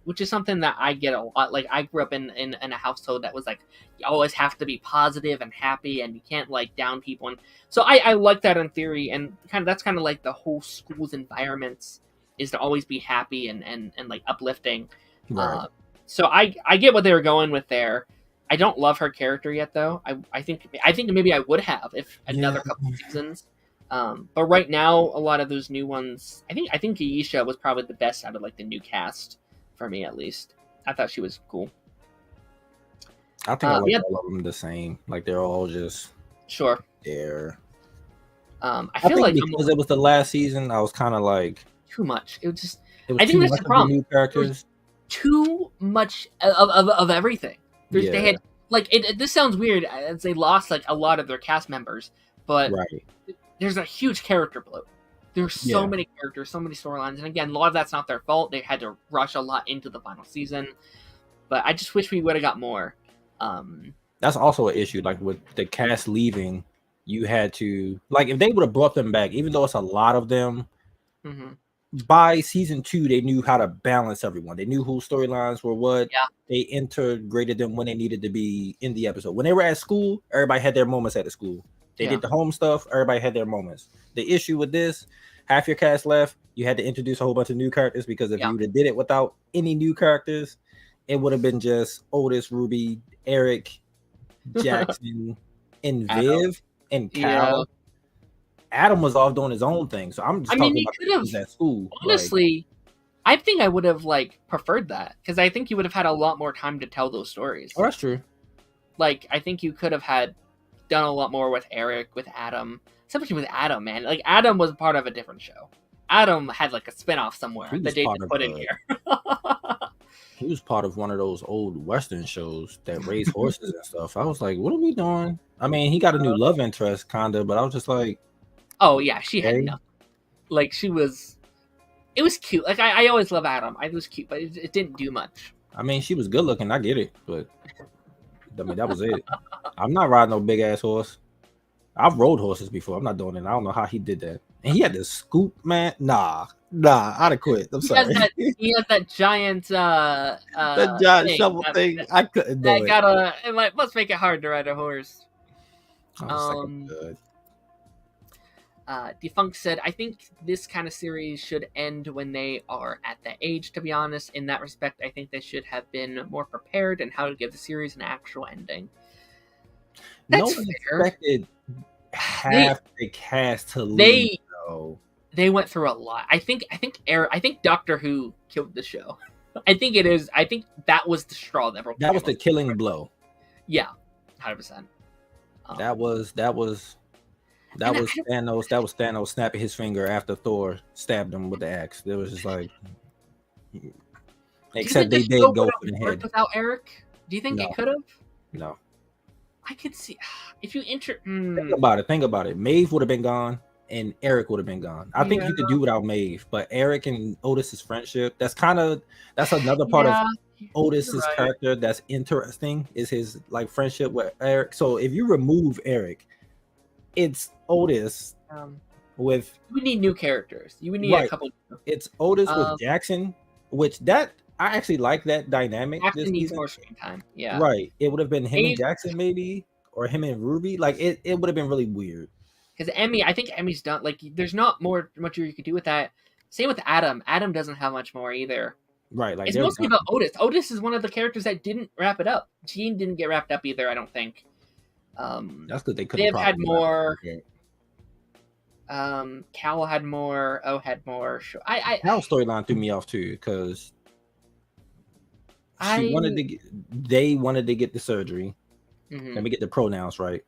which is something that I get a lot. Like, I grew up in a household that was like, you always have to be positive and happy, and you can't like down people. And so I like that in theory, and that's kind of like the whole school's environments is to always be happy and like uplifting. Right. So I get what they were going with there. I don't love her character yet, though. I think maybe I would have if another couple seasons. But right now, a lot of those new ones, I think Aisha was probably the best out of like the new cast for me, at least. I thought she was cool. I think I like all of them the same. Like they're all just there. I feel like because it was the last season, I was kind of like too much. It was just. I think that's the problem. New characters. Too much of everything. They had like this sounds weird as they lost like a lot of their cast members, but there's a huge character bloat. There's so many characters, so many storylines, and again, a lot of that's not their fault. They had to rush a lot into the final season, but I just wish we would have got more. That's also an issue. Like with the cast leaving, you had to like if they would have brought them back, even though it's a lot of them. Mm-hmm. By season 2, they knew how to balance everyone. They knew whose storylines were what. Yeah. They integrated them when they needed to be in the episode. When they were at school, everybody had their moments at the school. They did the home stuff. Everybody had their moments. The issue with this, half your cast left. You had to introduce a whole bunch of new characters because if you would have did it without any new characters, it would have been just Otis, Ruby, Eric, Jackson, and Viv, and Cal. Yeah. Adam was off doing his own thing, so I'm just talking about at school. Honestly, I think I would have like preferred that because I think you would have had a lot more time to tell those stories. Oh, that's true. Like I think you could have done a lot more with Eric, with Adam, especially with Adam. Man, like Adam was part of a different show. Adam had like a spinoff somewhere that they just put in here. He was part of one of those old Western shows that raised horses and stuff. I was like, what are we doing? I mean, he got a new love interest, kinda, but I was just like. Oh yeah, she had nothing. Like it was cute. Like I always love Adam. It was cute, but it didn't do much. I mean, she was good looking. I get it, but I mean that was it. I'm not riding no big ass horse. I've rode horses before. I'm not doing it. I don't know how he did that. And he had this scoop, man. Nah, I'd have quit. I'm sorry. He has that giant that giant shovel thing. I couldn't do it. It must make it hard to ride a horse. Good. Defunct said, I think this kind of series should end when they are at that age, to be honest. In that respect, I think they should have been more prepared in how to give the series an actual ending. That's fair. Expected half the cast to leave, though. They went through a lot. I think Doctor Who killed the show. I think it is. I think that was the straw that broke. That was the killing blow. Yeah, 100%. That was Thanos. That was Thanos snapping his finger after Thor stabbed him with the axe. It was just like, except they did go for the head. Without Eric, do you think it could have? No. I could see if you Think about it. Maeve would have been gone, and Eric would have been gone. I think you could do without Maeve, but Eric and Otis's friendship. That's another part of Otis's character that's interesting. Is his like friendship with Eric. So if you remove Eric, it's Otis with. We need new characters. You would need a couple. It's Otis with Jackson, which I actually like that dynamic. Jackson needs more screen time. Yeah, right. It would have been him and Jackson maybe, or him and Ruby. Like it would have been really weird. Because I think Emmy's done. Like, there's not much you could do with that. Same with Adam. Adam doesn't have much more either. Right. Like it's mostly about Otis. Otis is one of the characters that didn't wrap it up. Jean didn't get wrapped up either. I don't think. That's good. They could have had more. Cal had more. O had more. Cal's storyline threw me off too because they wanted to get the surgery. Mm-hmm. Let me get the pronouns right.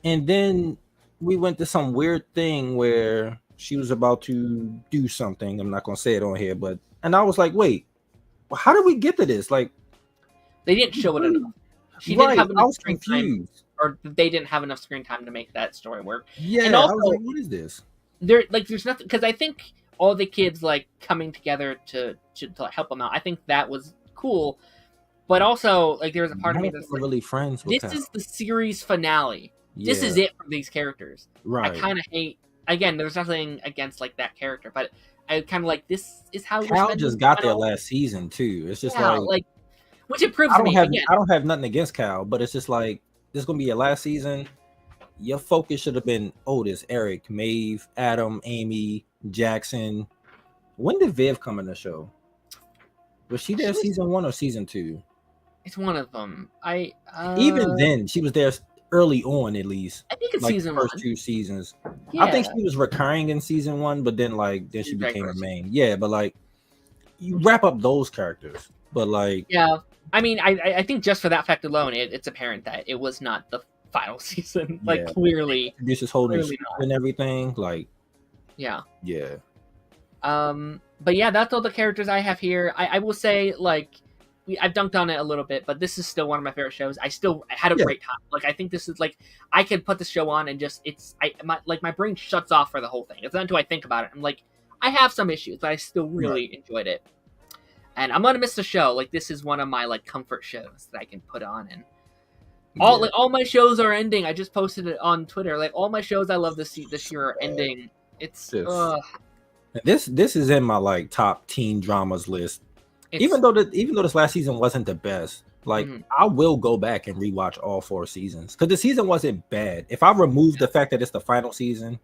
And then we went to some weird thing where she was about to do something. I'm not gonna say it on here, and I was like, wait, how did we get to this? Like, they didn't show it enough. She didn't have enough screen time, or they didn't have enough screen time to make that story work. Yeah, and also, I was like, what is this? There's nothing, because I think all the kids like coming together to help them out. I think that was cool, but also like there was a part of me that's like, really friends with this is the series finale. Yeah. This is it for these characters. Right. I kind of hate again, there's nothing against like that character, but I kind of like this is how we're Cal spending just the got there final. last season too. It's just Yeah, like which it proves to me again. I don't have nothing against Cal, but it's just like this is gonna be your last season. Your focus should have been Otis, Eric, Maeve, Adam, Amy, Jackson. When did Viv come in the show? Was she there season 1 or season 2? It's one of them. Even then, she was there early on, at least. I think it's like season the first 1. 2 seasons. Yeah. I think she was recurring in season 1, but then she became a main. Yeah, but like you wrap up those characters, but like yeah. I mean, I think just for that fact alone, it's apparent that it was not the final season. Like clearly, introduces whole new and everything. Like yeah. But yeah, that's all the characters I have here. I will say, like, I've dunked on it a little bit, but this is still one of my favorite shows. I had a great time. Like, I think this is like I could put this show on and just my brain shuts off for the whole thing. It's not until I think about it. I'm like, I have some issues, but I still really enjoyed it. And I'm gonna miss the show. Like, this is one of my like comfort shows that I can put on, and all my shows are ending. I just posted it on Twitter. Like, all my shows I love this year are ending. It's this is in my like top teen dramas list. Even though this last season wasn't the best, like I will go back and rewatch all 4 seasons because the season wasn't bad. If I remove the fact that it's the final season,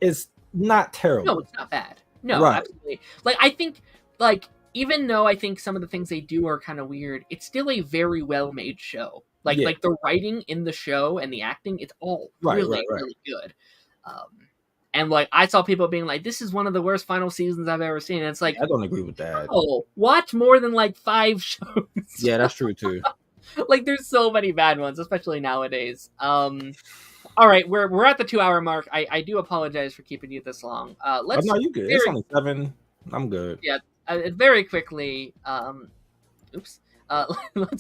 it's not terrible. No, it's not bad. No, absolutely. Like, I think, like, even though I think some of the things they do are kind of weird, it's still a very well made show. Like the writing in the show and the acting, it's all really good. And like I saw people being like, "This is one of the worst final seasons I've ever seen." And it's like, I don't agree with that. Oh, watch more than like 5 shows. Yeah, that's true too. Like, there's so many bad ones, especially nowadays. All right, we're at the 2-hour mark. I do apologize for keeping you this long. Let's. No, you good. It's only 7. I'm good. Yeah, very quickly. Let's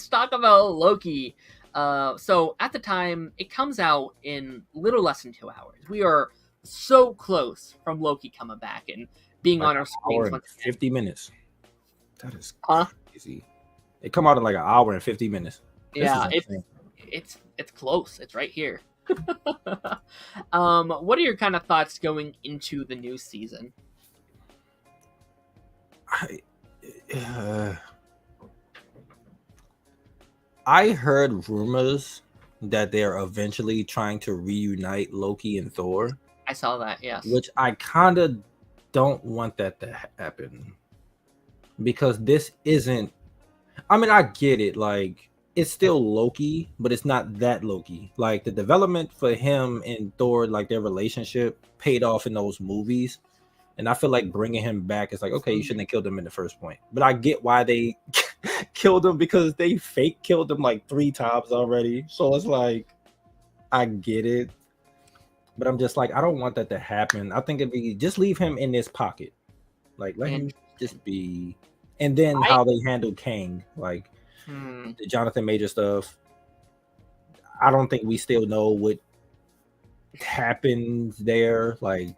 talk about Loki. So at the time, it comes out in little less than 2 hours. We are so close from Loki coming back and being on our screens. 50 minutes. That is crazy. It come out in like an hour and 50 minutes. Yeah, it's close. It's right here. What are your kind of thoughts going into the new season? I heard rumors that they're eventually trying to reunite Loki and Thor. I saw that, yes. Which I kind of don't want that to happen. Because this isn't... I mean, I get it. Like, it's still Loki, but it's not that Loki. Like, the development for him and Thor, like, their relationship paid off in those movies. And I feel like bringing him back is like, okay, you shouldn't have killed him in the first point. But I get why they killed him, because they fake killed him like 3 times already. So it's like, I get it. But I'm just like, I don't want that to happen. I think it'd be just leave him in this pocket. Like, let him just be. And then how they handle Kang, like the Jonathan Major stuff. I don't think we still know what happened there. Like,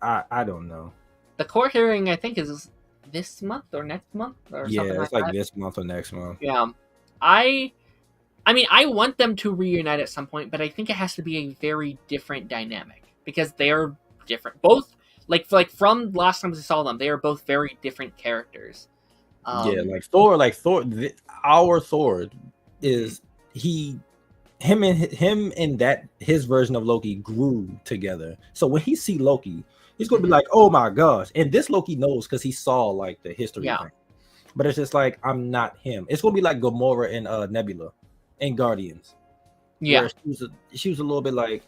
I don't know. The court hearing, I think, is this month or next month or something it's like this month or next month. Yeah. I mean, I want them to reunite at some point, but I think it has to be a very different dynamic because they are different. Both, like from last time we saw them, they are both very different characters. Like Thor, our Thor is him and that his version of Loki grew together. So when he see Loki, he's gonna be like, "Oh my gosh!" And this Loki knows because he saw like the history thing. But it's just like, I'm not him. It's gonna be like Gamora and Nebula in Guardians. Yeah, she was a little bit like,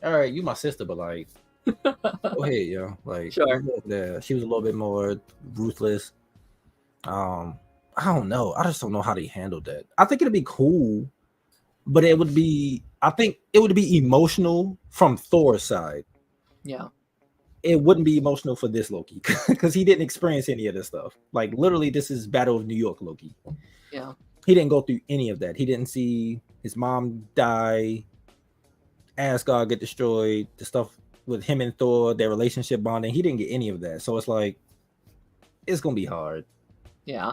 "All right, you my sister, but like, go ahead, yo." Like, sure. She was a little bit more ruthless. I don't know. I just don't know how they handled that. I think it'd be cool, but I think it would be emotional from Thor's side. Yeah. It wouldn't be emotional for this Loki because he didn't experience any of this stuff. Like, literally, this is Battle of New York Loki. Yeah. He didn't go through any of that. He didn't see his mom die, Asgard get destroyed, the stuff with him and Thor, their relationship bonding. He didn't get any of that. So it's like, it's going to be hard. Yeah.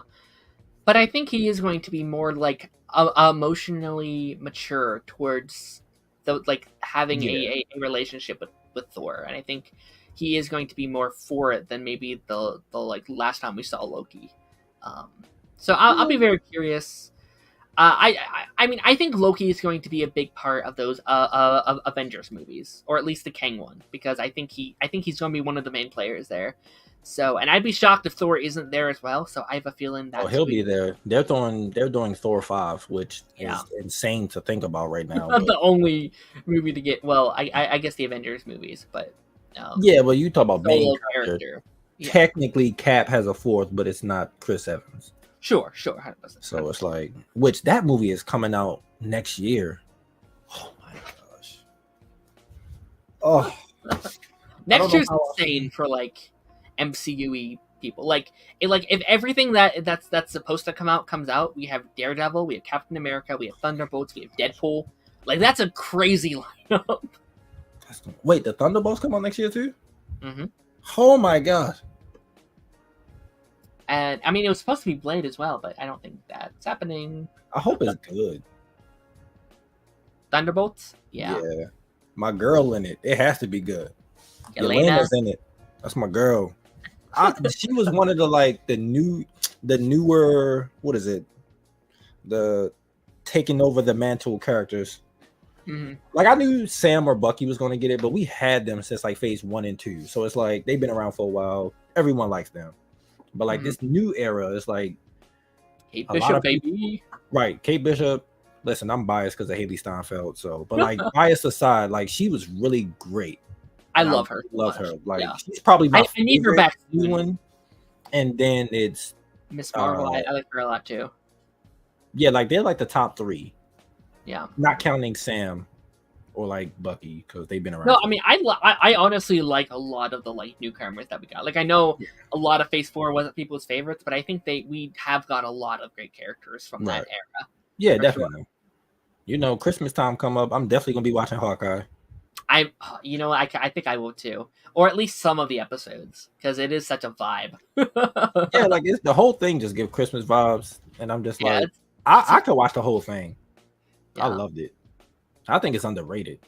But I think he is going to be more like emotionally mature towards having a relationship with Thor, and I think he is going to be more for it than maybe the like last time we saw Loki. So I'll be very curious. I mean, I think Loki is going to be a big part of those of Avengers movies, or at least the Kang one, because I think he's going to be one of the main players there. So, and I'd be shocked if Thor isn't there as well. So I have a feeling that he'll be there. They're doing Thor 5, which is insane to think about right now. Not the only movie to get. Well, I guess the Avengers movies, but but you talk about main character. Yeah. Technically, Cap has a 4th, but it's not Chris Evans. Sure, 100%. So it's like, which that movie is coming out next year. Oh my gosh. Oh, next year's insane for like MCU-y people. Like if everything that's supposed to come out comes out, we have Daredevil, we have Captain America, we have Thunderbolts, we have Deadpool. Like that's a crazy lineup. Wait, the Thunderbolts come out next year too? Mm-hmm. Oh my god. And I mean, it was supposed to be Blade as well, but I don't think that's happening. I hope it's good. Thunderbolts? Yeah. My girl in it. It has to be good. Yelena's in it. That's my girl. She was one of the newer, what is it? The taking over the mantle characters. Mm-hmm. Like I knew Sam or Bucky was going to get it, but we had them since like phase 1 and 2. So it's like they've been around for a while. Everyone likes them. But like this new era is like Kate Bishop, baby. Right, Kate Bishop. Listen, I'm biased because of Haley Steinfeld. So, but like bias aside, like she was really great. I love her. Love her. Like she's probably my I need her back one. And then it's Miss Marvel. I like her a lot too. Yeah, like they're like the top 3. Yeah, not counting Sam or like Bucky because they've been around. No, I mean I honestly like a lot of the like newcomers that we got. Like I know a lot of Phase 4 wasn't people's favorites, but I think we have got a lot of great characters from that era. Yeah, definitely. Sure. You know, Christmas time come up, I'm definitely gonna be watching Hawkeye. I think I will too, or at least some of the episodes because it is such a vibe. Yeah, like it's the whole thing just give Christmas vibes, and I'm just like I could watch the whole thing. Yeah. I loved it. I think it's underrated.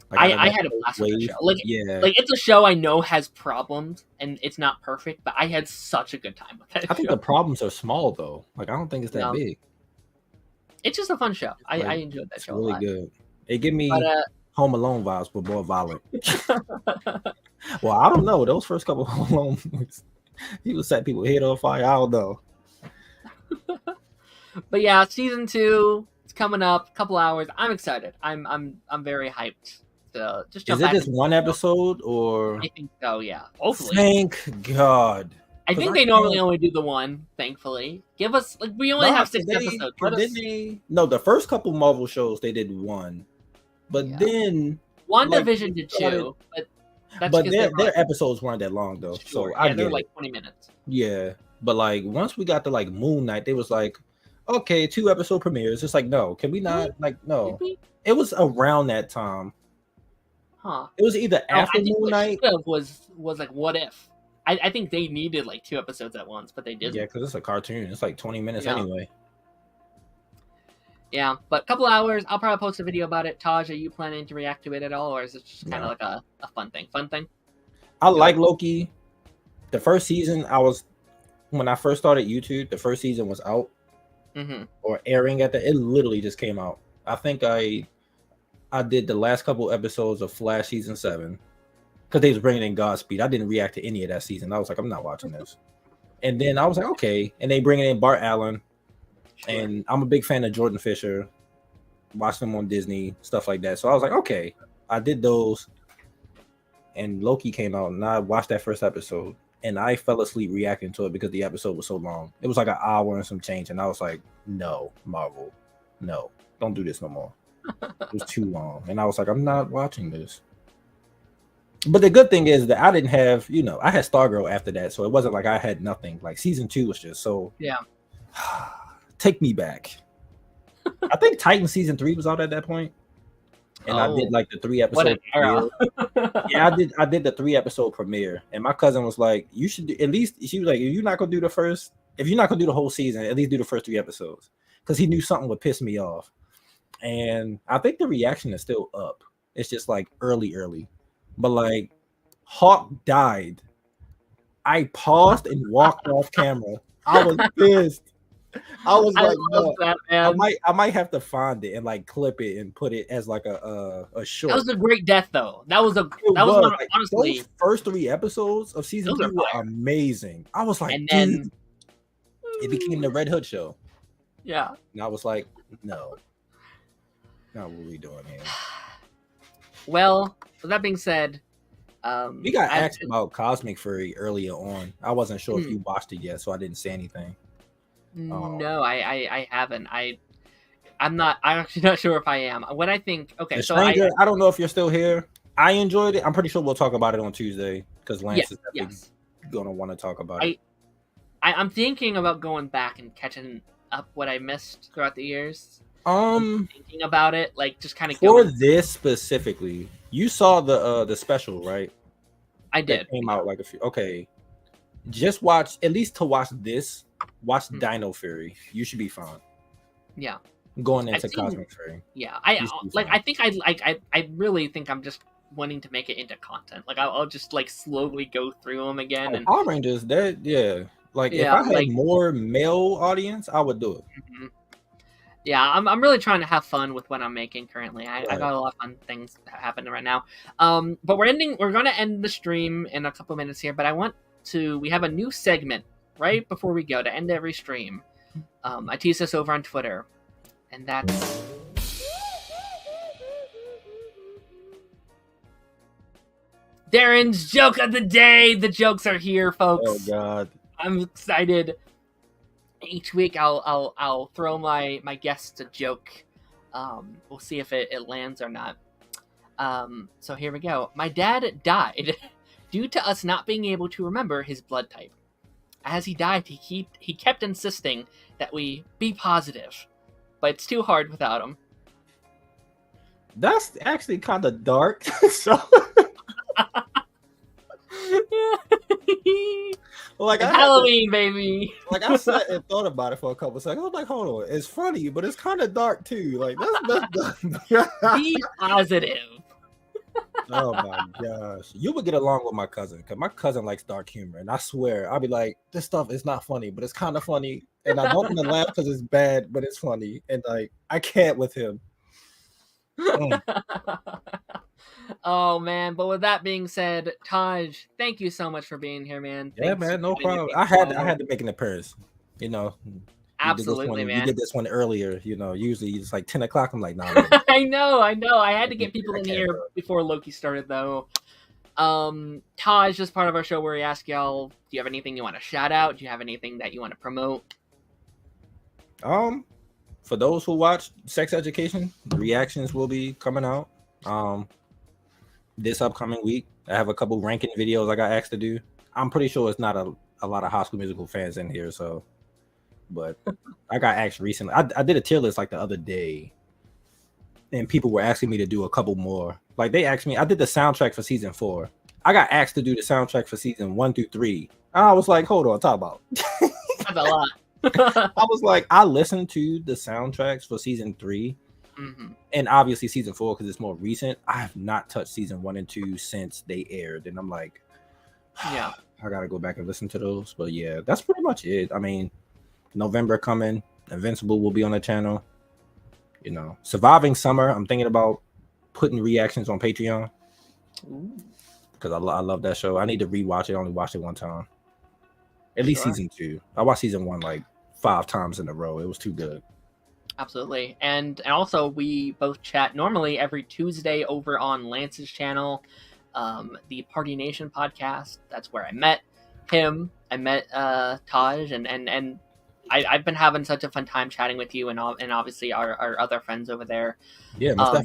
Like, I had a blast with the show. Like it's a show I know has problems and it's not perfect, but I had such a good time with it. I think the problems are small though. Like I don't think it's that big. It's just a fun show. I enjoyed that show. Really a lot. Good. It give me Home Alone vibes, but more violent. Well, I don't know. Those first couple of Home Alone movies, he would set people head on fire. I don't know. But yeah, season 2. Coming up, a couple hours. I'm excited. I'm very hyped to just jump back. Is it just one episode or? I think so. Yeah. Hopefully. Thank God. I think they normally only do the one. Thankfully, give us like we only have 6 episodes. No, the first couple Marvel shows they did 1, but then WandaVision did 2. But their episodes weren't that long though. Sure. So I get they're like 20 minutes. Yeah, but like once we got to like Moon Knight, they was like, okay, 2 episode premieres. It's like, no, can we not? Like, no. It was around that time. Huh. It was either after Moon Knight. Was like, what if? I think they needed like 2 episodes at once, but they didn't. Yeah, because it's a cartoon. It's like 20 minutes anyway. Yeah, but a couple hours. I'll probably post a video about it. Taj, are you planning to react to it at all, or is it just kind of like a fun thing? I like Loki. The first season, when I first started YouTube, the first season was out. Mm-hmm. Or airing it literally just came out. I think I did the last couple episodes of Flash season 7 because they was bringing in Godspeed. I didn't react to any of that season. I was like, I'm not watching this. And then I was like, okay. And they bringing in Bart Allen, and I'm a big fan of Jordan Fisher. Watched them on Disney, stuff like that. So I was like, okay. I did those, and Loki came out, and I watched that first episode. And I fell asleep reacting to it because the episode was so long. It was like an hour and some change. And I was like, no, Marvel, no, don't do this no more. It was too long. And I was like, I'm not watching this. But the good thing is that I didn't have, I had Stargirl after that. So it wasn't like I had nothing. Like season 2 was just so. Yeah. Take me back. I think Titan season 3 was out at that point. And I did like the 3 episode premiere. Yeah, I did the 3 episode premiere, and my cousin was like, "You should at least." She was like, "If you're not gonna do the whole season, at least do the first 3 episodes," because he knew something would piss me off. and I think the reaction is still up. It's just like early, but like Hawk died. I paused and walked off camera. I was pissed. I was like, no, that, man. I might have to find it and like clip it and put it as like a short. That was a great death, though. That was one, like, honestly. Those first 3 episodes of season 3 were amazing. I was like, and then it became the Red Hood show. Yeah, and I was like, no, not what we doing here. Well, with that being said, we got asked about Cosmic Fury earlier on. I wasn't sure if you watched it yet, so I didn't say anything. No, I haven't. I'm actually not sure if I am. What I think. Okay, The Stranger, I don't know if you're still here. I enjoyed it. I'm pretty sure we'll talk about it on Tuesday because Lance is definitely gonna want to talk about it. I'm thinking about going back and catching up what I missed throughout the years. Thinking about it, like just kind of for this specifically. You saw the special, right? I did. That came out like a few. Okay, just watch at least to watch this. Watch Dino Fury. You should be fine. Yeah. Going into Cosmic Fury. Yeah, I think I really think I'm just wanting to make it into content. Like I'll just like slowly go through them again. And Power Rangers, like if I had more male audience, I would do it. Mm-hmm. Yeah, I'm really trying to have fun with what I'm making currently. I got a lot of fun things happening right now. But we're going to end the stream in a couple minutes here. But we have a new segment right before we go to end every stream. I teased this over on Twitter, and that's Daren's joke of the day. The jokes are here, folks. Oh God, I'm excited. Each week I'll throw my guests a joke. We'll see if it lands or not. So here we go. My dad died due to us not being able to remember his blood type. As he died, he kept insisting that we be positive, but it's too hard without him. That's actually kind of dark. So, like Halloween, baby. Like I sat and thought about it for a couple seconds. I was like, hold on, it's funny, but it's kind of dark too. Like that's be positive. Oh my gosh, you would get along with my cousin because my cousin likes dark humor, and I swear I'll be like, this stuff is not funny, but it's kind of funny, and I don't want to laugh because it's bad, but it's funny, and like I can't with him. Oh man, but with that being said, Taj, thank you so much for being here, man. Yeah, man, no problem. I had to make an appearance, you know. Absolutely, man. You did this one earlier, you know. Usually it's like 10 o'clock. I'm like, nah. I know. I had to get people in here before Loki started, though. Taj, just part of our show where we ask y'all, do you have anything you want to shout out? Do you have anything that you want to promote? For those who watch Sex Education, the reactions will be coming out this upcoming week. I have a couple ranking videos I got asked to do. I'm pretty sure it's not a lot of High School Musical fans in here, so. But I got asked recently. I did a tier list like the other day, and people were asking me to do a couple more. Like they asked me, I did the soundtrack for season 4. I got asked to do the soundtrack for season 1 through 3. And I was like, hold on, talk about. That's a lot. I was like, I listened to the soundtracks for season 3, and obviously season 4 because it's more recent. I have not touched season 1 and 2 since they aired, and I'm like, yeah, I gotta go back and listen to those. But yeah, that's pretty much it. I mean, November coming, Invincible will be on the channel. You know, Surviving Summer, I'm thinking about putting reactions on Patreon because I love that show. I need to rewatch it. I only watched it one time. At least season 2. I watched season 1 like 5 times in a row. It was too good. Absolutely. And also we both chat normally every Tuesday over on Lance's channel, the Party Nation podcast. That's where I met him. I met Taj and I've been having such a fun time chatting with you and obviously our other friends over there. Yeah,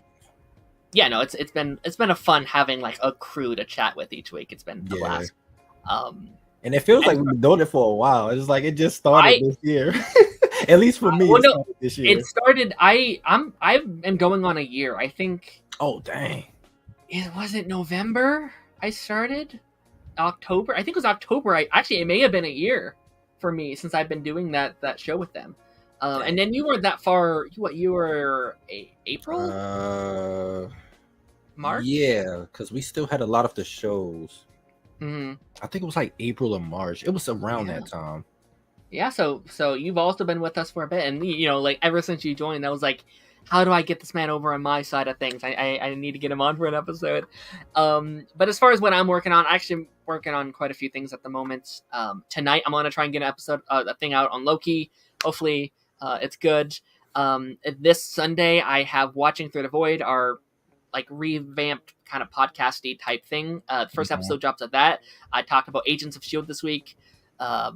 yeah, no, it's been a fun having like a crew to chat with each week. It's been a blast. And it feels like we've been doing it for a while. It's like it just started this year. At least for me, this year. It started. I've been going on a year. I think. Oh dang! Was it November? I started October. I think it was October. It may have been a year for me since I've been doing that show with them. And then you weren't that far. You were April, March. Yeah, because we still had a lot of the shows. Mm-hmm. I think it was like April or March. It was around that time. Yeah, so you've also been with us for a bit, and like ever since you joined, I was like, how do I get this man over on my side of things? I need to get him on for an episode. But as far as what I'm working on, I'm actually working on quite a few things at the moment. Tonight I'm gonna try and get an episode, a thing out on Loki. Hopefully, it's good. This Sunday I have Watching Through the Void, our like revamped kind of podcasty type thing. The first episode drops of that. I talked about Agents of S.H.I.E.L.D. this week. I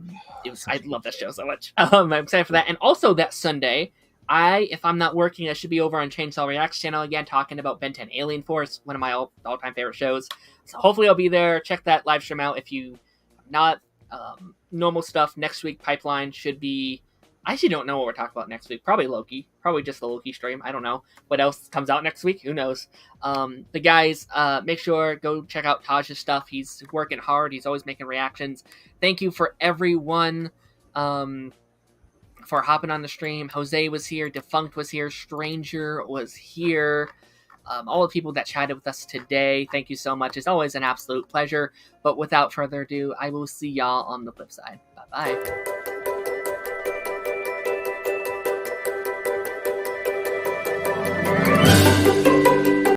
love that show so much. I'm excited for that. And also that Sunday, if I'm not working, I should be over on Chainsaw Reacts channel again, talking about Ben 10 Alien Force, one of my all-time favorite shows. So hopefully I'll be there. Check that live stream out. If you not normal stuff, next week pipeline should be... I actually don't know what we're talking about next week. Probably Loki. Probably just the Loki stream. I don't know. What else comes out next week? Who knows? But guys, make sure, go check out Taj's stuff. He's working hard. He's always making reactions. Thank you for everyone for hopping on the stream. Jose was here. Defunct was here. Stranger was here. All the people that chatted with us today, thank you so much. It's always an absolute pleasure. But without further ado, I will see y'all on the flip side. Bye-bye.